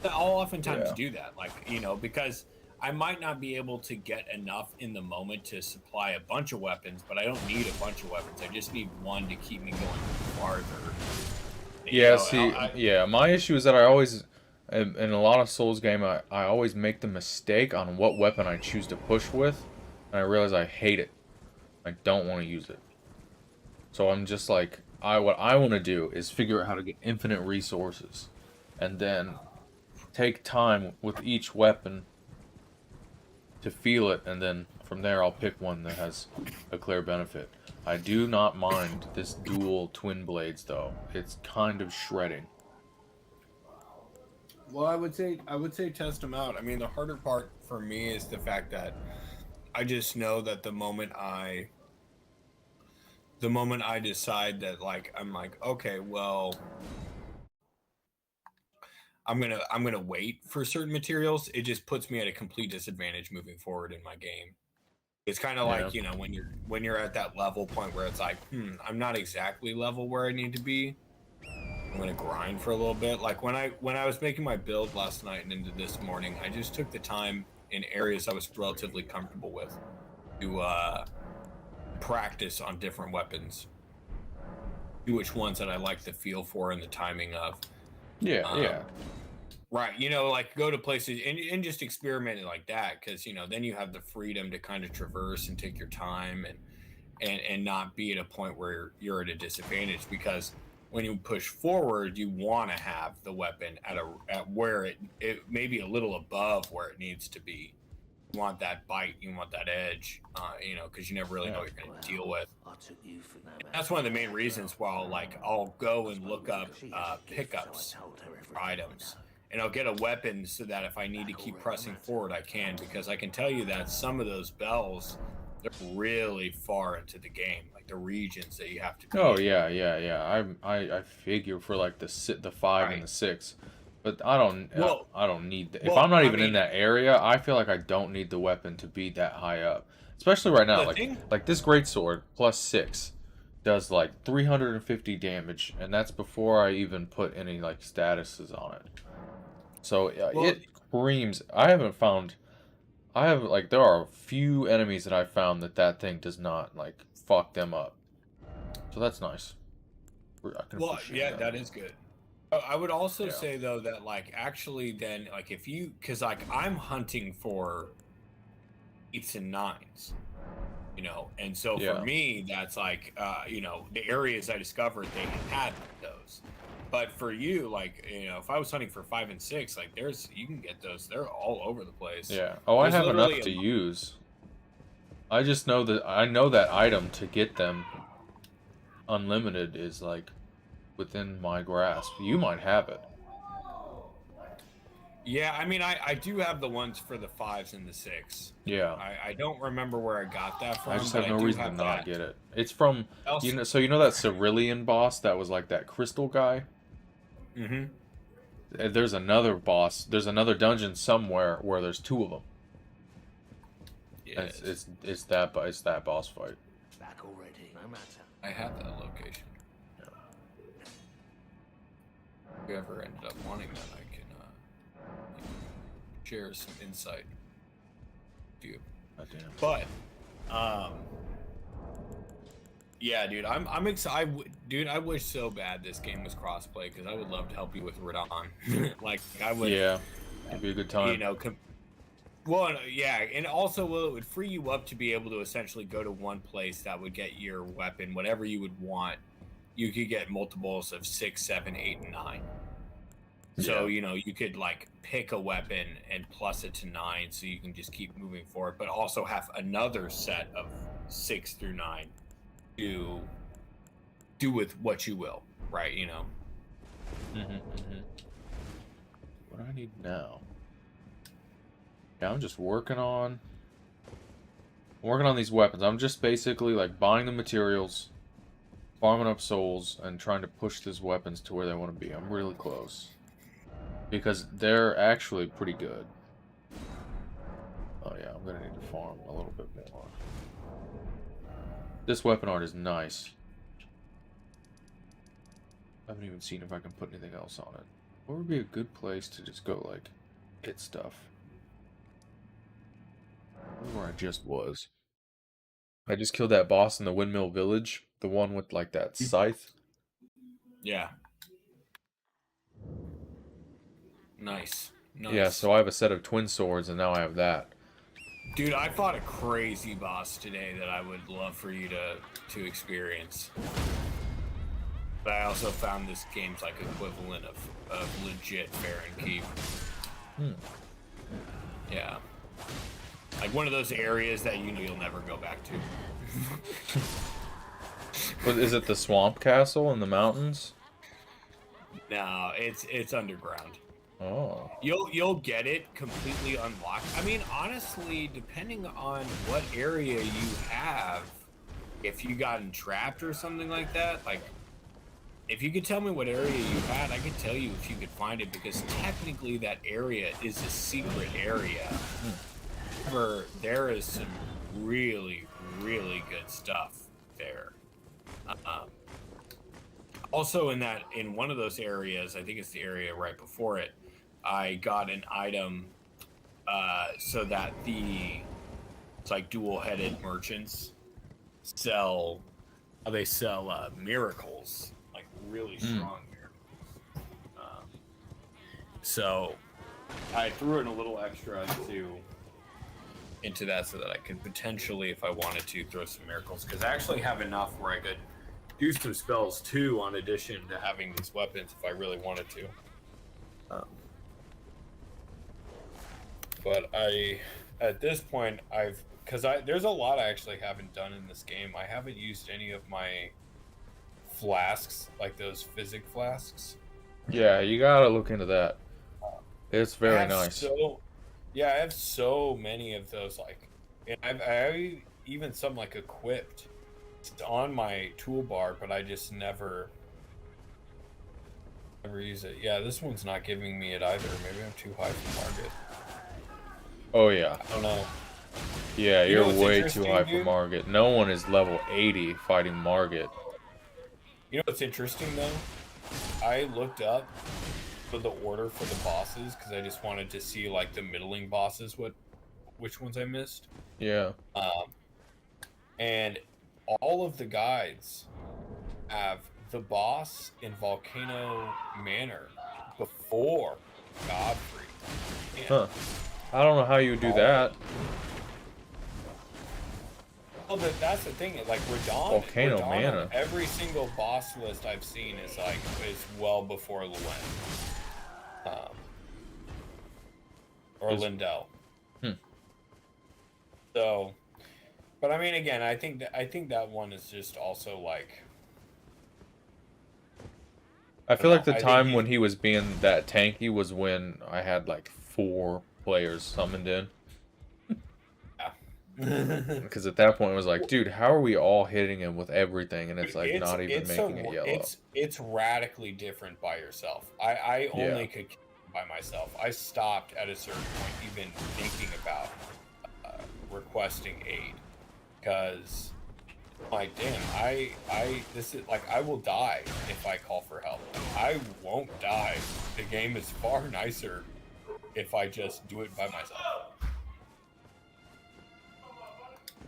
I'll oftentimes do that, like, you know, because I might not be able to get enough in the moment to supply a bunch of weapons, but I don't need a bunch of weapons. I just need one to keep me going farther. Yeah, yeah, my issue is that I always, in a lot of Souls game, I always make the mistake on what weapon I choose to push with, and I realize I hate it. I don't want to use it. So I'm just like, what I want to do is figure out how to get infinite resources, and then take time with each weapon to feel it, and then from there I'll pick one that has a clear benefit. I do not mind this dual twin blades though. It's kind of shredding. Well, I would say test them out. I mean, the harder part for me is the fact that I just know that the moment I decide that, like, I'm like, okay, well, I'm gonna wait for certain materials, it just puts me at a complete disadvantage moving forward in my game. It's kind of like, you know, when you're at that level point where it's like, I'm not exactly level where I need to be. I'm gonna grind for a little bit. Like when I was making my build last night and into this morning, I just took the time in areas I was relatively comfortable with to practice on different weapons. See which ones that I like the feel for and the timing of. Yeah. Right, you know, like go to places and just experiment like that, because, you know, then you have the freedom to kind of traverse and take your time and not be at a point where you're at a disadvantage, because when you push forward, you want to have the weapon at where it may be a little above where it needs to be, You want that bite, you want that edge, you know, because you never really know what you're going to deal with. That's one of the main reasons why I'll go and look up pickups for items, and I'll get a weapon so that if I need to keep pressing forward, I can, because I can tell you that some of those bells, they're really far into the game, like the regions that you have to be Oh in. yeah. I figure for like the 5 and Right. the 6, but I don't Well, I don't need if well, I'm not I even in mean, that area. I feel like I don't need the weapon to be that high up, especially right now. the thing, Like this greatsword plus 6 does like 350 damage, and that's before I even put any like statuses on it. So well, it screams. I have like there are a few enemies that I found that thing does not like fuck them up. So that's nice. I can well, appreciate yeah, that. that is good. I would also Yeah. say though that like actually then like if you, because like I'm hunting for 8s and 9s, you know, and so for Yeah. me that's like you know, the areas I discovered they had those. But for you, like, you know, if I was hunting for 5 and 6, like you can get those, they're all over the place. Yeah. Oh, I There's have enough literally a to use. I just know that I know that item to get them unlimited is like within my grasp. You might have it. Yeah, I mean, I do have the ones for the 5s and the 6. Yeah. I don't remember where I got that I from, just but have I no do reason to have not that. get it. It's from Also, so you know that Cerulean boss that was like that crystal guy? mm-hmm. There's another boss. There's another dungeon somewhere where there's 2 of them. And Yes. it's that boss fight. Back already. No matter. I have that location. Yeah. If you ever ended up wanting that, I can share some insight with you. Goddamn. But, yeah, dude, I'm excited. Dude, I wish so bad this game was crossplay, because I would love to help you with Radon. Like, I would. Yeah. It'd be a good time. You know, well, yeah, and also, well, it would free you up to be able to essentially go to one place that would get your weapon, whatever you would want. You could get multiples of 6, 7, 8, and 9. So, Yeah. you know, you could like pick a weapon and plus it to 9, so you can just keep moving forward, but also have another set of 6 through 9 to do with what you will, right? You know. What do I need now? Yeah, I'm just working on these weapons. I'm just basically like buying the materials, farming up souls, and trying to push these weapons to where they want to be. I'm really close. Because they're actually pretty good. Oh yeah, I'm gonna need to farm a little bit more. This weapon art is nice. I haven't even seen if I can put anything else on it. What would be a good place to just go, like, hit stuff? Where I just was. I just killed that boss in the Windmill Village. The one with, like, that scythe. Yeah. Nice. Nice. Yeah, so I have a set of twin swords, and now I have that. Dude, I fought a crazy boss today that I would love for you to experience. But I also found this game's like equivalent of legit fair and keep. Yeah. Like one of those areas that you know you'll never go back to. But is it the swamp castle in the mountains? No, it's underground. Oh. You'll get it completely unlocked. I mean, honestly, depending on what area you have, if you got entrapped or something like that, like if you could tell me what area you had, I could tell you if you could find it, because technically that area is a secret area. However, there is some really, really good stuff there. Also in one of those areas, I think it's the area right before it, I got an item so that it's like dual-headed merchants sell miracles, like really strong miracles. So I threw in a little extra into that so that I could potentially, if I wanted to, throw some miracles, because I actually have enough where I could do some spells too, on addition to having these weapons if I really wanted to. But I at this point, because there's a lot I actually haven't done in this game. I haven't used any of my flasks, like those physic flasks. Yeah, you gotta look into that. It's I very have nice. yeah, I have so many of those, like, and I even some like equipped. It's on my toolbar, but I just never use it. Yeah, this one's not giving me it either. Maybe I'm too high for Margit. Oh yeah. I don't know. Yeah, You know you're what's way too high for interesting, dude? Margit. No one is level 80 fighting Margit. You know what's interesting though? I looked up for the order for the bosses because I just wanted to see like the middling bosses, which ones I missed. Yeah. And all of the guides have the boss in Volcano Manor before Godfrey. And Huh. I don't know how you would do that. well, that's the thing. Like Volcano Radon Manor. on every single boss list I've seen is well before Luen, or Lindell. Hmm. So, but I mean, again, I think that one is just also like. I feel like the I think time when he was being that tanky was when I had like 4 players summoned in. Because at that point it was like, dude, how are we all hitting him with everything and it's like not even making it yellow? It's radically different by yourself. I only Yeah. could kill by myself. I stopped at a certain point even thinking about requesting aid because like damn, this is like I will die if I call for help. I won't die. The game is far nicer if I just do it by myself.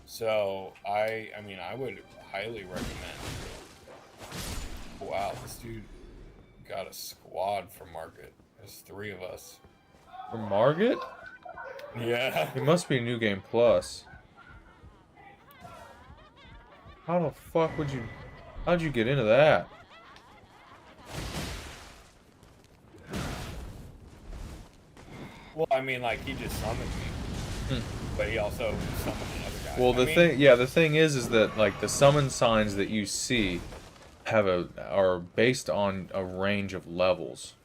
So I mean I would highly recommend. Wow, this dude got a squad for Margit. There's 3 of us. For Margit? Yeah. It must be New Game Plus. How the fuck would you... How'd you get into that? Well, I mean, like, he just summoned me. But he also summoned another guy. Well, the thing is that, like, the summon signs that you see are based on a range of levels.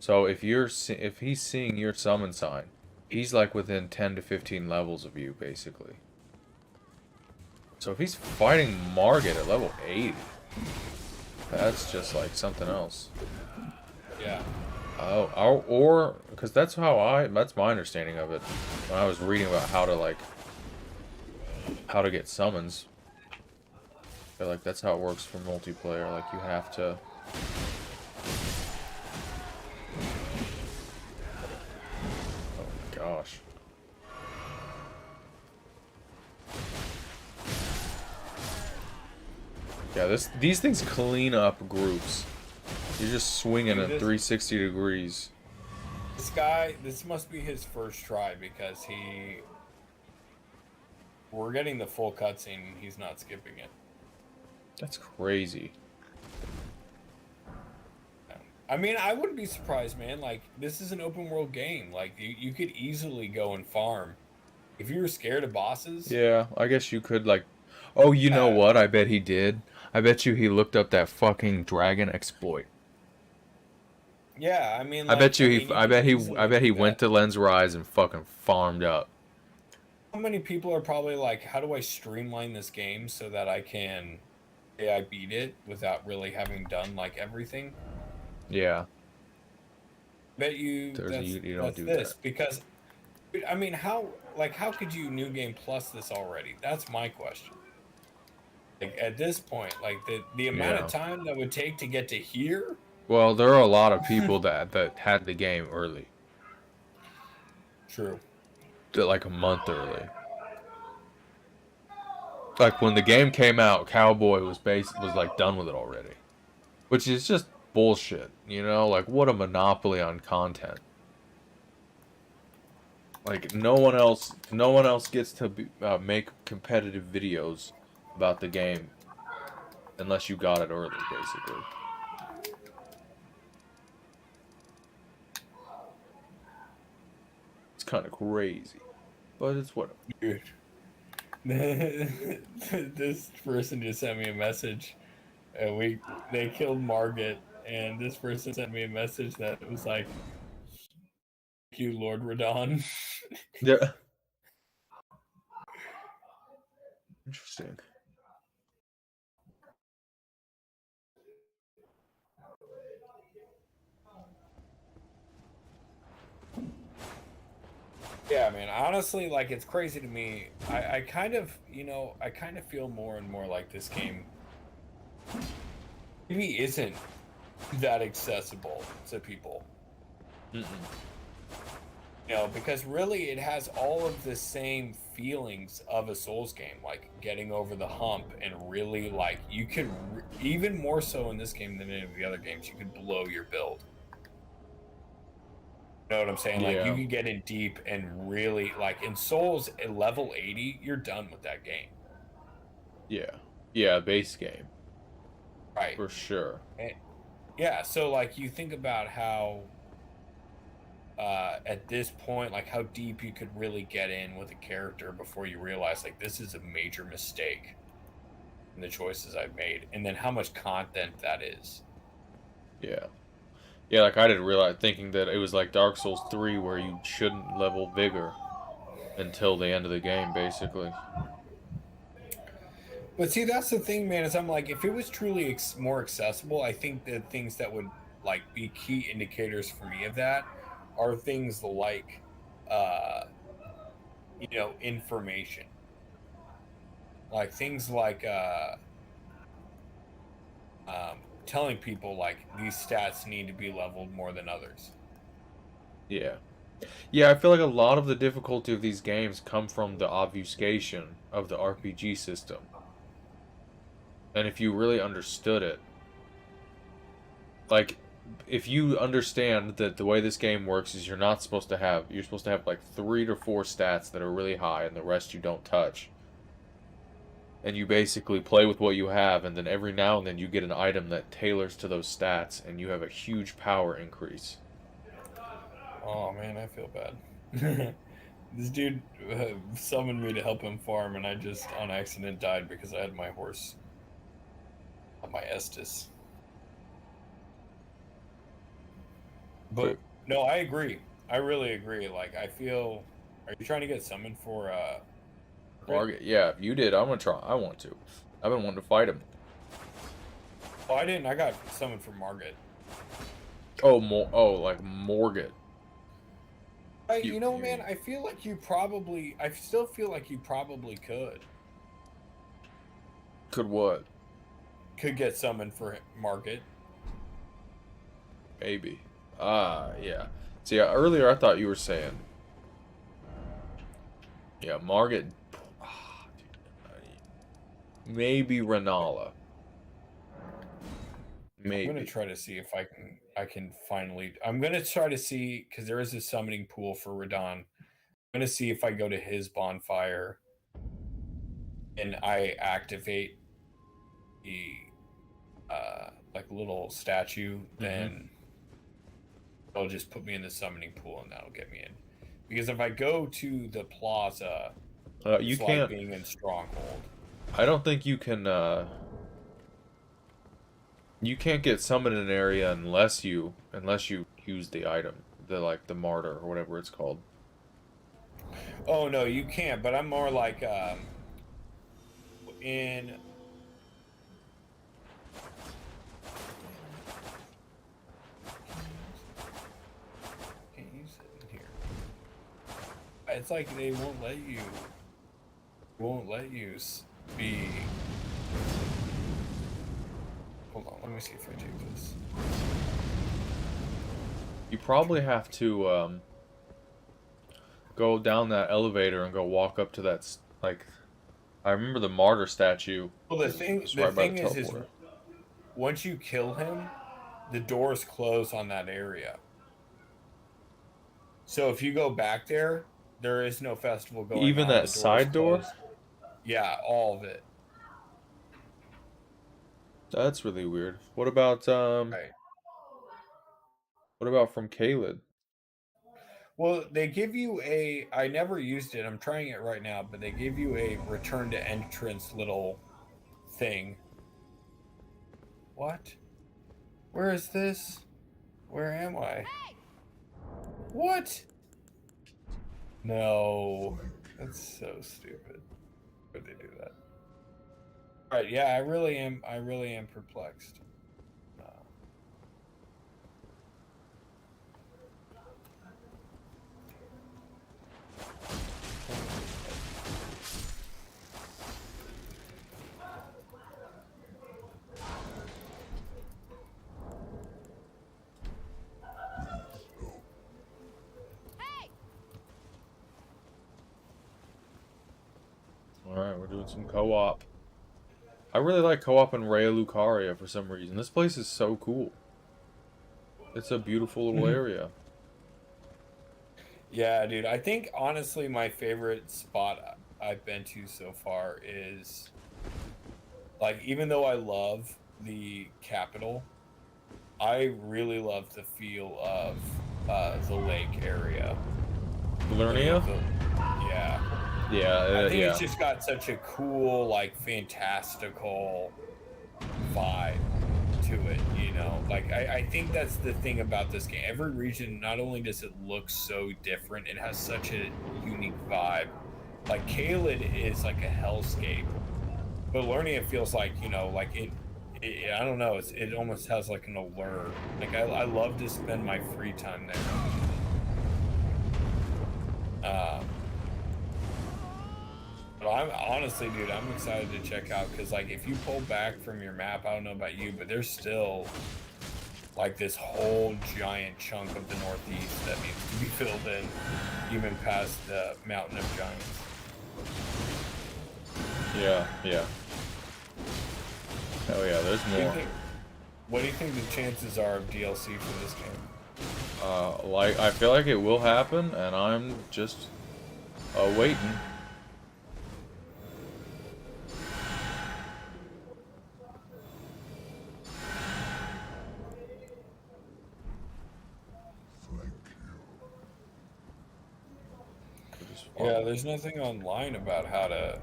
So if he's seeing your summon sign, he's like within 10 to 15 levels of you, basically. So if he's fighting Margit at level 80, that's just like something else. Yeah. Oh, or because that's my understanding of it. When I was reading about how to get summons, I feel like that's how it works for multiplayer. Like you have to. Oh my gosh. Yeah, these things clean up groups. You're just swinging at 360 degrees. This guy, this must be his first try because we're getting the full cutscene and he's not skipping it. That's crazy. I mean, I wouldn't be surprised, man. Like, this is an open world game. Like, you could easily go and farm. If you were scared of bosses. Yeah, I guess you could, like... Oh, you know what? I bet he did. I bet you he looked up that fucking dragon exploit. Yeah, I mean, like, I bet he went to Lens Rise and fucking farmed up. How many people are probably like, how do I streamline this game so that I can say I beat it without really having done like everything? Yeah. Bet you you don't do that. Because I mean, how could you New Game Plus this already? That's my question. Like at this point, like the amount of time that would take to get to here. Well, there are a lot of people that had the game early. True. Like a month early. Like when the game came out, Cowboy was like done with it already, which is just bullshit. You know, like what a monopoly on content. Like no one else gets to make competitive videos about the game unless you got it early, basically. It's kind of crazy. but it's whatever. Dude. This person just sent me a message. They killed Margit, and this person sent me a message that was like, "Thank you, Lord Radon." Yeah. Interesting. Yeah, man. Honestly, like it's crazy to me. I kind of, I kind of feel more and more like this game maybe isn't that accessible to people. Mm-mm. Because really it has all of the same feelings of a Souls game, like getting over the hump and really like you can even more so in this game than any of the other games, you could blow your build. You know what I'm saying? Like you Yeah. can get in deep and really like in Souls at level 80, you're done with that game. Yeah. Yeah, base game. Right. For sure. And, yeah, so like you think about how at this point, like how deep you could really get in with a character before you realize like this is a major mistake in the choices I've made, and then how much content that is. Yeah. Yeah, like I didn't realize, thinking that it was like Dark Souls 3 where you shouldn't level Vigor until the end of the game, basically. But see, that's the thing, man. Is I'm like, if it was truly more accessible, I think the things that would like be key indicators for me of that are things like, uh, information, like things like telling people like these stats need to be leveled more than others. Yeah. Yeah, I feel like a lot of the difficulty of these games come from the obfuscation of the RPG system. And if you really understood it, like, if you understand that the way this game works is you're supposed to have like 3 to 4 stats that are really high and the rest you don't touch. And you basically play with what you have, and then every now and then you get an item that tailors to those stats, and you have a huge power increase. Oh man, I feel bad. This dude summoned me to help him farm, and I just on accident died because I had my horse on my Estus. But no, I agree. I really agree. Like, I feel. Are you trying to get summoned for? Margit, yeah, if you did, I'm gonna try. I want to. I've been wanting to fight him. Oh, I didn't. I got summoned for Margit. Oh, like Morgan. Man, I feel like you probably. I still feel like you probably could. Could what? Could get summoned for Margit. Maybe. Yeah. See, earlier I thought you were saying. Yeah, Margit. Maybe Renala. Maybe. I'm gonna try to see if I can finally. I'm gonna try to see because there is a summoning pool for Radon. I'm gonna see if I go to his bonfire and I activate the like little statue, then it'll just put me in the summoning pool and that'll get me in. Because if I go to the plaza, You it's like can't. being in Stronghold. I don't think you can. You can't get summoned in an area unless you use the item, the martyr or whatever it's called. Oh no, you can't. But I'm more like in. Can't use it in here. It's like they won't let you. Won't let you be. Hold on, let me see if I take this. You probably have to go down that elevator and go walk up to that like. I remember the martyr statue. Well, the thing is once you kill him, the doors close on that area. So if you go back there, there is no festival going Even on. that The doors side door? closed. Yeah, all of it. That's really weird. What about Right. what about from Caelid? Well, they give you a. I never used it. I'm trying it right now, but they give you a return to entrance little thing. What? Where is this? Where am I? What? No, that's so stupid. Why'd they do that? All right, yeah, I really am. I really am perplexed. Alright, we're doing some co-op. I really like co-op in Raya Lucaria for some reason. This place is so cool. It's a beautiful little area. Yeah, dude. I think honestly, my favorite spot I've been to so far is like, even though I love the capital, I really love the feel of the lake area. Liurnia? Yeah. Yeah, I think yeah. it's just got such a cool, like, fantastical vibe to it, you know? Like, I think that's the thing about this game. Every region, not only does it look so different, it has such a unique vibe. Like, Caelid is like a hellscape, but Liurnia feels like, you know, like I don't know, it almost has like an allure. Like, I love to spend my free time there. But I'm honestly, dude, I'm excited to check out, because like, if you pull back from your map, I don't know about you, but there's still like this whole giant chunk of the northeast that needs to be filled in, even past the Mountain of Giants. Yeah, yeah. Oh yeah, there's more. What do you think the chances are of DLC for this game? Like, I feel like it will happen, and I'm just waiting. Yeah, there's nothing online about how to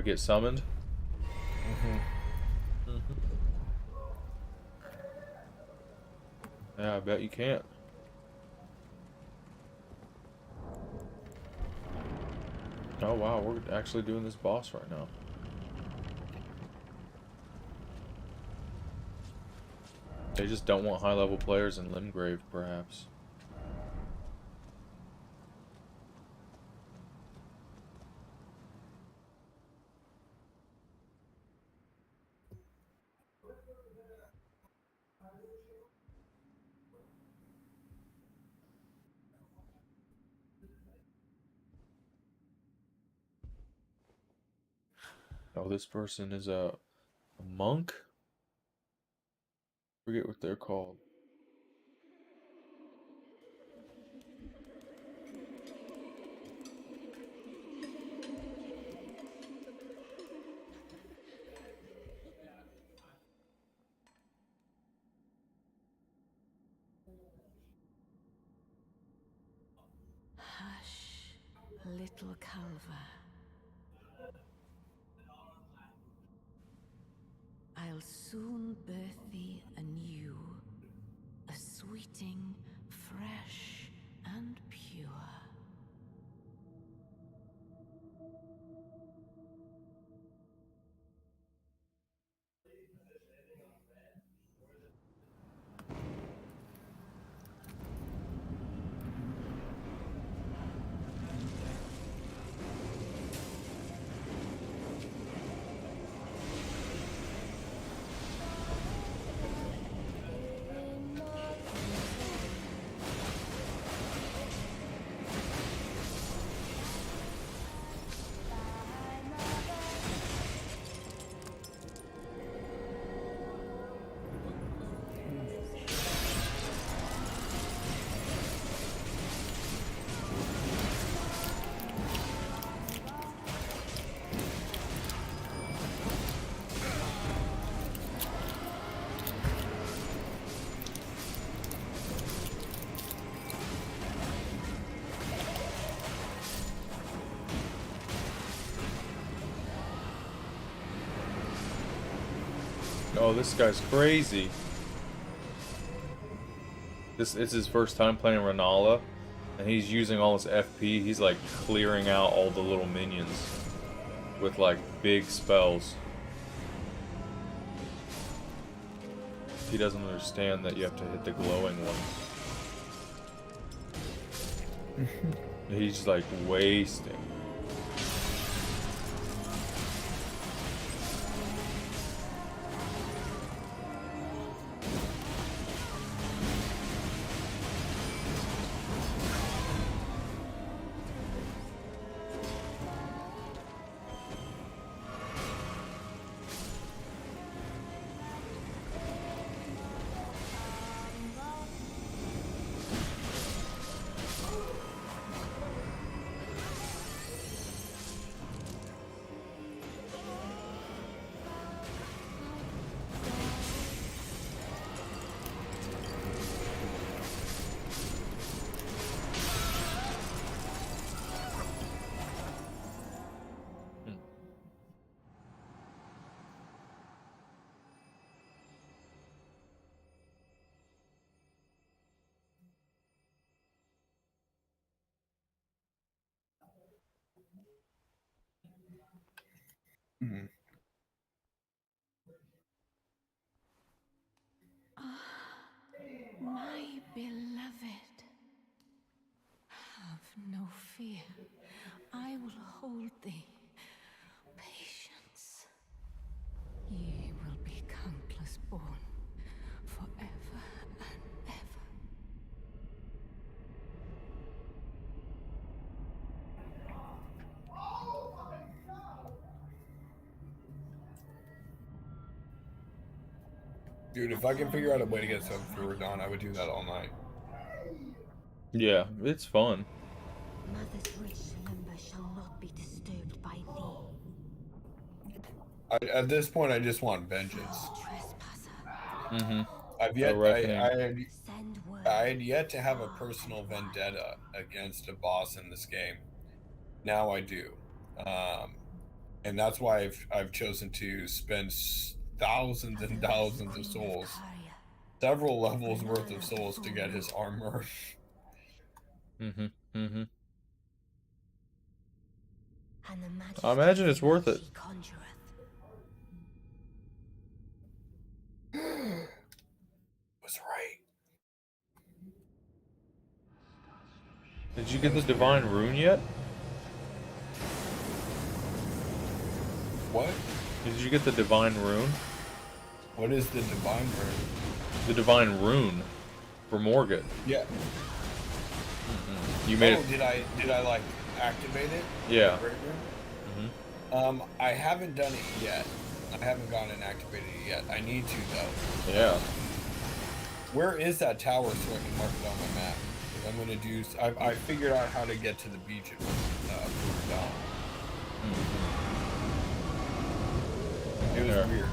get summoned. Yeah, I bet you can't. Oh wow, we're actually doing this boss right now. They just don't want high-level players in Limgrave, perhaps. Oh, this person is a monk? Forget what they're called. Hush, little Calva. I'll soon birth thee anew, a sweeting, fresh and pure. oh, this guy's crazy. It's his first time playing Renala, and he's using all his FP. He's like clearing out all the little minions with like big spells. He doesn't understand that you have to hit the glowing one. He's like wasting. Hmm. My beloved, have no fear. I will hold thee. Patience. Ye will be countless born, forever and ever. Dude, if I can figure out a way to get something through Radon, I would do that all night. Yeah, it's fun. Mother's rich slumber shall not be disturbed by thee. At this point, I just want vengeance. Trespasser. Mm-hmm. I've A yet, reckoning. Send word. I had yet to have a personal vendetta against a boss in this game. Now I do, and that's why I've chosen to spend thousands and thousands of souls, several levels worth of souls to get his armor. Mm-hmm. Mm-hmm. And the majesty I imagine it's worth it. she conjureth. Was right. Did you get the divine rune yet? What? Did you get the divine rune? What is the divine rune? The divine rune for Morgan. Yeah. You made Oh, it. did I like activate it? Yeah. Mm-hmm. I haven't done it yet. I haven't gone and activated it yet. I need to though. Yeah. Where is that tower so I can mark it on my map? Because I'm gonna do. I figured out how to get to the beach at Down. It was weird.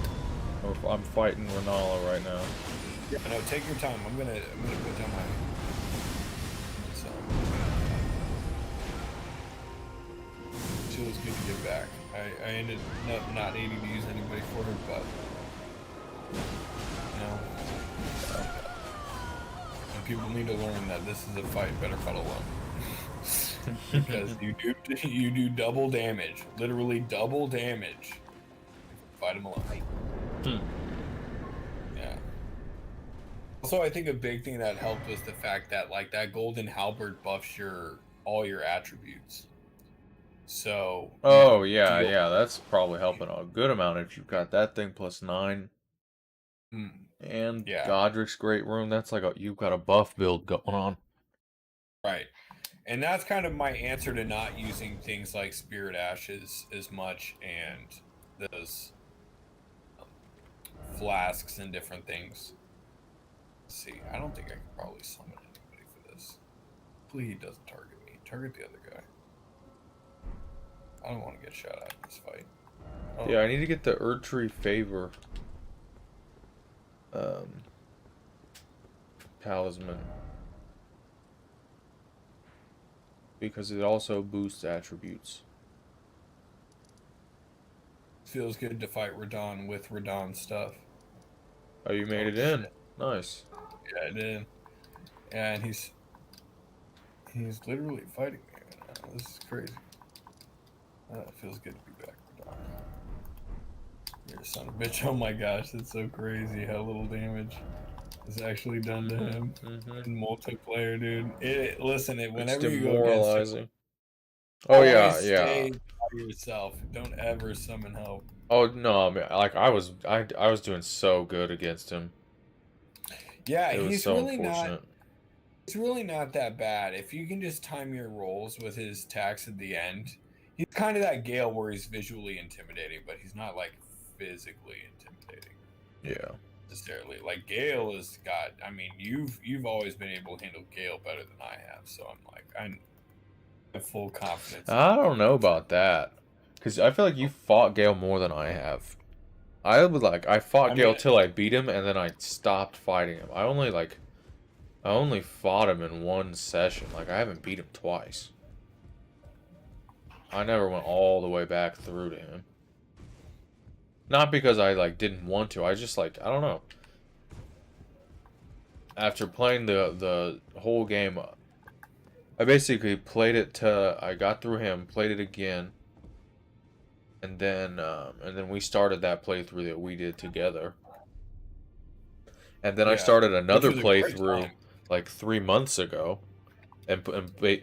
I'm fighting Renala right now. Yeah, no, take your time. I'm gonna put down my. So. It was good to get back. I ended up not needing to use anybody for her, but you know, and people need to learn that this is a fight better fight alone. Because you do double damage, literally double damage. Fight them alone. Yeah. Also, I think a big thing that helped was the fact that like that golden halberd buffs all your attributes. So. Oh yeah, yeah, that's probably helping a good amount if you've got that thing plus 9. And yeah. Godric's Great Rune, that's like you've got a buff build going on. Right. And that's kind of my answer to not using things like Spirit Ashes as much and those flasks and different things. Let's see, I don't think I can probably summon anybody for this. Please, he doesn't target me. Target the other guy. I don't want to get shot at in this fight. Oh. Yeah, I need to get the Erdtree Favor talisman. Because it also boosts attributes. Feels good to fight Radon with Radon stuff. Oh, you made it in. Nice. Yeah, I did. Yeah, and he's literally fighting me right now. This is crazy. It feels good to be back, Radon. You're a son of a bitch. Oh my gosh, that's so crazy how little damage is actually done to him in multiplayer, dude. Listen, It's whenever you go against him, demoralizing. Oh yeah, always yeah. stay by yourself. Don't ever summon help. Oh no, I mean, like I was doing so good against him. Yeah, It was he's so really not. unfortunate. It's really not that bad. If you can just time your rolls with his attacks at the end, he's kind of that Gale where he's visually intimidating, but he's not like physically intimidating Yeah. necessarily. Like Gale has got. I mean, you've always been able to handle Gale better than I have, so I'm like I have full confidence. I don't know about that, because I feel like you fought Gale more than I have. I fought Gale till I beat him, and then I stopped fighting him. I only fought him in one session. Like, I haven't beat him twice. I never went all the way back through to him. Not because I, like, didn't want to. I just, like, I don't know. After playing the whole game, I basically played it to... I got through him, played it again. And then we started that playthrough that we did together. And then I started another playthrough like 3 months ago,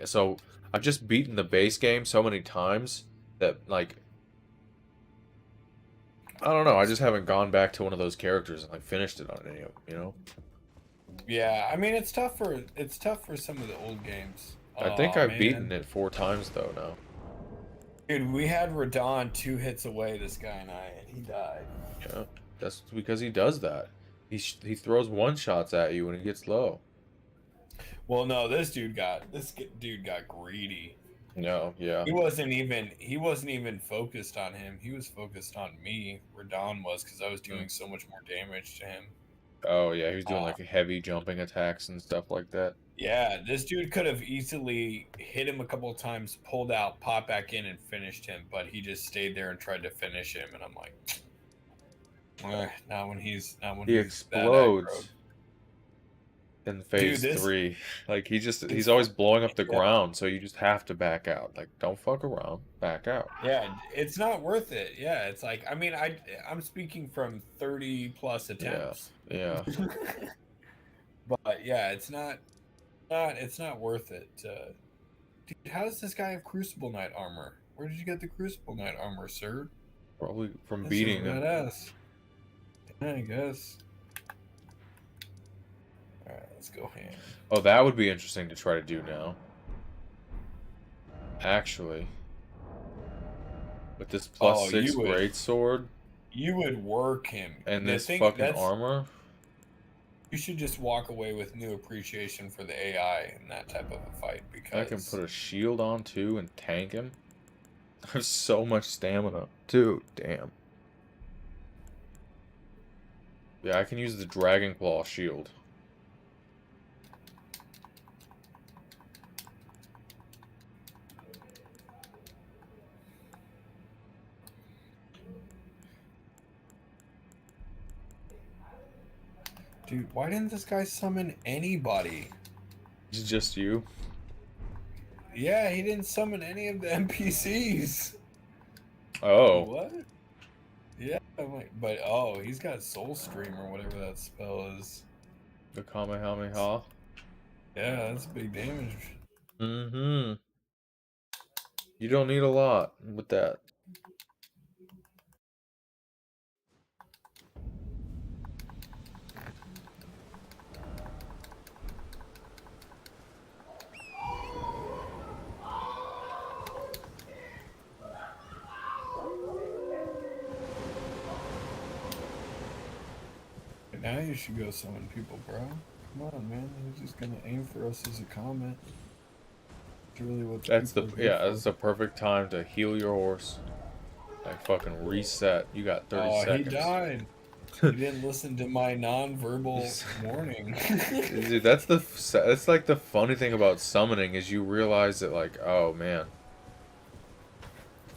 so I've just beaten the base game so many times that like I don't know. I just haven't gone back to one of those characters and like finished it on any of them, you know. Yeah, I mean it's tough for some of the old games. I think I've beaten it 4 times though now. Dude, we had Radon 2 hits away, this guy and I, and he died. Yeah, that's because he does that. He throws one shots at you when he gets low. Well, no, this dude got greedy. No, yeah. He wasn't even focused on him. He was focused on me. Radon was, because I was doing so much more damage to him. Oh yeah, he was doing like heavy jumping attacks and stuff like that. Yeah, this dude could have easily hit him a couple of times, pulled out, popped back in, and finished him, but he just stayed there and tried to finish him, and I'm like, not when he's he explodes in phase 3. Like he's always blowing up the ground, so you just have to back out. Like, don't fuck around, back out. Yeah, it's not worth it. Yeah, it's like, I mean, I'm speaking from 30 plus attempts. Yeah. But yeah, it's not worth it. Dude, how does this guy have Crucible Knight armor? Where did you get the Crucible Knight armor, sir? Probably from beating him. Badass. Yeah, I guess. Alright, let's go ham. Oh, that would be interesting to try to do now. Actually. With this +6 greatsword. You would work him. And this fucking armor. You should just walk away with new appreciation for the AI in that type of a fight, because I can put a shield on too and tank him. I have so much stamina. Dude, damn. Yeah, I can use the Dragon Claw shield. Dude, why didn't this guy summon anybody? It's just you? Yeah, he didn't summon any of the NPCs. Oh. What? Yeah, I'm like, but oh, he's got Soul Stream or whatever that spell is. The Kamehameha? Yeah, that's big damage. Mm-hmm. You don't need a lot with that. Now you should go summon people, bro. Come on, man. You're just gonna aim for us as a comment. It's really what That's the perfect time to heal your horse. Like fucking reset. You got 30 seconds. He died. He didn't listen to my non-verbal warning. Dude, that's like the funny thing about summoning is you realize that like, oh man,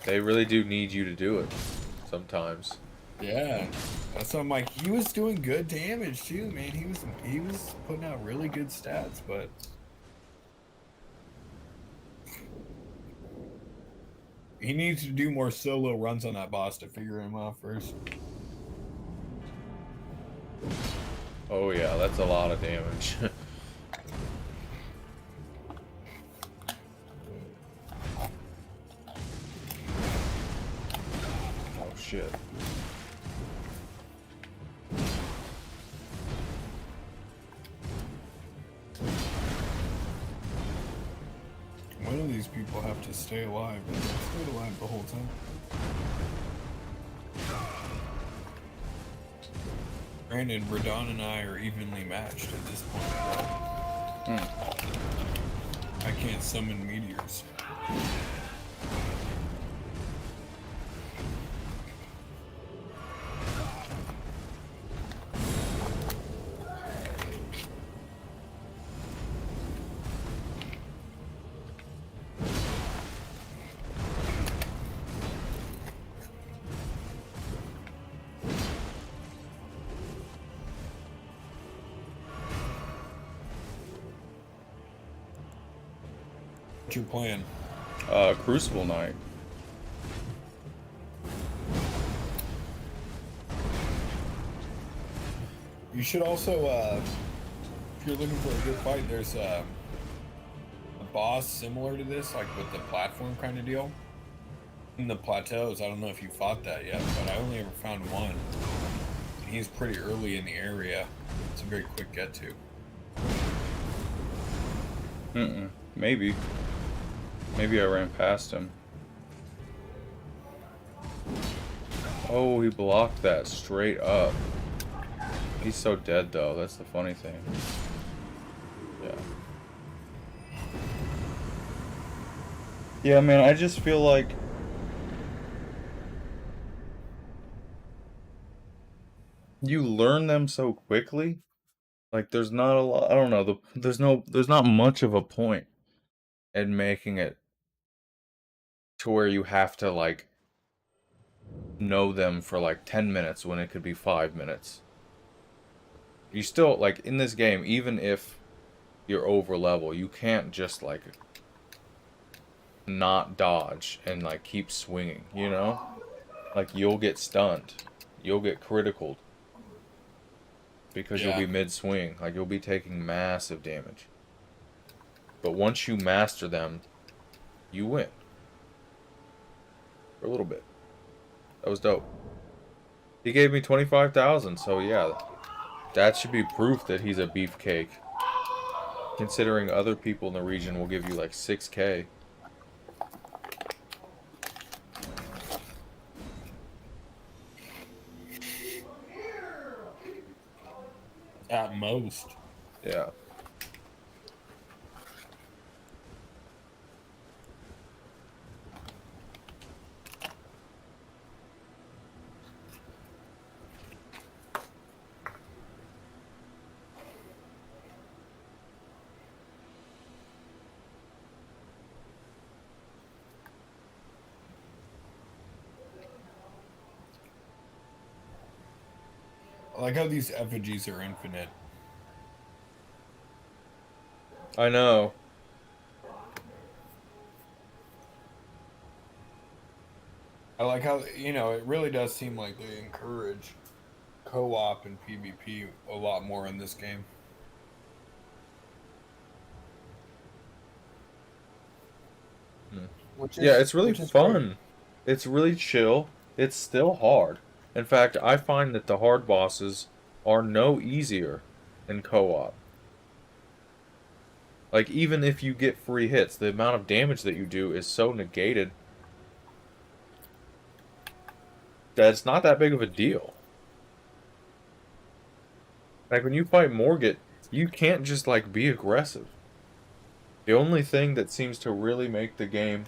they really do need you to do it sometimes. Yeah, that's why I'm like, he was doing good damage too, man. He was putting out really good stats, but he needs to do more solo runs on that boss to figure him out first. Oh yeah, that's a lot of damage. Oh shit. One of these people have to stay alive. They stayed alive the whole time. Granted, Radon and I are evenly matched at this point, but I can't summon meteors. What's your plan? Crucible Knight. You should also, if you're looking for a good fight, there's a boss similar to this, like with the platform kind of deal. In the plateaus, I don't know if you fought that yet, but I only ever found one. And he's pretty early in the area. It's a very quick get to. Maybe. Maybe I ran past him. Oh, he blocked that straight up. He's so dead though, that's the funny thing. Yeah. Yeah, man, I just feel like you learn them so quickly. Like there's not a lot, I don't know, there's not much of a point in making it to where you have to like know them for like 10 minutes when it could be 5 minutes. You still, like, in this game, even if you're over level, you can't just, like, not dodge and, like, keep swinging, you know? Like, you'll get stunned. You'll get criticaled. Because you'll be mid-swing. Like, you'll be taking massive damage. But once you master them, you win. For a little bit. That was dope. He gave me 25,000, so yeah. That should be proof that he's a beefcake. Considering other people in the region will give you like 6K. At most. Yeah. I like how these effigies are infinite. I know. I like how, you know, it really does seem like they encourage co-op and PvP a lot more in this game. Yeah, it's really fun. Great. It's really chill. It's still hard. In fact, I find that the hard bosses are no easier in co-op. Like, even if you get free hits, the amount of damage that you do is so negated that it's not that big of a deal. Like, when you fight Morgott, you can't just, like, be aggressive. The only thing that seems to really make the game,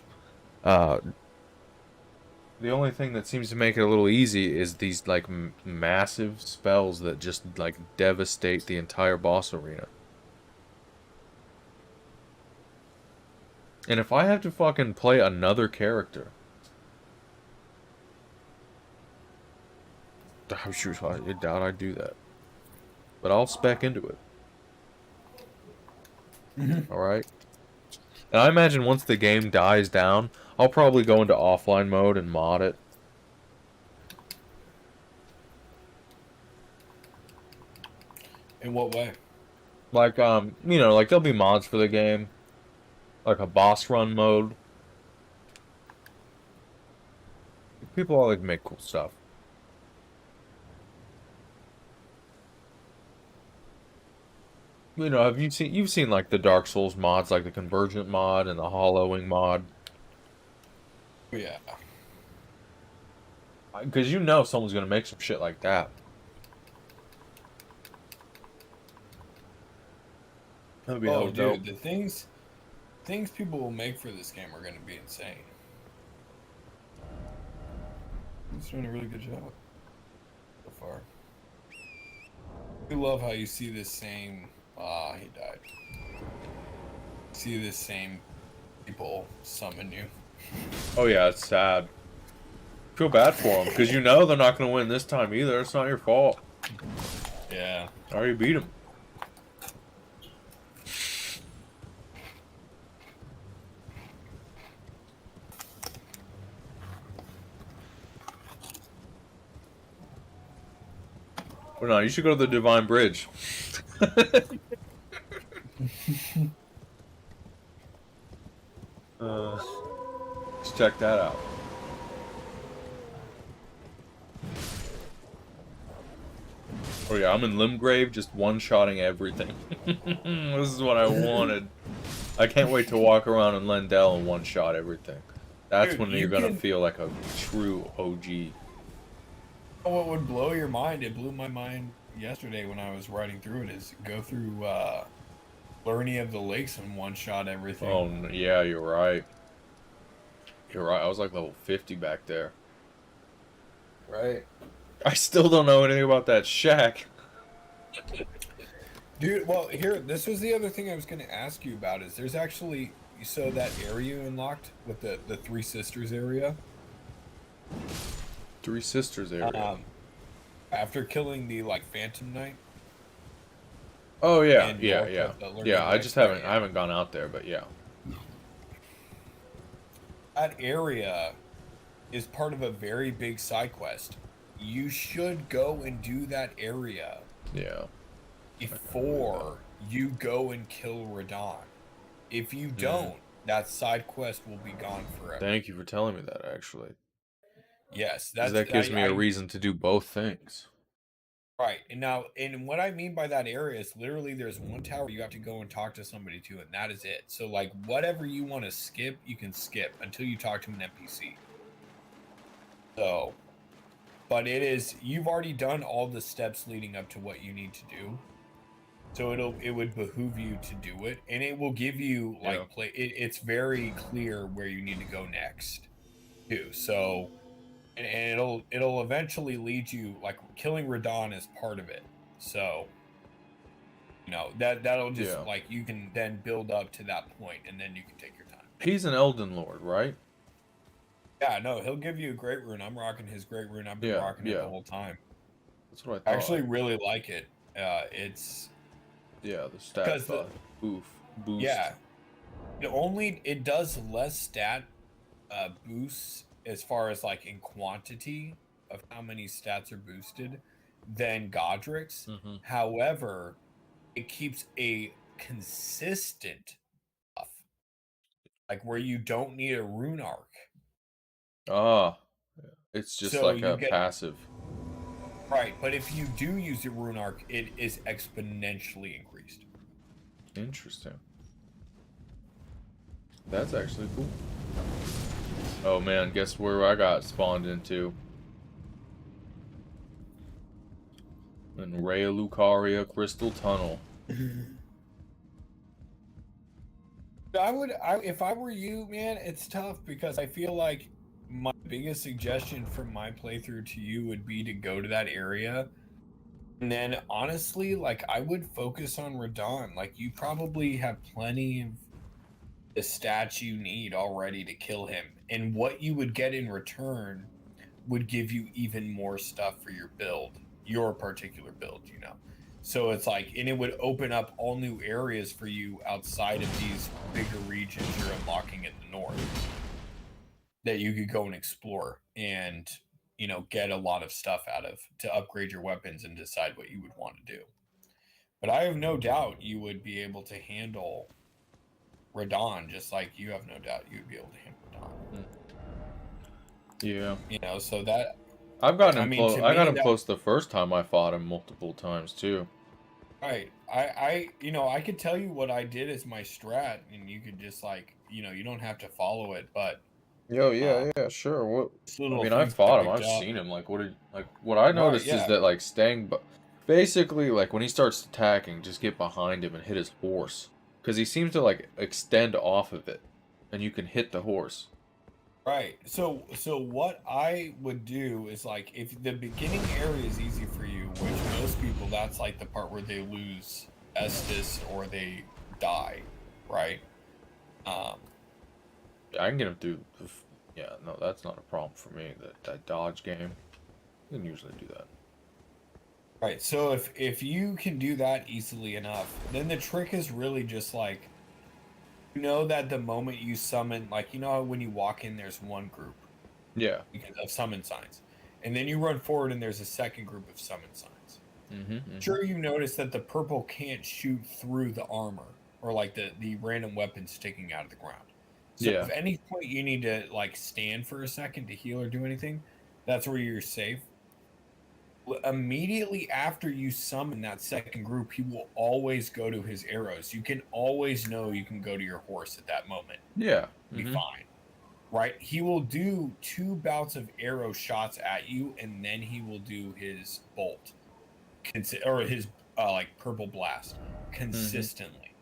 the only thing that seems to make it a little easy is these, like, massive spells that just, like, devastate the entire boss arena. And if I have to fucking play another character I doubt I'd do that. But I'll spec into it. Alright? And I imagine once the game dies down, I'll probably go into offline mode and mod it. In what way? Like, you know, like there'll be mods for the game. Like a boss run mode. People all like make cool stuff. You know, you've seen like the Dark Souls mods, like the Convergent mod and the Hollowing mod. Yeah. Because you know someone's gonna make some shit like that. That'd be Oh, hella dope. dude, the things people will make for this game are going to be insane. He's doing a really good job so far. I love how you see this same. He died. See this same people summon you. Oh yeah, it's sad. Feel bad for them because you know they're not gonna win this time either. It's not your fault. Yeah. I already beat them. Well, no, you should go to the Divine Bridge. Let's check that out. Oh yeah, I'm in Limgrave, just one-shotting everything. This is what I wanted. I can't wait to walk around in Lendell and one-shot everything. That's Dude, when you're gonna feel like a true OG. What would blow your mind? It blew my mind yesterday when I was riding through it. Is go through Lerny of the Lakes and one-shot everything. Oh yeah, you're right. You're right. I was like level 50 back there. Right. I still don't know anything about that shack. Dude, well, here, this was the other thing I was going to ask you about. Is there's actually, so that area unlocked with the Three Sisters area. Three Sisters area. After killing the like Phantom Knight. Oh yeah, and yeah, York yeah, of the Learning yeah. I Knight just haven't, area. I haven't gone out there, but yeah. That area is part of a very big side quest. You should go and do that area. Yeah. Before you go and kill Radon. If you don't, that side quest will be gone forever. Thank you for telling me that, actually. Yes, 'Cause that gives me a reason to do both things. Right. And now, and what I mean by that area is literally there's one tower you have to go and talk to somebody to, and that is it. So, like, whatever you want to skip, you can skip until you talk to an NPC. So, but it is, you've already done all the steps leading up to what you need to do. So it would behoove you to do it, and it will give you like it's very clear where you need to go next, too. So, and it'll eventually lead you, like killing Radon is part of it. So, you know that'll just like you can then build up to that point, and then you can take your time. He's an Elden Lord, right? Yeah, no, he'll give you a great rune. I'm rocking his great rune. I've been rocking it the whole time. That's what I thought. I actually really like it. It's the stat boost. Yeah, it does less stat boosts as far as like in quantity of how many stats are boosted than Godric's. However, it keeps a consistent buff, like where you don't need a rune arc. It's just So like a passive. Right, but if you do use the rune arc, it is exponentially increased. Interesting. That's actually cool. Oh man, guess where I got spawned into? In Rhea Lucaria Crystal Tunnel. If I were you, man, it's tough because I feel like my biggest suggestion from my playthrough to you would be to go to that area. And then honestly, like I would focus on Radon. Like you probably have plenty of the stats you need already to kill him. And what you would get in return would give you even more stuff for your build, your particular build, you know. So it's like, and it would open up all new areas for you outside of these bigger regions you're unlocking in the north that you could go and explore and, you know, get a lot of stuff out of to upgrade your weapons and decide what you would want to do. But I have no doubt you would be able to handle Radon, just like you have no doubt you would be able to handle Radon. Yeah. You know, so that I've gotten I him mean, close. to I got me, him that close the first time I fought him multiple times too. right. You know, I could tell you what I did as my strat, and you could just like, you know, you don't have to follow it, but Yo, um, yeah, sure. What? just I little mean, I things I fought him. picked I've up. seen him. Like, what I Right, noticed is yeah. that like staying, basically, like when he starts attacking, just get behind him and hit his horse, because he seems to like extend off of it, and you can hit the horse. Right. So what I would do is like if the beginning area is easy for you, which most people that's like the part where they lose Estus or they die, right? Um I can get him through. Yeah, no, that's not a problem for me. That dodge game, I can usually do that. right. So if you can do that easily enough, then the trick is really just like you know that the moment you summon like you know how when you walk in there's one group Yeah. of summon signs. And then you run forward and there's a second group of summon signs. Sure, you notice that the purple can't shoot through the armor or like the random weapon sticking out of the ground. So Yeah. if any point you need to like stand for a second to heal or do anything, that's where you're safe. Immediately after you summon that second group, he will always go to his arrows. You can always know you can go to your horse at that moment. Yeah. Be fine. Right? He will do 2 bouts of arrow shots at you, and then he will do his bolt, or his like purple blast consistently.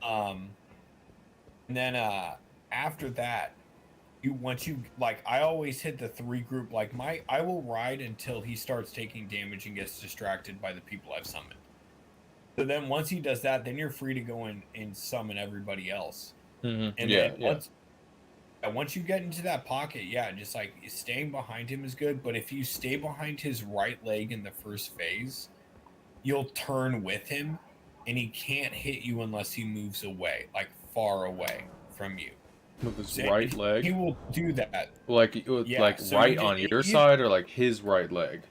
And then after that, once you like, I always hit the 3 group. Like I will ride until he starts taking damage and gets distracted by the people I've summoned. So then once he does that, then you're free to go in and summon everybody else. And then once you get into that pocket, yeah, just like staying behind him is good. But if you stay behind his right leg in the first phase, you'll turn with him and he can't hit you unless he moves away, like far away from you. With his right leg? He will do that. Like, Yeah, like so right on your side or like his right leg?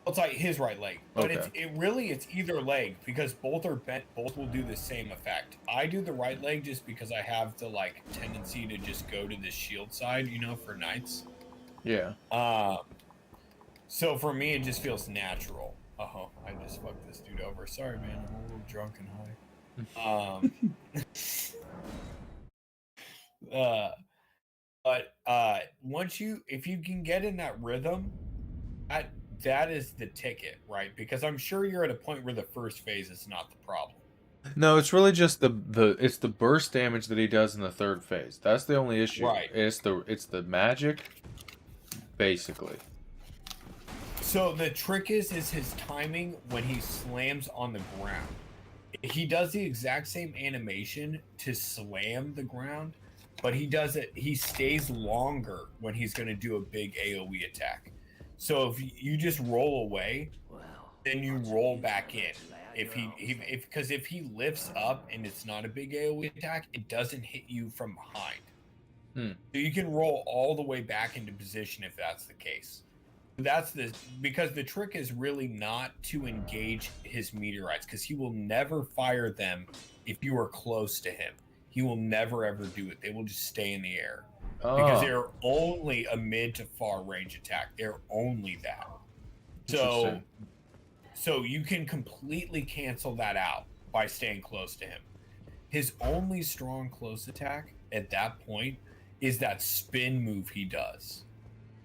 It's like his right leg, but Okay. it's either leg because both are bent. Both will do the same effect. I do the right leg just because I have the like tendency to just go to the shield side, you know, for knights. Yeah. So for me, it just feels natural. Oh, I just fucked this dude over. Sorry, man. I'm a little drunk and high. But if you can get in that rhythm, that is the ticket, right? Because I'm sure you're at a point where the first phase is not the problem. No, it's really just it's the burst damage that he does in the third phase. That's the only issue. Right. It's the magic, basically. So the trick is his timing when he slams on the ground. He does the exact same animation to slam the ground, but he stays longer when he's going to do a big AoE attack. So if you just roll away, then you roll back in. If he lifts up and it's not a big AoE attack, it doesn't hit you from behind. So you can roll all the way back into position if that's the case. Because the trick is really not to engage his meteorites, because he will never fire them if you are close to him. He will never ever do it. They will just stay in the air. Because they're only a mid to far range attack. They're only that. So you can completely cancel that out by staying close to him. His only strong close attack at that point is that spin move he does.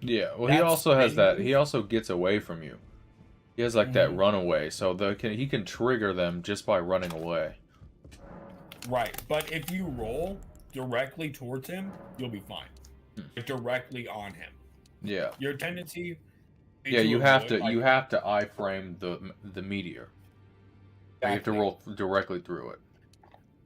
Yeah, well, he also has that. He also gets away from you. He has like that runaway, so he can trigger them just by running away. Right, but if you roll directly towards him, you'll be fine. Directly on him. Yeah. Your tendency. Yeah, you have to iframe the meteor. You have to roll directly through it.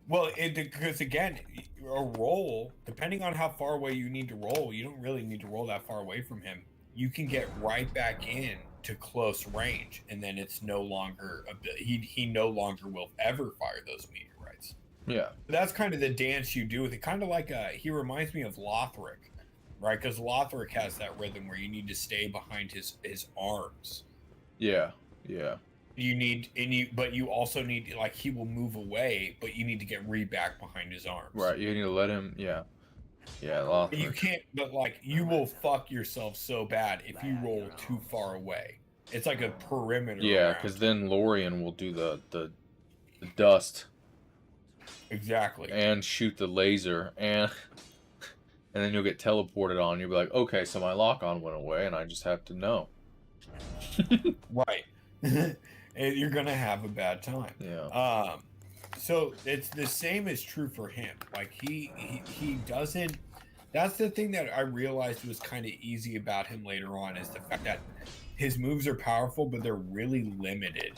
Well, because again, a roll, depending on how far away you need to roll, you don't really need to roll that far away from him. You can get right back in to close range, and then it's no longer he no longer will ever fire those meteorites. Yeah. That's kind of the dance you do with it. Kind of like he reminds me of Lothric, right? Because Lothric has that rhythm where you need to stay behind his arms. Yeah. Yeah. You need but you also need, like, he will move away, but you need to get back behind his arms. Right. You need to let him. Yeah. Yeah. But you can't. But like, you will fuck yourself so bad if you roll too far away. It's like a perimeter. Yeah, because then Lorien will do the dust. Exactly. And shoot the laser, and then you'll get teleported on. You'll be like, okay, so my lock-on went away, and I just have to know. Right. And you're gonna have a bad time. Yeah. So it's the same is true for him. Like he doesn't. That's the thing that I realized was kind of easy about him later on, is the fact that his moves are powerful, but they're really limited.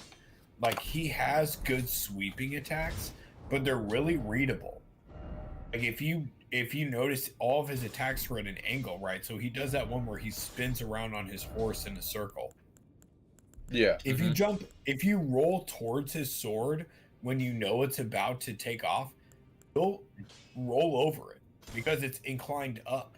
Like, he has good sweeping attacks, but they're really readable. Like, if you notice, all of his attacks are at an angle, right? So he does that one where he spins around on his horse in a circle. Yeah. If you roll towards his sword when you know it's about to take off, you'll roll over it because it's inclined up.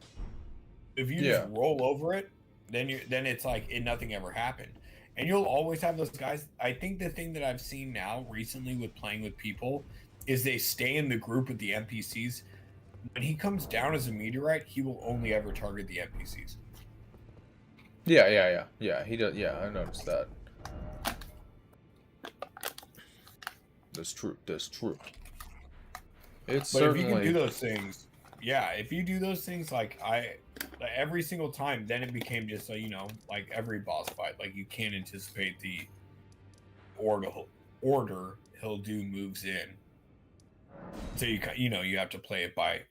If you just roll over it, then it's like nothing ever happened. And you'll always have those guys. I think the thing that I've seen now recently with playing with people is they stay in the group with the NPCs. When he comes down as a meteorite, he will only ever target the NPCs. Yeah, he does. Yeah, I noticed that. That's true. It's but certainly... if you can do those things, yeah, if you do those things, like every single time, then it became just like, like every boss fight, like you can't anticipate the order he'll do moves in. So you have to play it by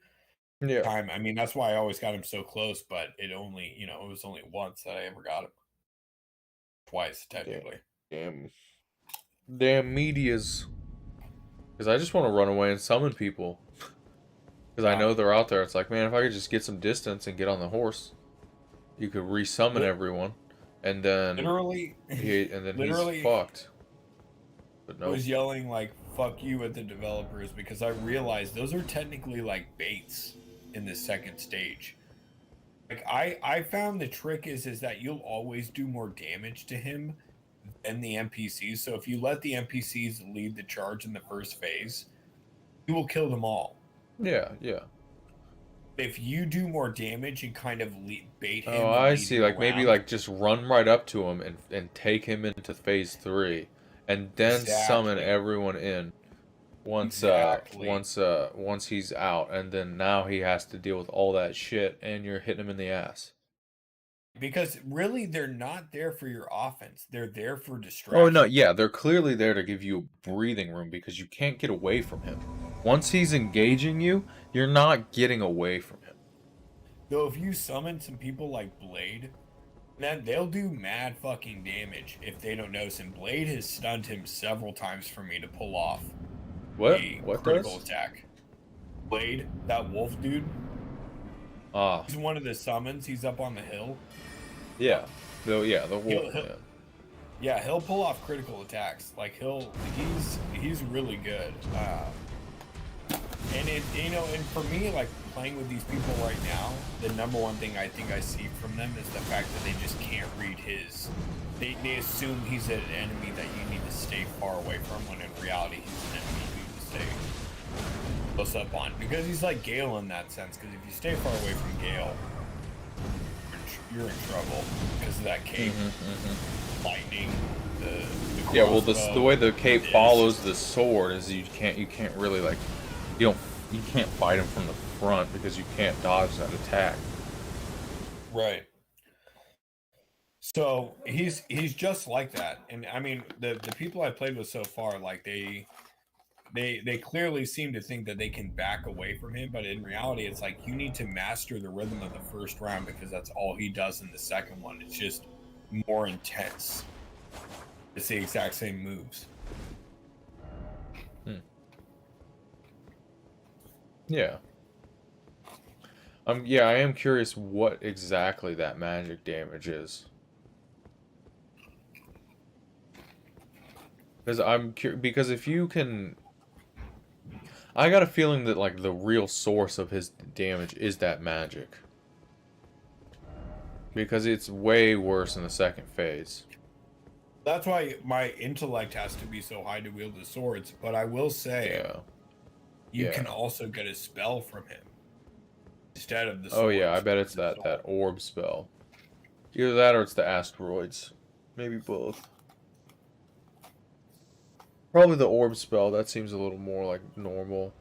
time. I mean, that's why I always got him so close, but it only, it was only once that I ever got him. Twice, technically. Damn medias. Because I just want to run away and summon people. Because I know they're out there. It's like, man, if I could just get some distance and get on the horse, you could resummon everyone, and then he's fucked. But no. I was yelling like "fuck you" at the developers because I realized those are technically like baits in the second stage. Like, I found the trick is that you'll always do more damage to him than the NPCs. So if you let the NPCs lead the charge in the first phase, you will kill them all. Yeah. If you do more damage and kind of bait him. Oh, I see. Like, maybe like just run right up to him and take him into phase 3, and then summon everyone in. Once he's out, and then now he has to deal with all that shit, and you're hitting him in the ass. Because really, they're not there for your offense. They're there for distraction. Oh, no, yeah, they're clearly there to give you breathing room because you can't get away from him. Once he's engaging you, you're not getting away from him. Though if you summon some people like Blade, then they'll do mad fucking damage if they don't notice him. Blade has stunned him several times for me to pull off a critical attack. Blade, that wolf dude. He's one of the summons. He's up on the hill. Yeah. The wolf. Yeah, he'll pull off critical attacks. Like, he's really good. And and for me, like, playing with these people right now, the number one thing I think I see from them is the fact that they just can't read his. They assume he's an enemy that you need to stay far away from, when in reality he's an enemy you need to stay close up on. Because he's like Gale in that sense. Because if you stay far away from Gale, you're in trouble because of that cape, lightning, the well, the way the cape follows the sword is you can't really, like, you can't fight him from the front because you can't dodge that attack. Right. So he's just like that, and I mean the people I've played with so far, like they clearly seem to think that they can back away from him, but in reality, it's like you need to master the rhythm of the first round because that's all he does in the second one. It's just more intense. It's the exact same moves. Yeah. Yeah, I am curious what exactly that magic damage is. Because if you can, I got a feeling that like the real source of his damage is that magic. Because it's way worse in the second phase. That's why my intellect has to be so high to wield the swords. But I will say, Yeah. you Yeah. can also get a spell from him instead of the Oh yeah, I swords. bet it's that orb spell. Either that or it's the asteroids. Maybe both. Probably the orb spell. That seems a little more like normal.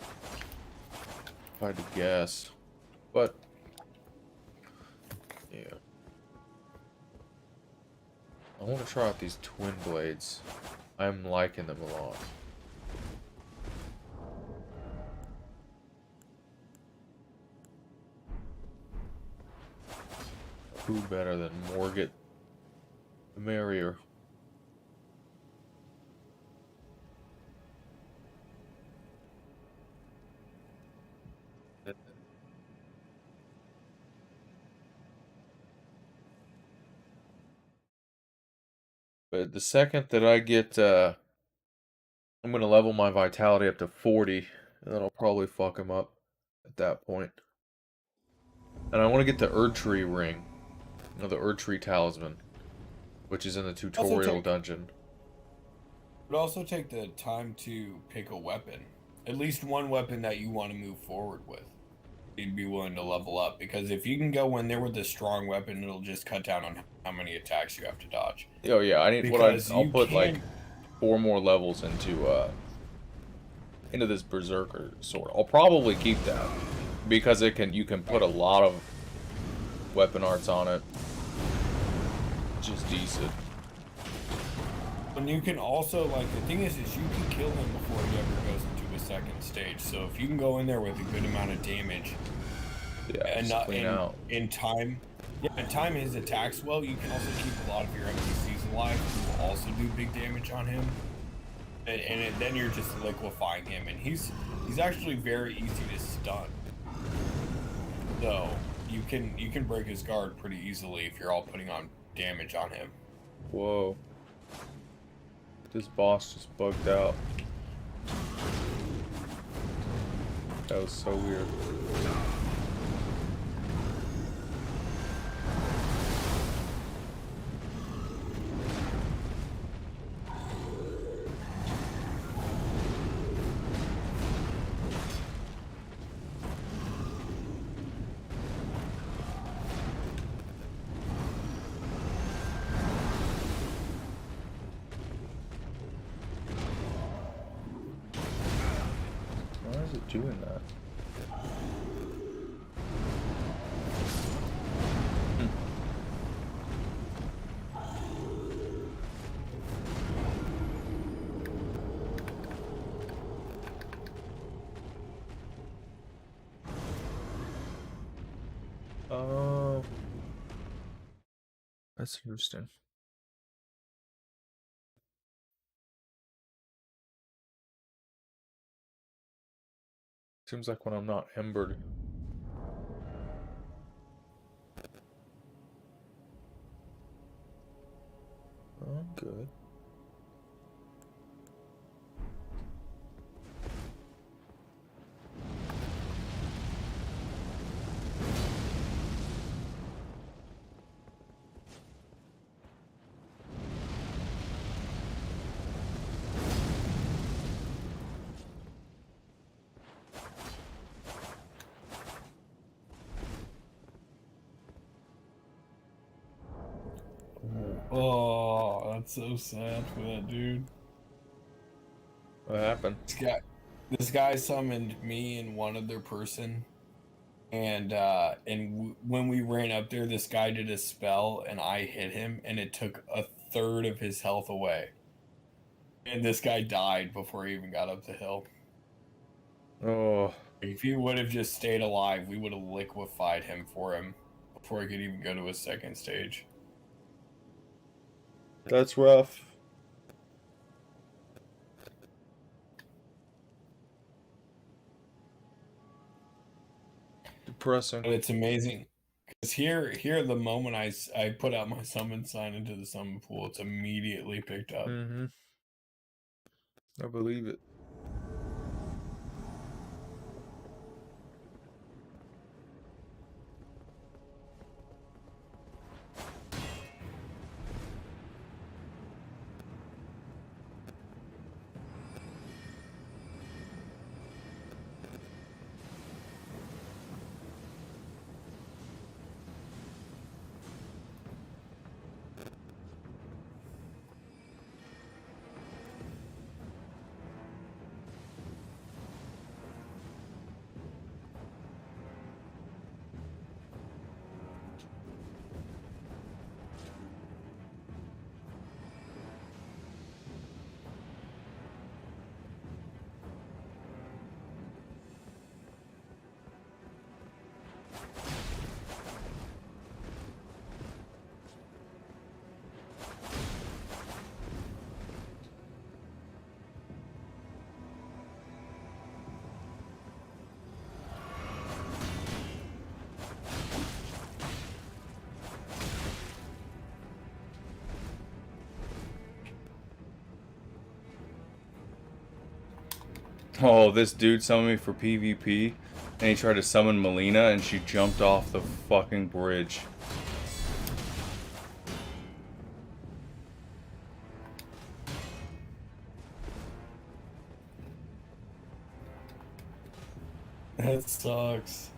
If I had to guess. But yeah. I want to try out these twin blades. I'm liking them a lot. Who better than Morgat? The merrier. But the second that I get, I'm going to level my vitality up to 40, and then I'll probably fuck him up at that point. And I want to get the Erdtree ring, the Erdtree talisman, which is in the tutorial dungeon. But also take the time to pick a weapon. At least one weapon that you want to move forward with. You'd be willing to level up. Because if you can go in there with a strong weapon, it'll just cut down on how many attacks you have to dodge. Oh yeah, I need Because I'll put can... like 4 more levels into this berserker sword. I'll probably keep that because you can put a lot of weapon arts on it, which is decent. And you can also, like, the thing is you can kill him before he ever goes into a second stage. So if you can go in there with a good amount of damage, yeah, and clean out. in time his attacks well, you can also keep a lot of your NPCs alive who will also do big damage on him. Then you're just liquefying him, and he's actually very easy to stun. So you can break his guard pretty easily if you're all putting on damage on him. Whoa. This boss just bugged out. That was so weird. Why is it doing that? Oh, that's interesting. Seems like when I'm not embered. Oh, I'm good. Oh, that's so sad for that dude. What happened? This guy summoned me and one other person, and when we ran up there, this guy did a spell, and I hit him, and it took a third of his health away. And this guy died before he even got up the hill. Oh. If he would have just stayed alive, we would have liquefied him before he could even go to his second stage. That's rough. depressing. And it's amazing. Because here, the moment I put out my summon sign into the summon pool, it's immediately picked up. Mm-hmm. I believe it. Oh, this dude summoned me for PvP, and he tried to summon Melina, and she jumped off the fucking bridge. That sucks.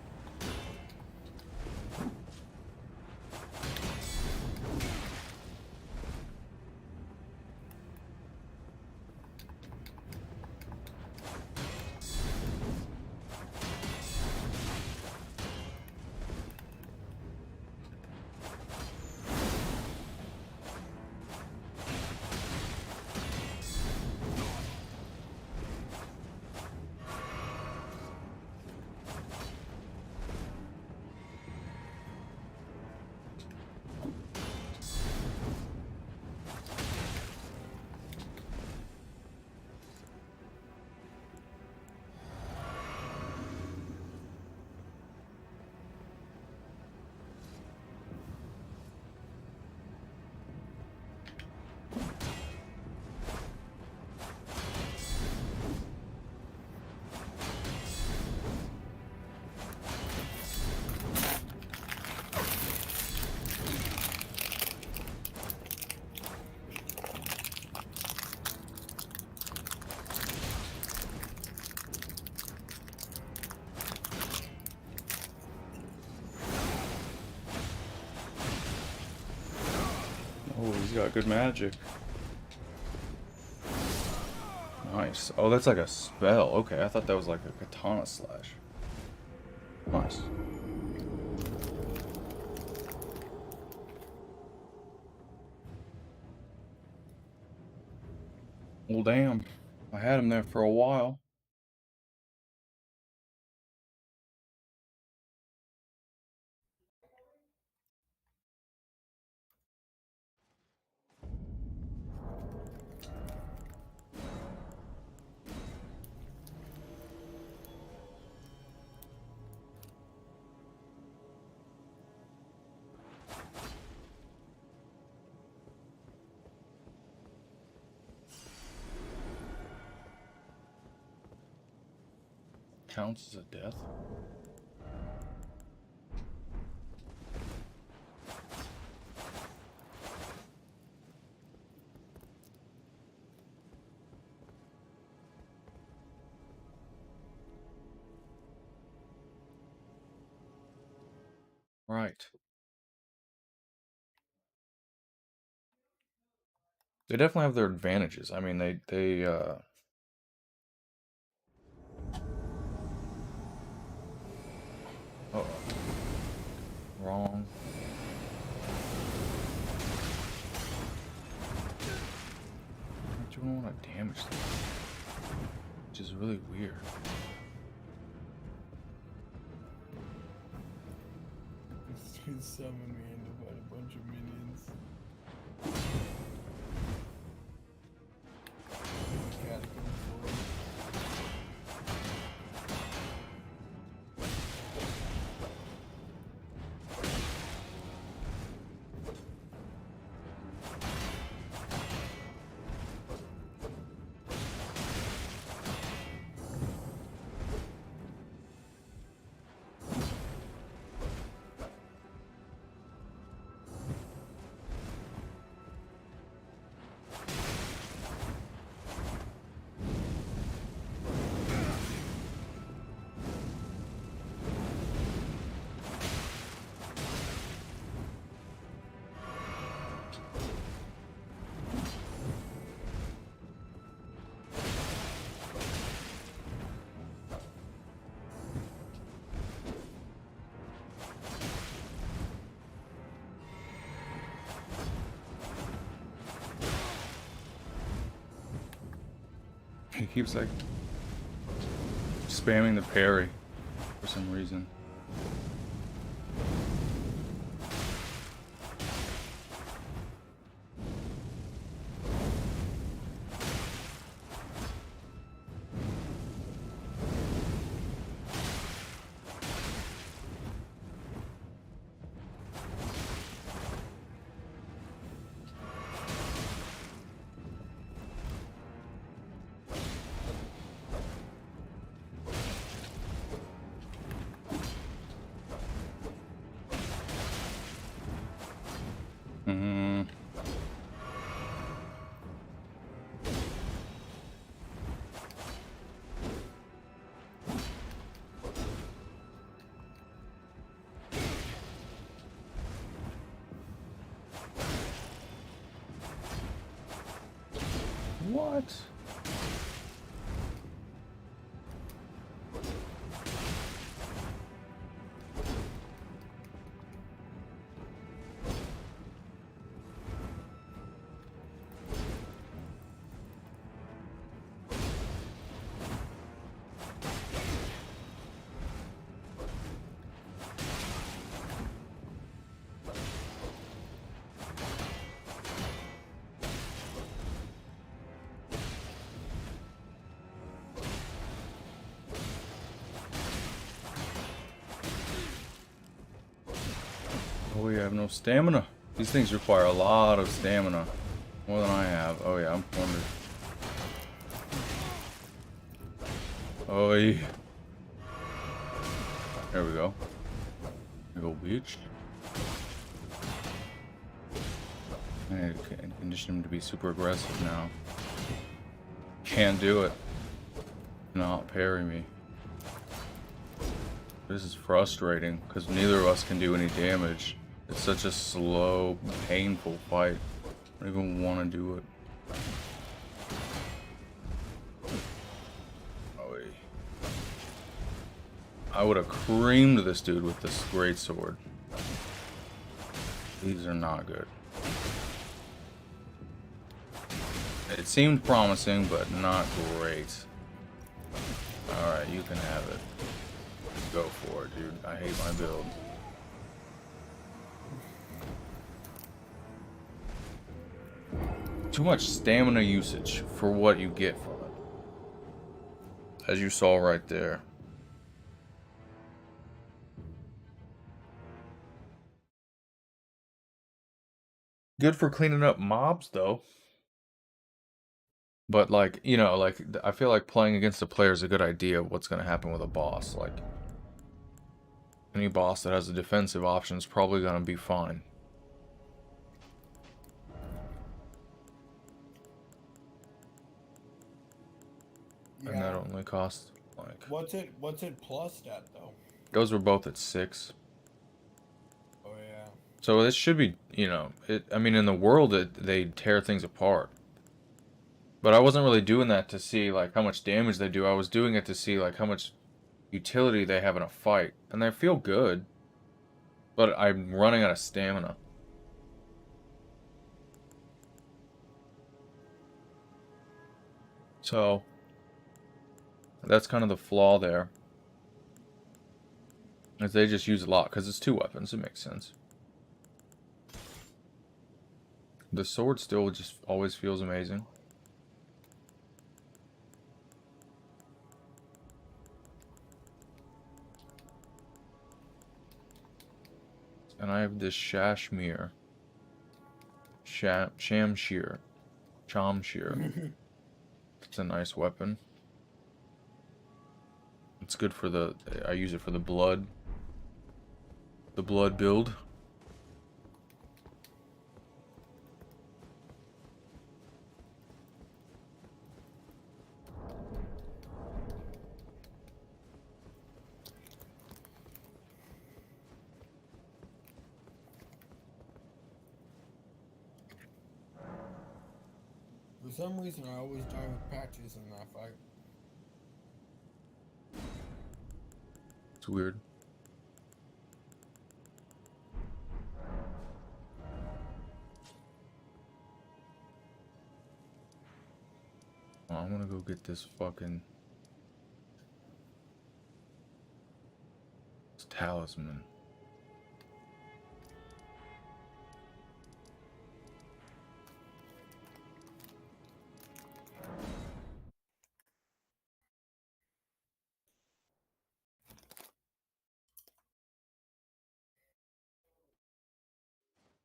Oh, he's got good magic. Nice. Oh, that's like a spell. Okay, I thought that was like a katana slash. Nice. Well, damn. I had him there for a while. Counts as a death? Right. They definitely have their advantages. I mean, uh-oh. Wrong. I don't want to damage them. Which is really weird. This dude summoned me and divided a bunch of minions. Catacomb floor. He keeps like spamming the parry for some reason. What? Oh, we have no stamina. These things require a lot of stamina. More than I have. Oh yeah, I'm cornered. Oh yeah. There we go. Big old beach. I need to condition him to be super aggressive now. Can't do it. Not parry me. This is frustrating because neither of us can do any damage. It's such a slow, painful fight. I don't even want to do it. Oh, I would have creamed this dude with this greatsword. These are not good. It seemed promising, but not great. Alright, you can have it. Go for it, dude. I hate my build. Too much stamina usage for what you get from it. As you saw right there. Good for cleaning up mobs, though. But, like, you know, like, I feel like playing against a player is a good idea of what's going to happen with a boss. Like, any boss that has a defensive option is probably going to be fine. Yeah. And that only costs, like... What's it plussed at, though? Those were both at 6. Oh, yeah. So this should be, you know, I mean, in the world, they tear things apart. But I wasn't really doing that to see, like, how much damage they do. I was doing it to see, like, how much utility they have in a fight. And they feel good. But I'm running out of stamina. So, that's kind of the flaw there. Is they just use a lot, because it's 2 weapons. It makes sense. The sword still just always feels amazing. And I have this Shamshir. Shamshir. It's a nice weapon. It's good for the... I use it for the blood. The blood build. For some reason, I always die with patches in that fight. It's weird. Oh. I'm gonna go get this fucking talisman.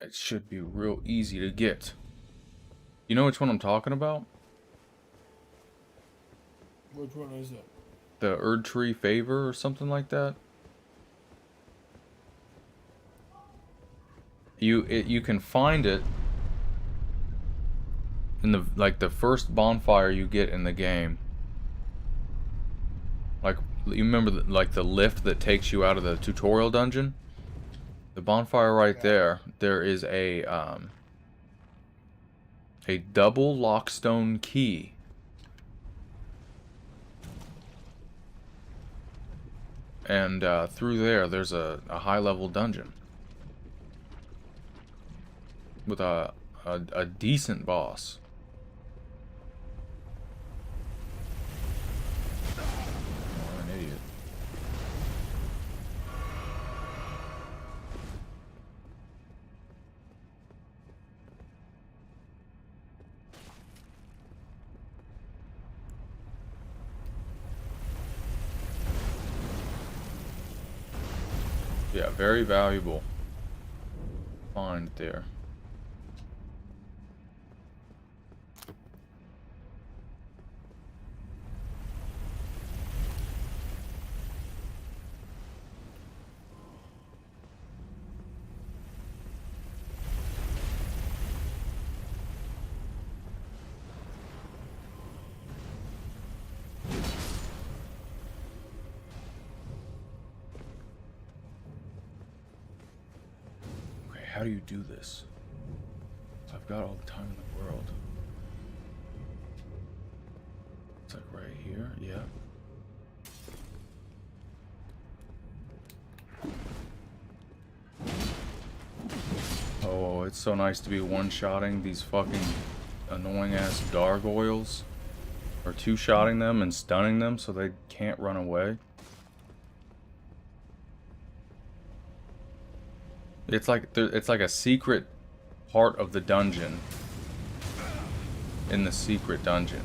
It should be real easy to get. You know which one I'm talking about? Which one is it? The Erd Tree Favor or something like that. You can find it in the first bonfire you get in the game. Like, you remember the lift that takes you out of the tutorial dungeon? The bonfire right there is a double lockstone key. And through there's a high level dungeon with a decent boss. Oh, I'm an idiot. Yeah, very valuable find there. How do you do this? I've got all the time in the world. It's like right here, yeah. Oh, it's so nice to be one-shotting these fucking annoying-ass gargoyles. Or two-shotting them and stunning them so they can't run away. It's like a secret part of the dungeon in the secret dungeon.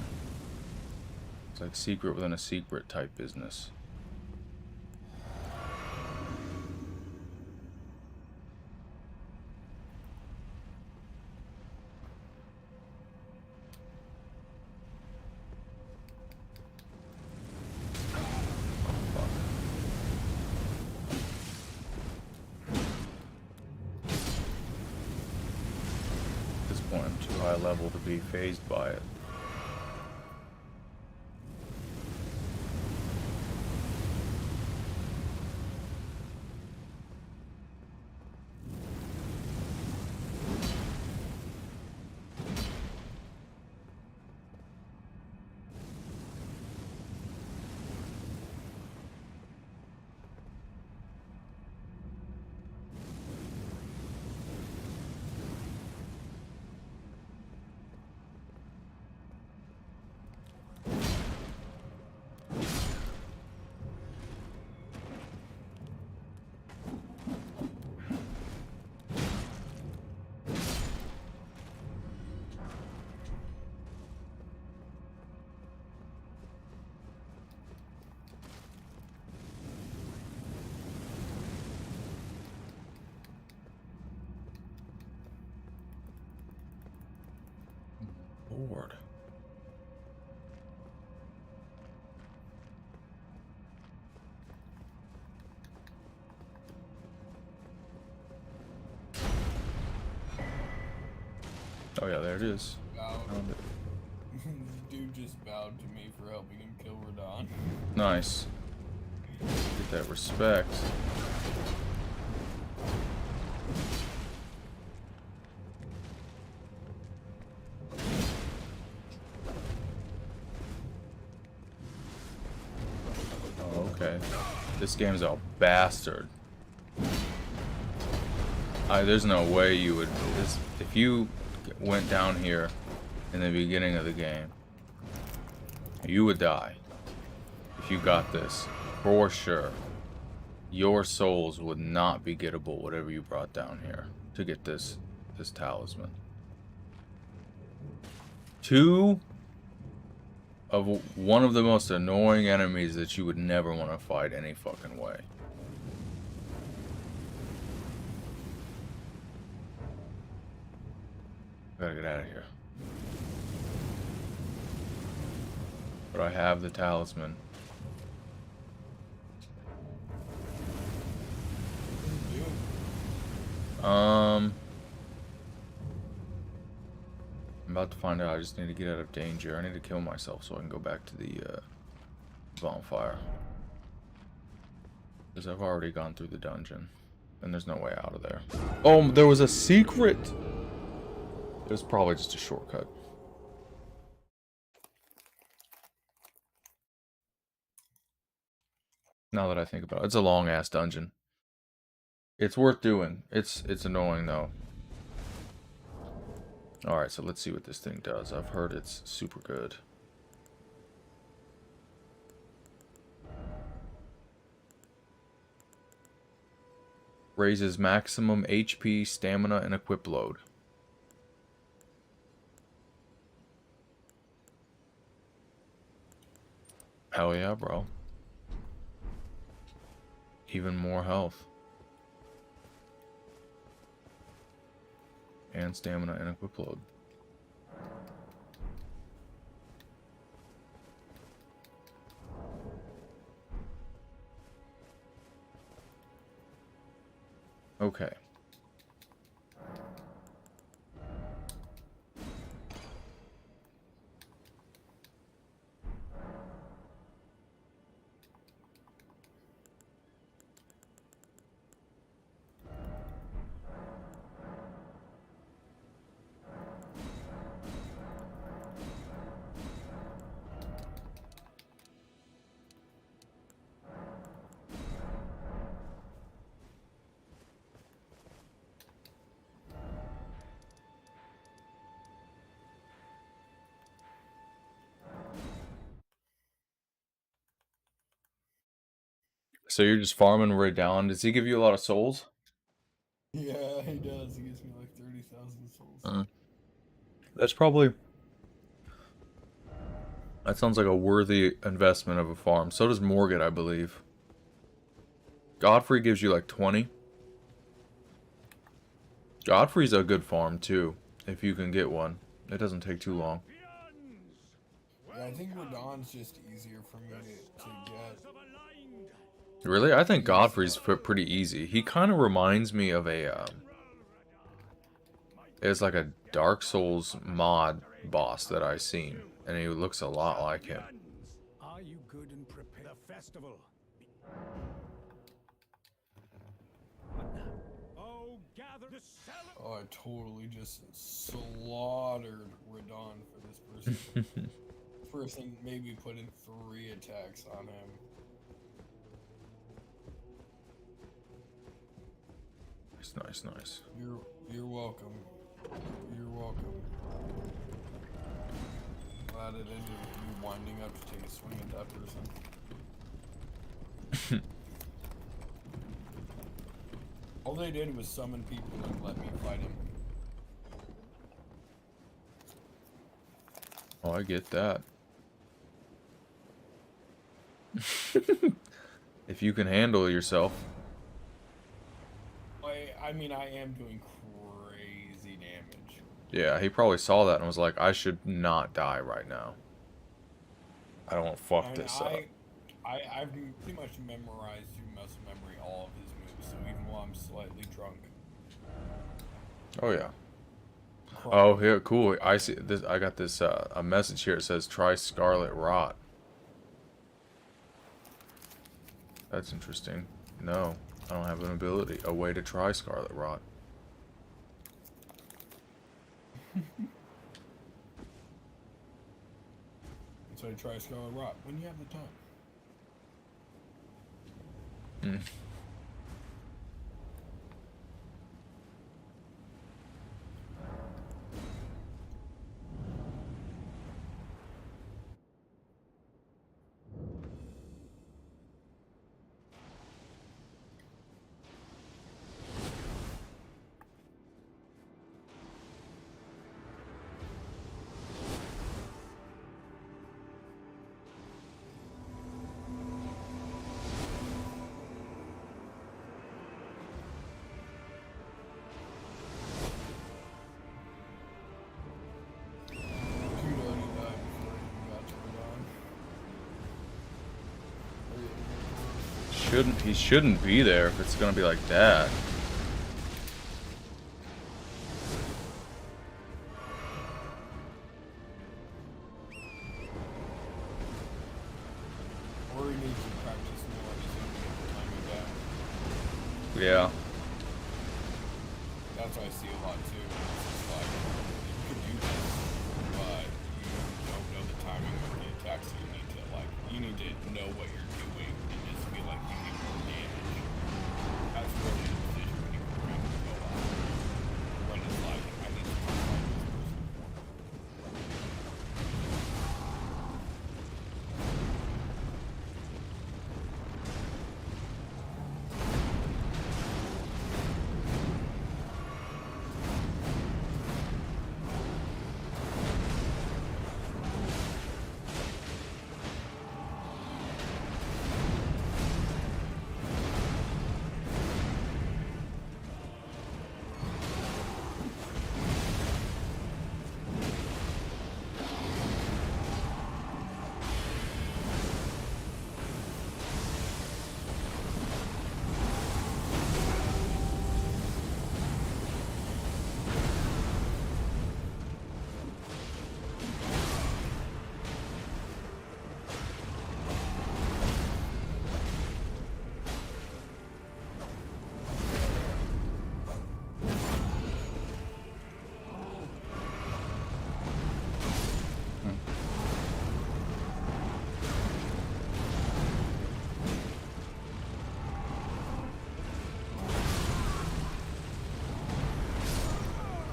It's like secret within a secret type business. I'm too high level to be fazed by it. Lord. Oh yeah, there it is. Found it. Dude just bowed to me for helping him kill Radon. Nice. Get that respect. Oh, okay. This game's a bastard. There's no way you would... if you went down here in the beginning of the game You would die if you got this, for sure. Your souls would not be gettable, whatever you brought down here to get this talisman. 2 of one of the most annoying enemies that you would never want to fight any fucking way. Gotta get out of here. But I have the talisman. I'm about to find out. I just need to get out of danger. I need to kill myself so I can go back to the bonfire. Because I've already gone through the dungeon. And there's no way out of there. Oh, there was a secret! It was probably just a shortcut. Now that I think about it. It's a long-ass dungeon. It's worth doing. It's annoying, though. Alright, so let's see what this thing does. I've heard it's super good. Raises maximum HP, stamina, and equip load. Hell yeah, bro. Even more health. And stamina and equip load. Okay. So you're just farming right down. Does he give you a lot of souls? Yeah, he does. He gives me like 30,000 souls. That's probably... That sounds like a worthy investment of a farm. So does Morgan, I believe. Godfrey gives you like 20. Godfrey's a good farm too, if you can get one. It doesn't take too long. Yeah, I think Radon's just easier for me to get. Really? I think Godfrey's pretty easy. He kind of reminds me of a... it's like a Dark Souls mod boss that I've seen. And he looks a lot like him. Are you good and prepared? The festival. Oh, gather the Oh, I totally just slaughtered Radon for this person. This person maybe put in 3 attacks on him. Nice, nice. You're welcome. You're welcome. Glad it ended with you winding up to take a swing at that person. All they did was summon people and let me fight him. Oh, I get that. If you can handle yourself. I mean, I am doing crazy damage. Yeah, he probably saw that and was like, I should not die right now. I don't want to fuck this up. I've pretty much memorized through muscle memory all of his moves, so even while I'm slightly drunk. Oh, yeah. Oh, here, cool. I see this. I got this, a message here. It says, try Scarlet Rot. That's interesting. No, I don't have an ability. A way to try Scarlet Rot. So I try Scarlet Rot when you have the time. shouldn't be there if it's gonna be like that. Or he needs to practice more on his timing down. Yeah. That's what I see a lot too. It's just like, you can do this, but you don't know the timing of the attacks. So you need to know what you're doing and just feel like you need more damage. That's really the decision when you can go out. When it's like, I need to fight this person more.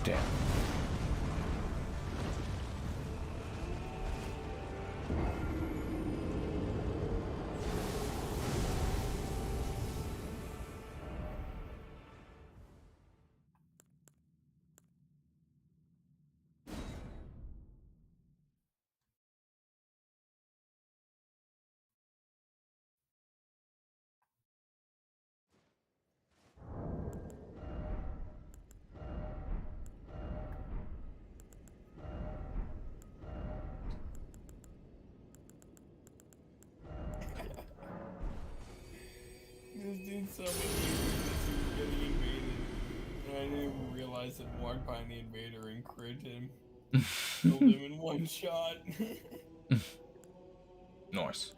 Damn. This dude's so many years getting invaded. And I didn't even realize that walked by the invader and crit him. Killed him in one shot. Nice.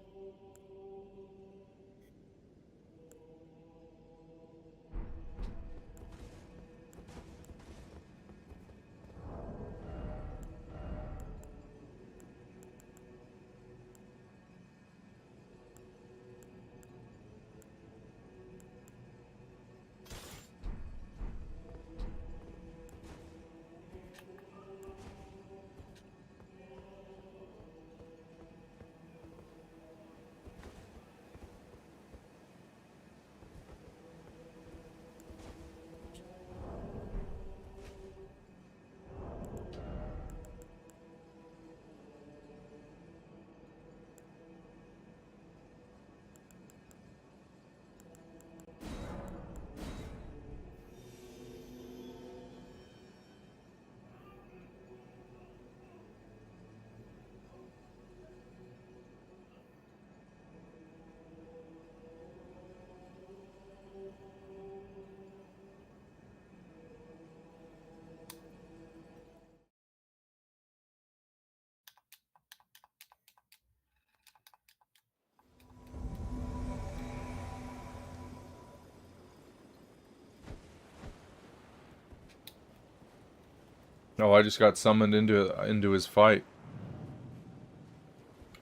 Oh, I just got summoned into his fight.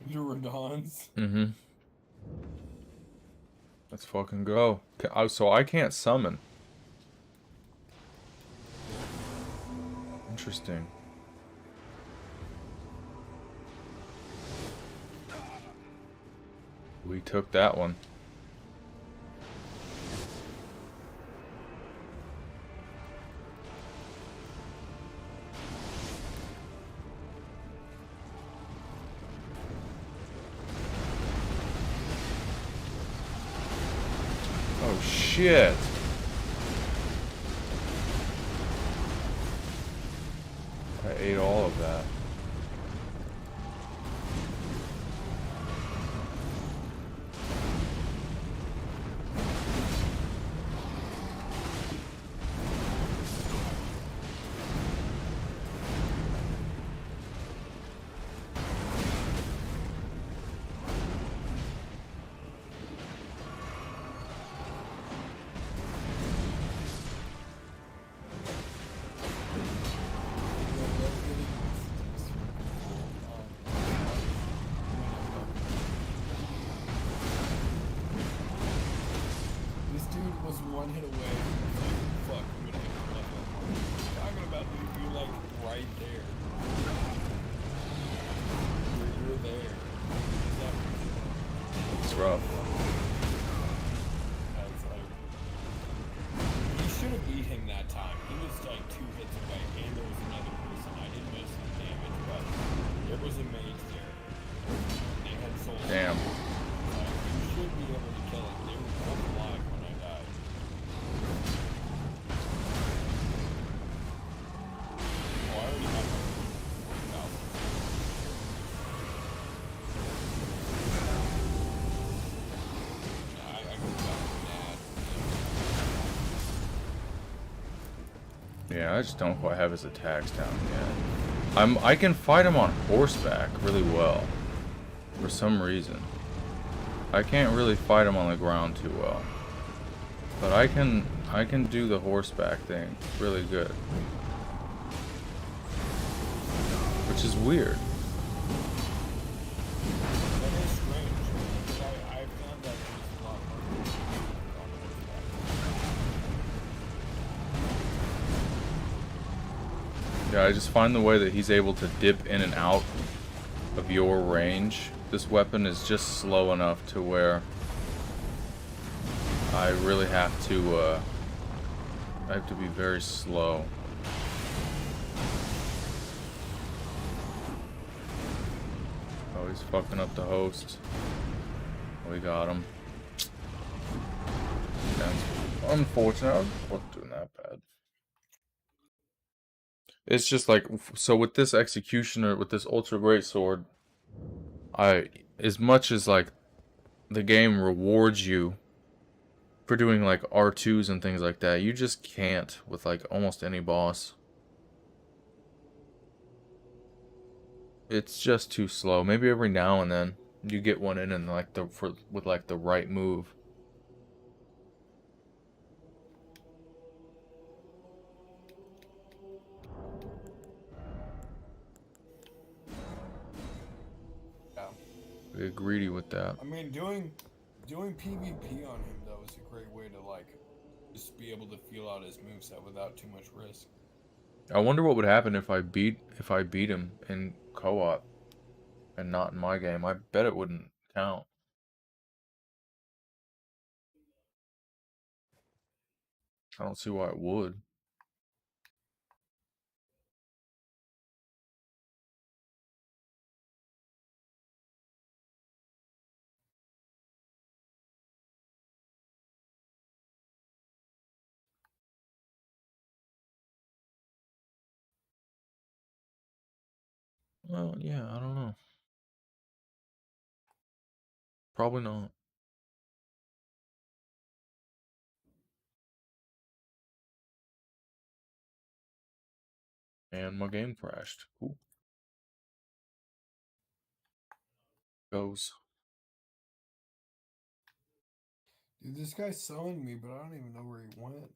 Into Radon's. Mm-hmm. Let's fucking go. So I can't summon. Interesting. We took that one. Oh shit. I ate all of that. Yeah, I just don't quite have his attacks down yet. I can fight him on horseback really well. For some reason. I can't really fight him on the ground too well. But I can do the horseback thing really good. Which is weird. That is strange, because I found that it's a lot harder on horseback. Yeah, I just find the way that he's able to dip in and out of your range. This weapon is just slow enough to where I really have to be very slow. Oh, he's fucking up the host. We got him. That's unfortunate. I wasn't doing that bad. It's just like, so with this executioner, with this ultra great sword, as much as like the game rewards you for doing like R2s and things like that, you just can't with like almost any boss. It's just too slow. Maybe every now and then you get one in and like with like the right move. Yeah. Get greedy with that. I mean, doing PvP on him though is a great way to like just be able to feel out his moveset without too much risk. I wonder what would happen if I beat him in co-op and not in my game. I bet it wouldn't count. I don't see why it would. Well, yeah, I don't know. Probably not. And my game crashed. Cool. Goes. Dude, this guy summoned me, but I don't even know where he went.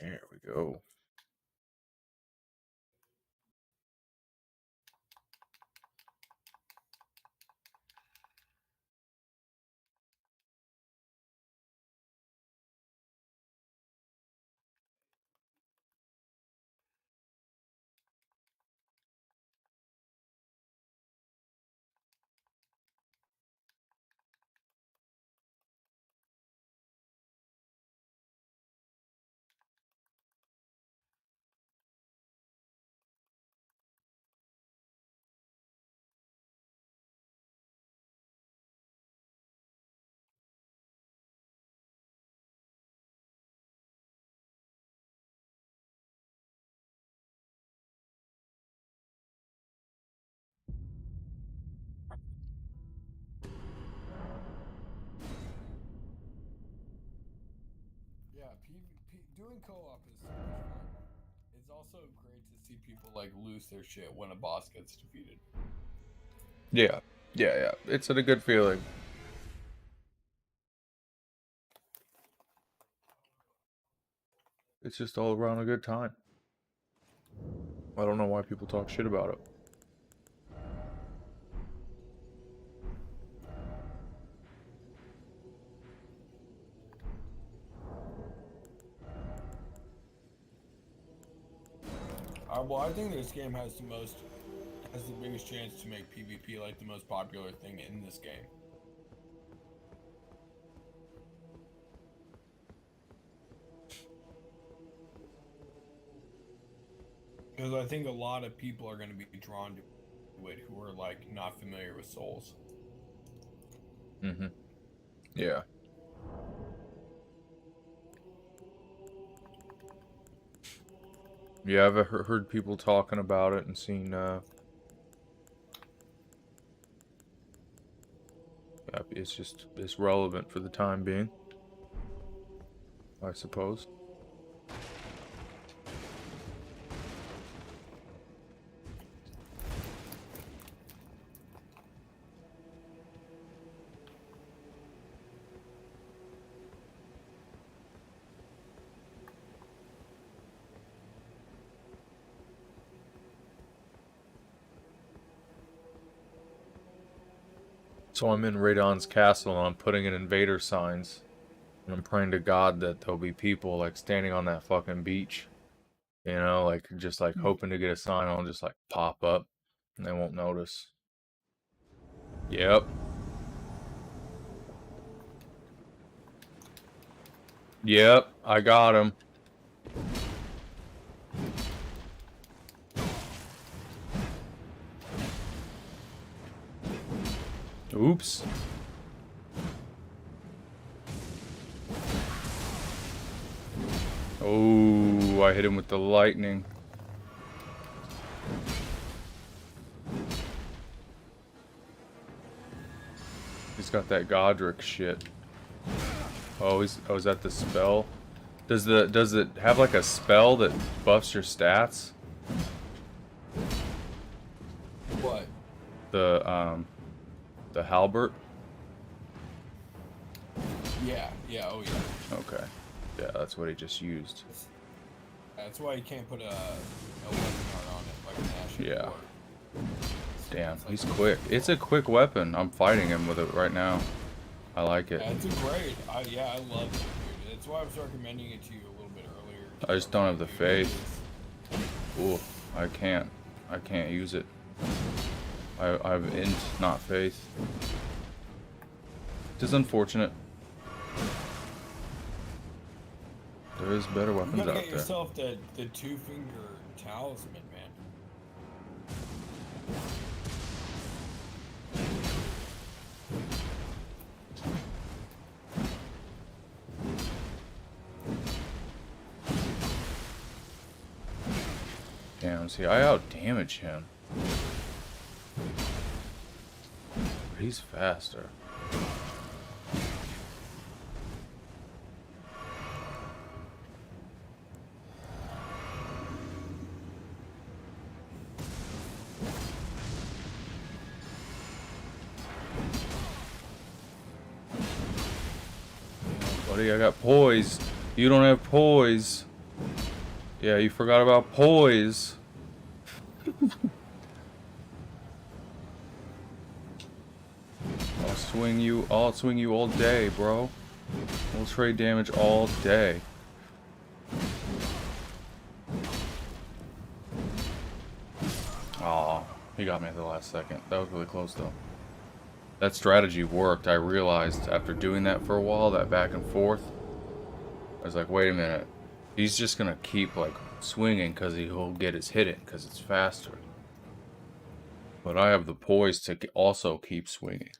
There we go. doing co-op is so much fun. It's also great to see people like lose their shit when a boss gets defeated. Yeah. Yeah. It's a good feeling. It's just all around a good time. I don't know why people talk shit about it. Well, I think this game has the biggest chance to make PvP like the most popular thing in this game. Because I think a lot of people are going to be drawn to it who are like not familiar with Souls. Mm-hmm. Yeah. Yeah, I've heard people talking about it and seen, yeah, it's relevant for the time being, I suppose. So I'm in Radon's castle and I'm putting in invader signs. And I'm praying to God that there'll be people like standing on that fucking beach. You know, like just like hoping to get a sign on just like pop up and they won't notice. Yep. Yep, I got him. Oops. Oh, I hit him with the lightning. He's got that Godric shit. Oh, is that the spell? Does it have like a spell that buffs your stats? What? The halberd? Yeah, oh yeah. Okay. Yeah, that's what he just used. That's why you can't put a weapon art on it like an Ashen Yeah. Sword. Damn, he's quick. It's a quick weapon. I'm fighting him with it right now. I like it. Yeah, it's a great. I love it, dude. That's why I was recommending it to you a little bit earlier. I just don't have the faith. Ooh, I can't use it. I've int, not faith. It is unfortunate. There is better weapons You out gotta there. get yourself the two-finger talisman, man. Damn, see, I out-damage him. But he's faster. Buddy, I got poise. You don't have poise. Yeah, you forgot about poise. I'll swing you all day, bro. We'll trade damage all day. Aw, he got me at the last second. That was really close though. That strategy worked. I realized after doing that for a while, that back and forth, I was like, wait a minute. He's just gonna keep like swinging because he'll get his hit in because it's faster. But I have the poise to also keep swinging.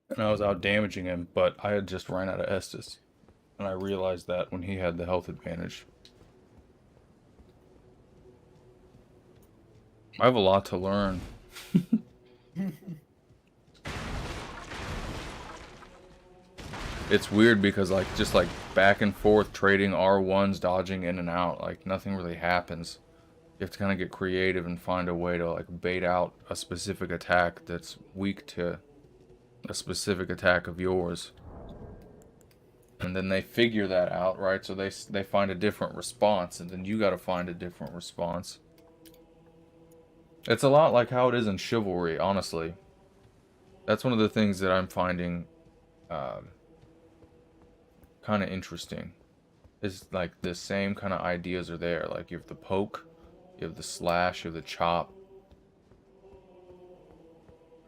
And I was out damaging him, but I had just ran out of Estus. And I realized that when he had the health advantage. I have a lot to learn. It's weird because like just like back and forth trading R1s, dodging in and out, like nothing really happens. You have to kind of get creative and find a way to like bait out a specific attack that's weak to a specific attack of yours. And then they figure that out, right? So they find a different response, and then you got to find a different response. It's a lot like how it is in Chivalry, honestly. That's one of the things that I'm finding kind of interesting. Is like the same kind of ideas are there. Like you have the poke, you have the slash, you have the chop,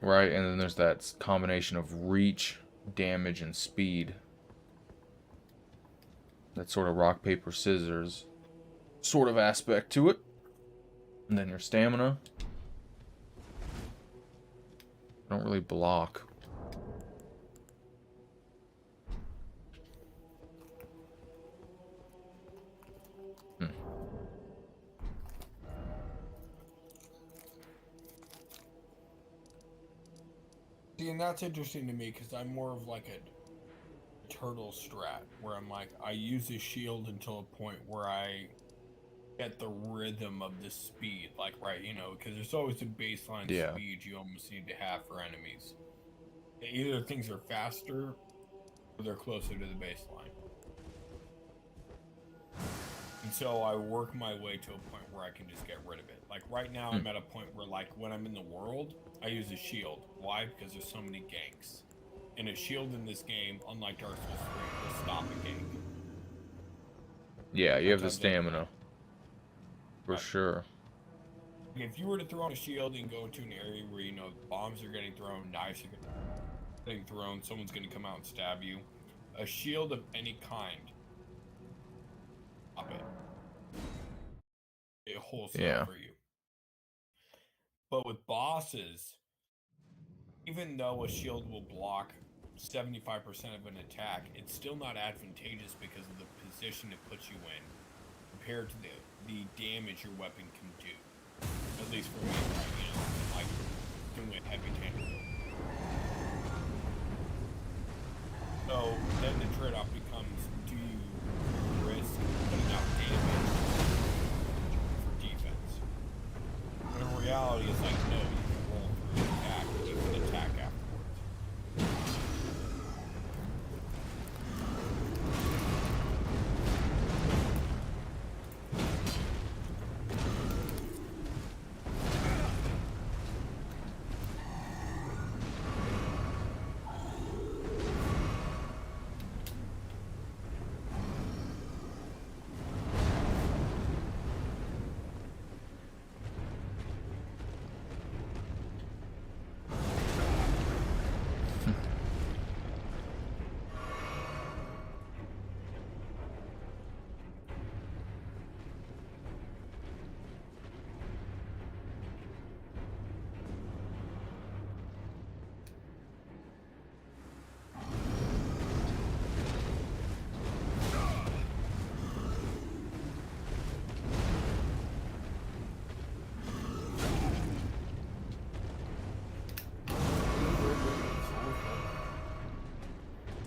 right? And then there's that combination of reach, damage, and speed. That sort of rock, paper, scissors sort of aspect to it. And then your stamina. Don't really block. See, and that's interesting to me because I'm more of like a turtle strat where I'm like, I use the shield until a point where I get the rhythm of the speed. Like, right, you know, because there's always a baseline speed you almost need to have for enemies. Either things are faster or they're closer to the baseline. And so I work my way to a point where I can just get rid of it. Like right now I'm at a point where like when I'm in the world, I use a shield. Why? Because there's so many ganks. And a shield in this game, unlike Dark Souls 3, will stop a gank. Yeah, you have the stamina. For sure. If you were to throw on a shield and go into an area where, you know, bombs are getting thrown, knives are getting thrown, someone's going to come out and stab you, a shield of any kind, stop it. It holds it for you. But with bosses, even though a shield will block 75% of an attack, it's still not advantageous because of the position it puts you in compared to the damage your weapon can do. At least for me, you know, like doing a heavy tank build. So then the trade-off becomes, do you risk putting out damage for defense? But in reality, it's like, no, you can roll through an attack, you can attack afterwards.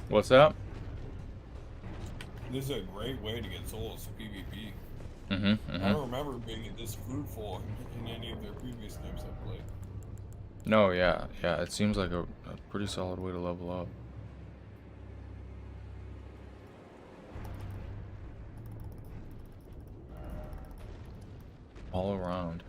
What's up? This is a great way to get souls PvP. Mm-hmm. I don't remember being this fruitful in any of their previous games I've played. No, yeah. It seems like a pretty solid way to level up. All around.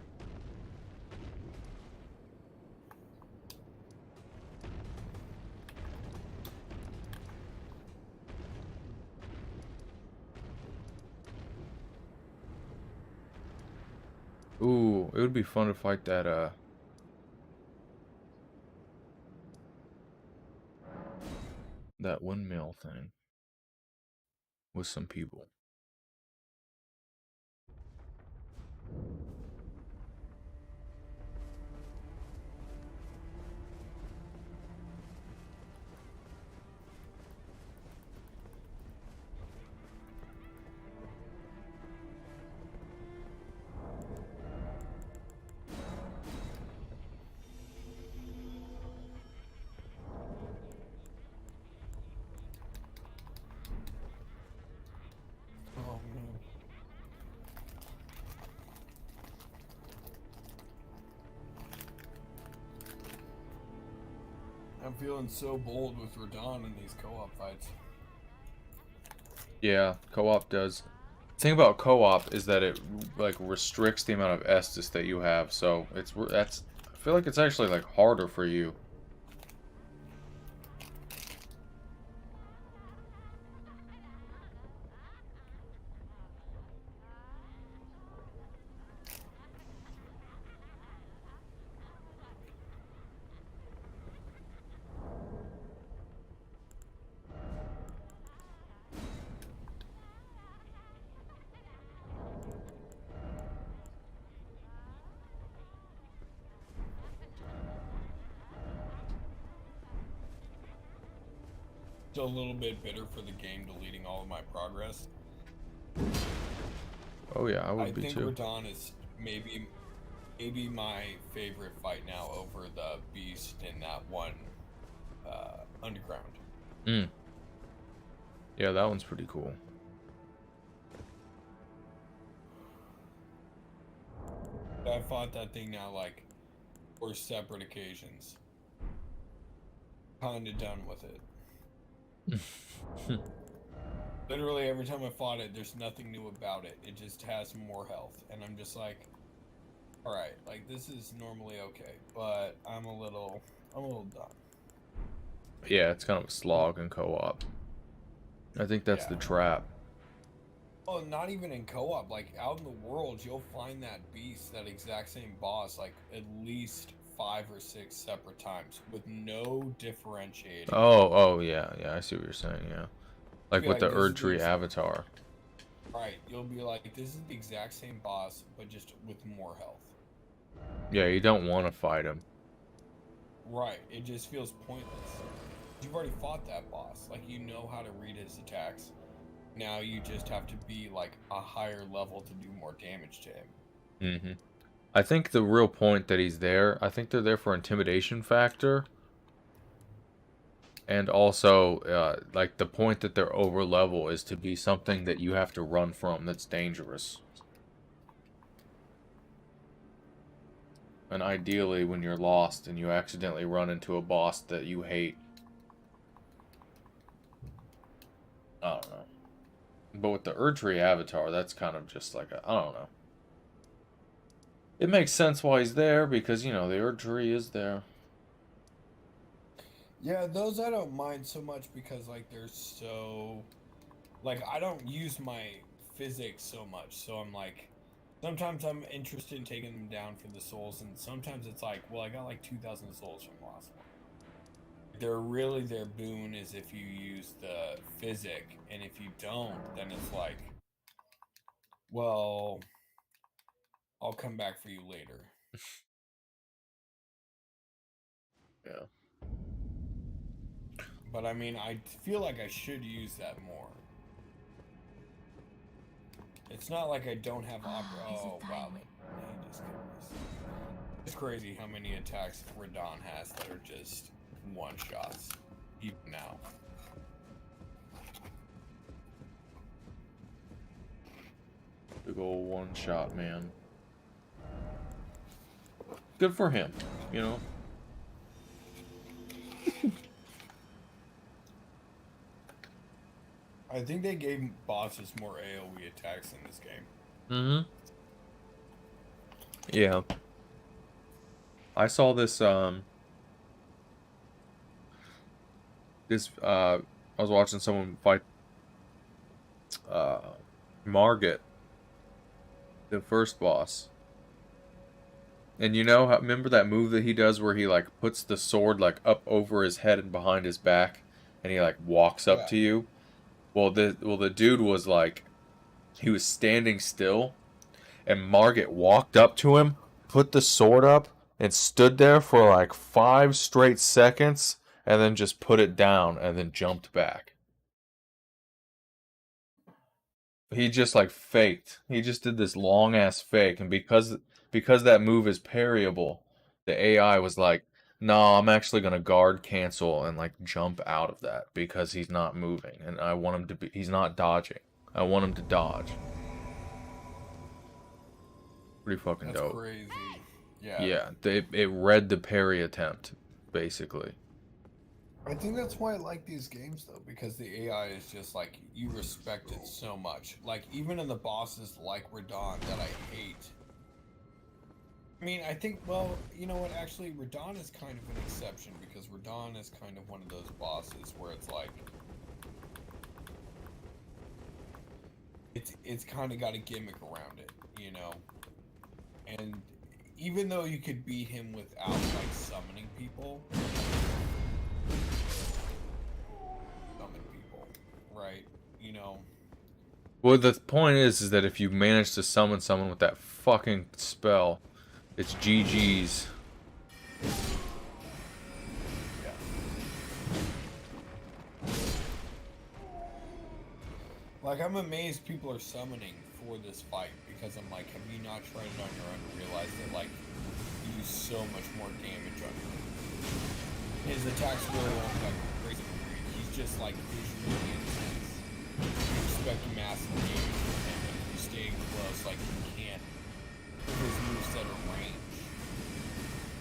Ooh, it would be fun to fight that, that windmill thing with some people. I'm feeling so bold with Radon in these co-op fights. Yeah, co-op does. The thing about co-op is that it like restricts the amount of Estus that you have, so that's I feel like it's actually like harder for you. Still a little bit bitter for the game deleting all of my progress. Oh yeah, I would I be think too. Radon is maybe my favorite fight now over the beast in that one underground. Mm. Yeah, that one's pretty cool. I fought that thing now like 4 separate occasions. Kinda done with it. Literally every time I fought it, there's nothing new about it. It just has more health, and I'm just like, all right, like this is normally okay, but I'm a little done. Yeah, it's kind of a slog in co-op. I think that's the trap. Oh, not even in co-op. Like out in the world, you'll find that beast, that exact same boss, like at least 5 or 6 separate times with no differentiating. Oh, yeah, I see what you're saying. Yeah, like with the this is Erdtree avatar. Right, you'll be like, this is the exact same boss, but just with more health. Yeah, you don't want to fight him. Right, it just feels pointless. You've already fought that boss. Like, you know how to read his attacks. Now you just have to be, like, a higher level to do more damage to him. Mm-hmm. I think the real point that he's there, I think they're there for intimidation factor. And also, like, the point that they're over level is to be something that you have to run from that's dangerous. And ideally, when you're lost and you accidentally run into a boss that you hate. I don't know. But with the Erdtree avatar, that's kind of just like I don't know. It makes sense why he's there, because, you know, the Erdtree is there. Yeah, those I don't mind so much because, like, they're so... Like, I don't use my physics so much, so I'm like... Sometimes I'm interested in taking them down for the souls, and sometimes it's like, well, I got like 2,000 souls from the last one. Their boon is if you use the physic, and if you don't, then it's like, well, I'll come back for you later. Yeah. But I mean, I feel like I should use that more. It's not like I don't have opera. Oh, wow. It's crazy how many attacks Radon has that are just one-shots, even now. Big ol' one-shot, man. Good for him, you know? I think they gave bosses more AoE attacks in this game. Mm-hmm. Yeah. I saw this, I was watching someone fight, Margit, the first boss. And you know, remember that move that he does where he, like, puts the sword, like, up over his head and behind his back, and he, like, walks up to you? Well, the dude was, like, he was standing still, and Margit walked up to him, put the sword up, and stood there for, like, 5 straight seconds, and then just put it down, and then jumped back. He just, like, faked. He just did this long-ass fake, and because that move is parryable, the AI was like, no, I'm actually gonna guard cancel and, like, jump out of that, because he's not moving, and I want him to be, he's not dodging. I want him to dodge. Pretty fucking dope. That's crazy. Yeah. Yeah, it read the parry attempt, basically. I think that's why I like these games though, because the AI is just like you respect it so much. Like even in the bosses like Radon that I hate. I mean, I think well, you know what? Actually, Radon is kind of an exception because Radon is kind of one of those bosses where it's like it's kind of got a gimmick around it, you know. And even though you could beat him without like summoning people, summon people, right? You know. Well, the point is that if you manage to summon someone with that fucking spell, it's GG's. Yeah. Like, I'm amazed people are summoning for this fight because I'm like, have you not tried it on your own to realize that, like, you do so much more damage on your own? His attacks really won't like crazy. He's just like visually intense. You expect massive damage from him, but if you stay close, like, you can't. His moveset are range.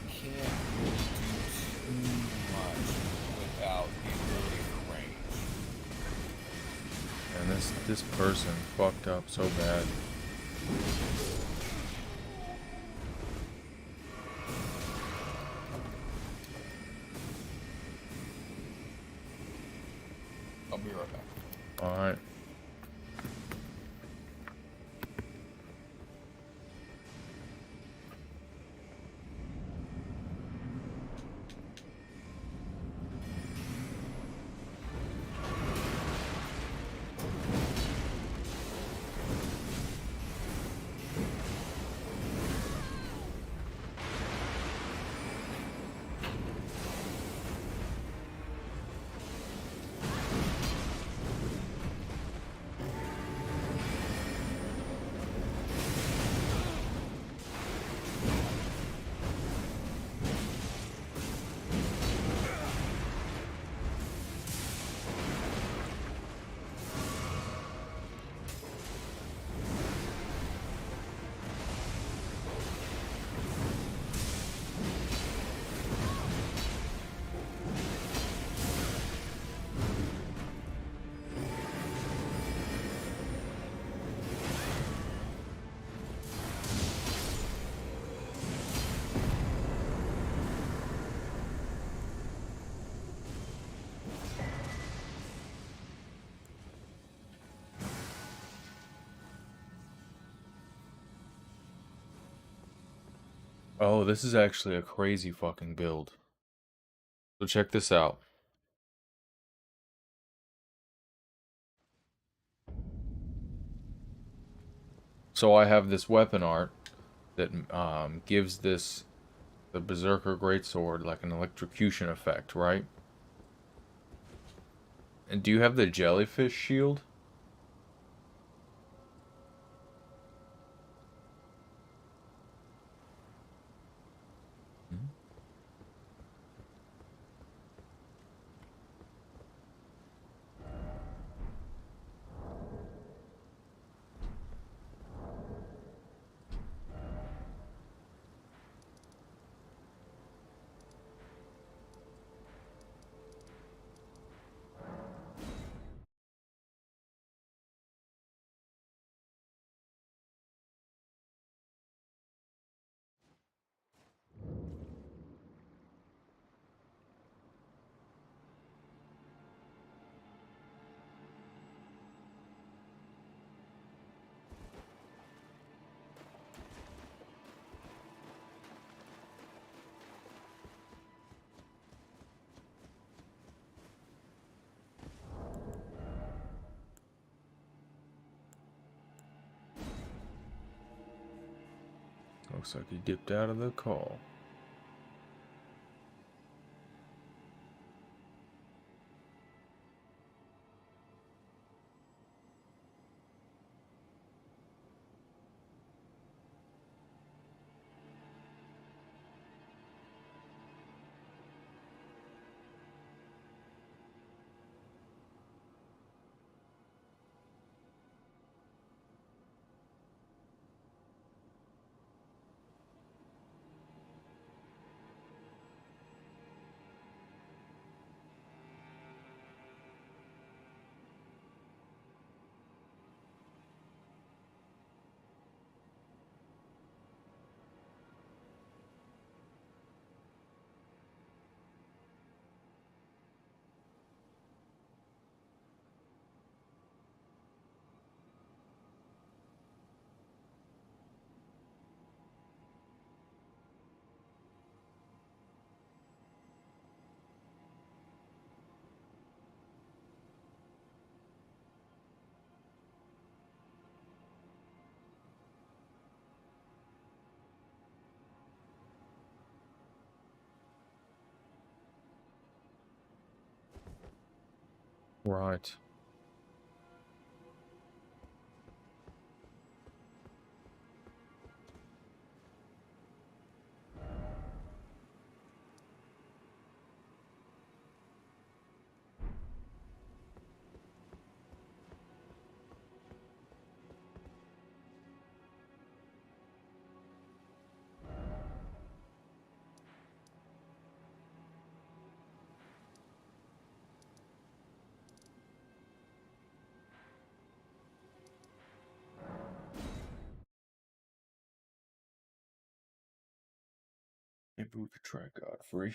You can't really do too much without the ability for range. And this person fucked up so bad. I'll be right back. All right. Oh, this is actually a crazy fucking build. So check this out. So I have this weapon art that gives the Berserker Greatsword like an electrocution effect, right? And do you have the jellyfish shield? Looks like he dipped out of the call. Right. Maybe we could try Godfrey.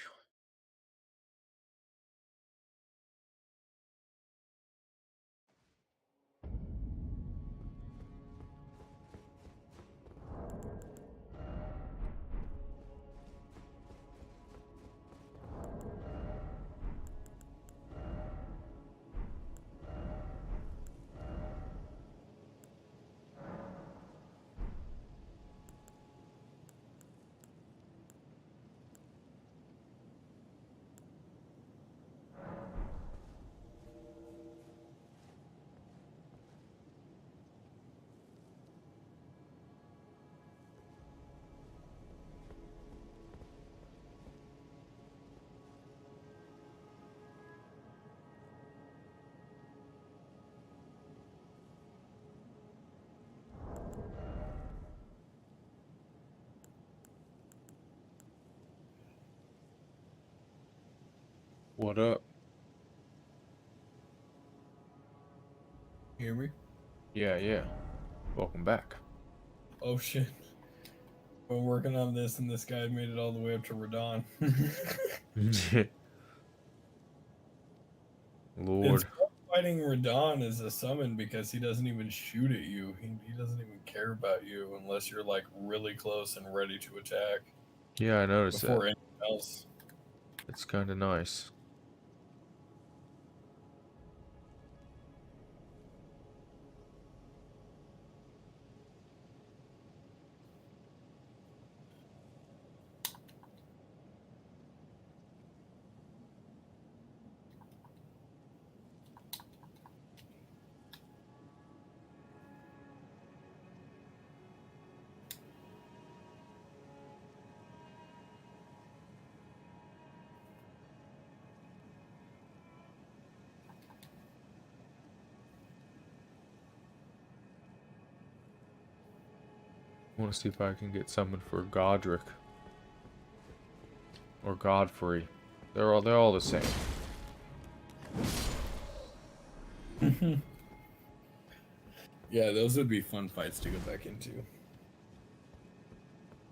What up? Hear me? Yeah, yeah. Welcome back. Oh shit. We're working on this and this guy made it all the way up to Radon. Lord. It's fighting Radon as a summon because he doesn't even shoot at you. He doesn't even care about you unless you're like really close and ready to attack Yeah, I noticed before that. anything else. It's kind of nice. I want to see if I can get summoned for Godric or Godfrey. They're all the same. Yeah, those would be fun fights to go back into. I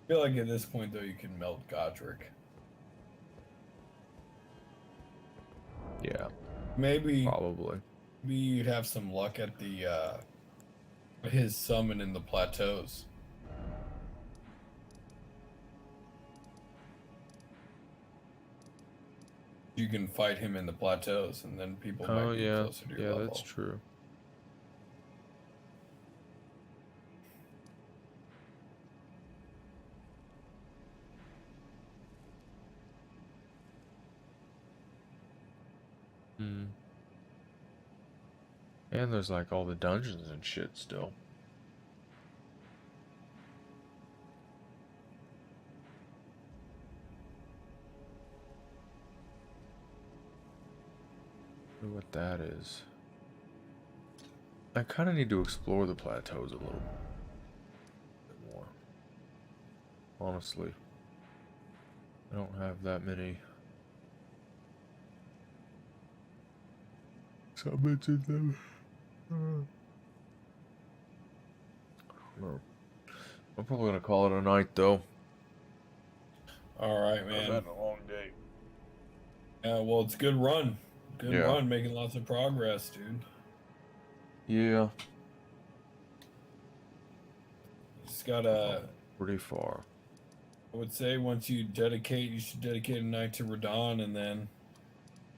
feel like at this point though you can melt Godric. Yeah, Maybe probably. maybe you'd have some luck at the his summon in the plateaus. You can fight him in the plateaus, and then people Oh might be yeah, closer to your yeah, level. that's true. Hmm. And there's like all the dungeons and shit still. Wonder what that is. I kind of need to explore the plateaus a little bit more. Honestly, I don't have that many summons in them. No. I'm probably gonna call it a night though. All right, I've man. had a long day. Well, it's a good run. Good Yeah. run, making lots of progress, dude. Yeah. Just gotta. Pretty far. I would say once you should dedicate a night to Radon, and then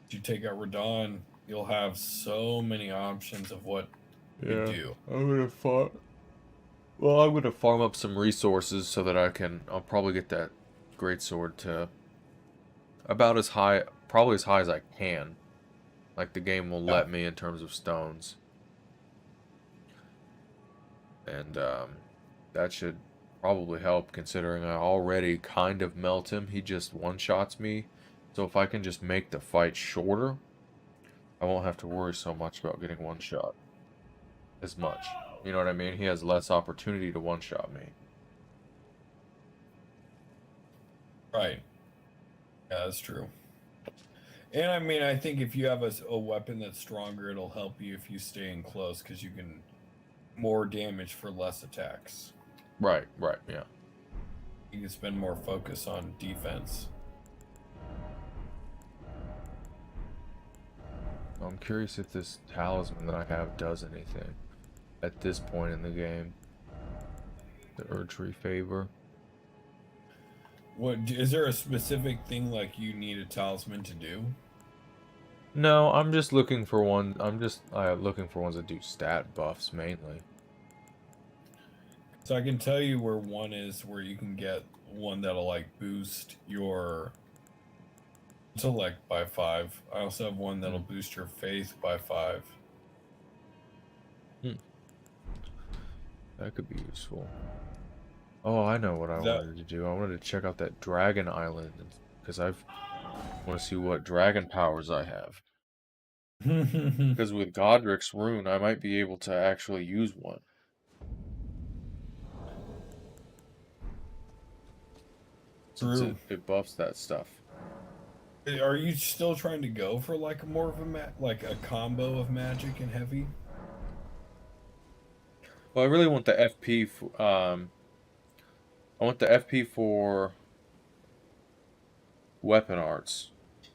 if you take out Radon, you'll have so many options of what you do. I'm gonna farm. Well, I'm gonna farm up some resources so that I'll probably get that greatsword to about as high, probably as high as I can. Like the game will Yeah. let me in terms of stones. And that should probably help considering I already kind of melt him. He just one-shots me. So if I can just make the fight shorter, I won't have to worry so much about getting one-shot as much. You know what I mean? He has less opportunity to one-shot me. Right. Yeah, that's true. And I mean, I think if you have a weapon that's stronger, it'll help you if you stay in close because you can more damage for less attacks. Right, yeah. You can spend more focus on defense. I'm curious if this talisman that I have does anything at this point in the game. The Erdtree Favor. What is there a specific thing like you need a talisman to do? No, I'm just looking for one. I'm just looking for ones that do stat buffs mainly. So I can tell you where one is where you can get one that'll like boost your intellect by 5. I also have one that'll boost your faith by 5. That could be useful. Oh, I know what I wanted to do. I wanted to check out that Dragon Island because I want to see what dragon powers I have. Because with Godric's rune, I might be able to actually use one. True. It buffs that stuff. Are you still trying to go for like more of a like a combo of magic and heavy? Well, I really want the FP. I want the FP for weapon arts,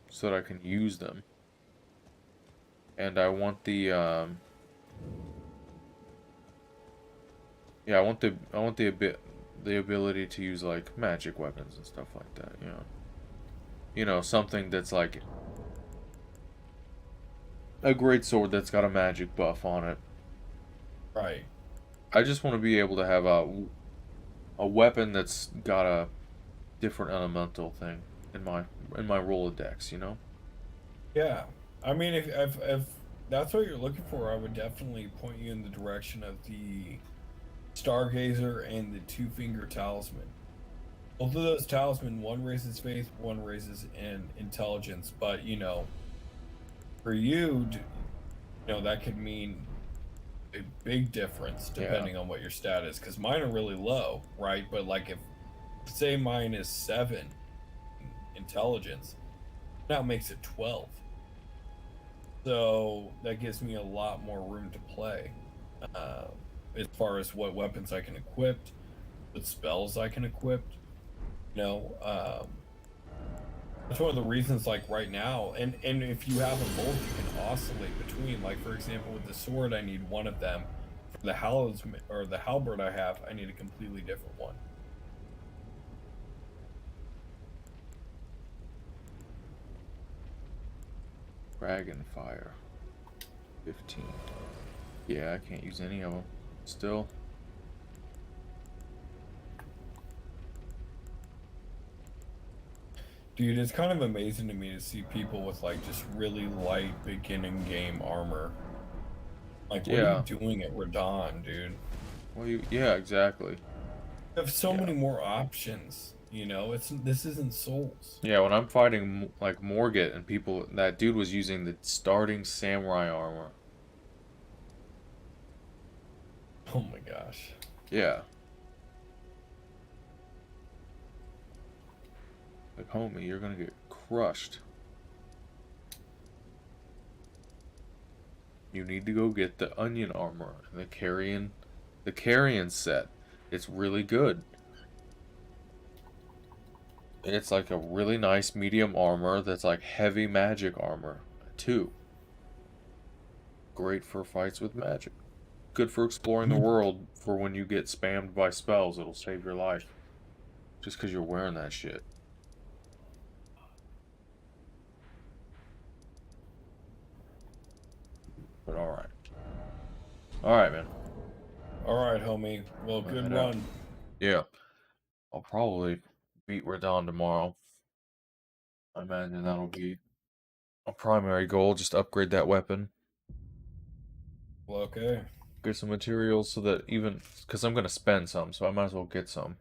so that I can use them. And I want the yeah, I want the ability to use like magic weapons and stuff like that. You know, something that's like a great sword that's got a magic buff on it. Right. I just want to be able to have a weapon that's got a different elemental thing in my Rolodex, you know? Yeah. I mean, if that's what you're looking for, I would definitely point you in the direction of the Stargazer and the Two-Finger Talisman. Both of those talisman, one raises faith, one raises in intelligence, but you know, for you, you know, that could mean a big difference depending on what your stat is, because mine are really low, right? But like if say mine is 7 intelligence, that makes it 12. So that gives me a lot more room to play as far as what weapons I can equip, what spells I can equip. You know, that's one of the reasons, like right now, and if you have them both, you can oscillate between. Like for example, with the sword, I need one of them. For the halberd I have, I need a completely different one. Dragonfire. 15. Yeah, I can't use any of them. Still. Dude, it's kind of amazing to me to see people with like just really light beginning game armor. Like, what are you doing at Radon, dude? Well, yeah, exactly. You have so many more options. You know, this isn't Souls. Yeah, when I'm fighting like Morgott and people, that dude was using the starting samurai armor. Oh my gosh. Yeah. Like, homie, you're gonna get crushed. You need to go get the onion armor, the carrion set. It's really good. It's like a really nice medium armor that's like heavy magic armor, too. Great for fights with magic. Good for exploring the world for when you get spammed by spells. It'll save your life. Just because you're wearing that shit. But alright. Alright, man. Alright, homie. Well, good run. Yeah. I'll probably beat Radon tomorrow. I imagine that'll be a primary goal. Just upgrade that weapon. Well, okay. Get some materials so that even... Because I'm going to spend some, so I might as well get some.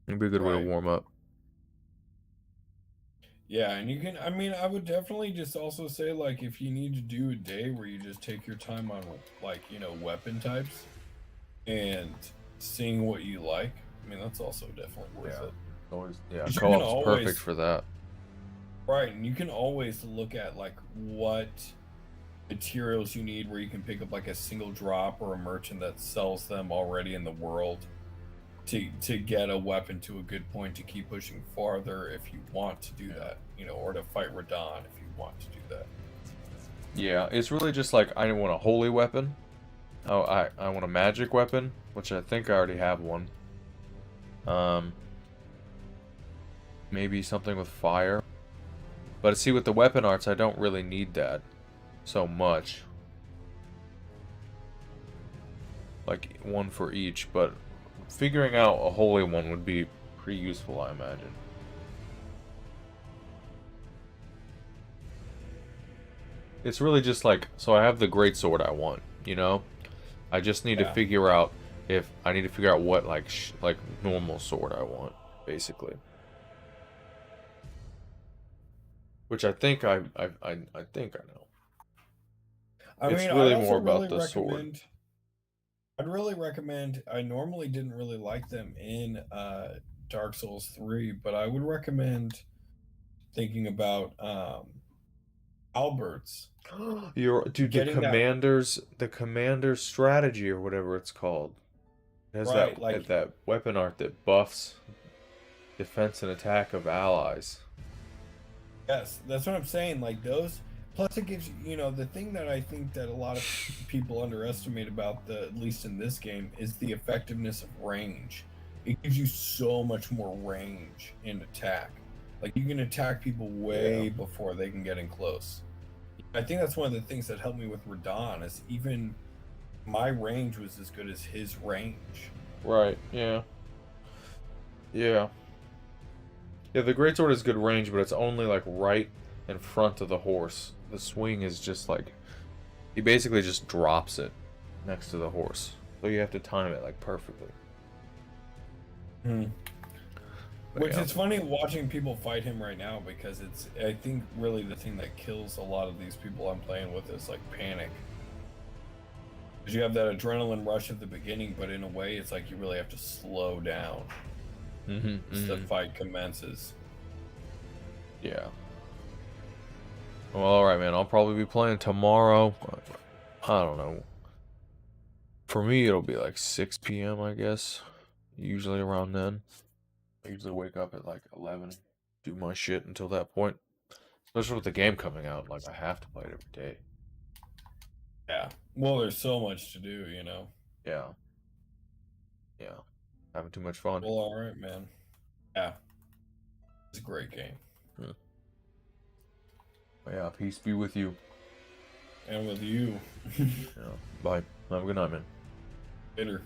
It'd be a good way to Right. warm up. Yeah, and you can, I mean, I would definitely just also say, like, if you need to do a day where you just take your time on, like, you know, weapon types and seeing what you like, I mean, that's also definitely worth it. Always, yeah, 'Cause you co-op's can always- perfect for that. Right, and you can always look at, like, what materials you need where you can pick up, like, a single drop or a merchant that sells them already in the world to get a weapon to a good point to keep pushing farther if you want to do that, you know, or to fight Radon if you want to do that. Yeah, it's really just like, I want a holy weapon. Oh, I want a magic weapon, which I think I already have one. Maybe something with fire. But see, with the weapon arts, I don't really need that so much. Like, one for each, but figuring out a holy one would be pretty useful, I imagine. It's really just like, so I have the greatsword I want, you know? I just need to figure out if I need to figure out what like normal sword I want, basically. Which I think I think I know. It's mean, really I'd more also about really the sword. I'd really recommend, I normally didn't really like them in Dark Souls 3, but I would recommend thinking about Albert's. Dude, the commander's strategy or whatever it's called. It has Right, that like- that weapon art that buffs defense and attack of allies. Yes, that's what I'm saying. Like those, plus it gives you know, the thing that I think that a lot of people underestimate about at least in this game, is the effectiveness of range. It gives you so much more range in attack. Like you can attack people way before they can get in close. I think that's one of the things that helped me with Radon, is even my range was as good as his range. Right, yeah. Yeah. Yeah, the greatsword is good range, but it's only like right in front of the horse. The swing is just like, he basically just drops it next to the horse. So you have to time it like perfectly. Which is funny watching people fight him right now, because it's, I think really the thing that kills a lot of these people I'm playing with is like panic. Because you have that adrenaline rush at the beginning, but in a way it's like you really have to slow down as the fight commences. Yeah. Well, alright, man. I'll probably be playing tomorrow. I don't know. For me, it'll be like 6 p.m., I guess. Usually around then. I usually wake up at like 11, do my shit until that point. Especially with the game coming out, like I have to play it every day. Yeah. Well, there's so much to do, you know. Yeah. Yeah. Having too much fun. Well, alright, man. Yeah. It's a great game. Yeah, peace be with you. And with you. Yeah. Bye. Have a good night, man. Later.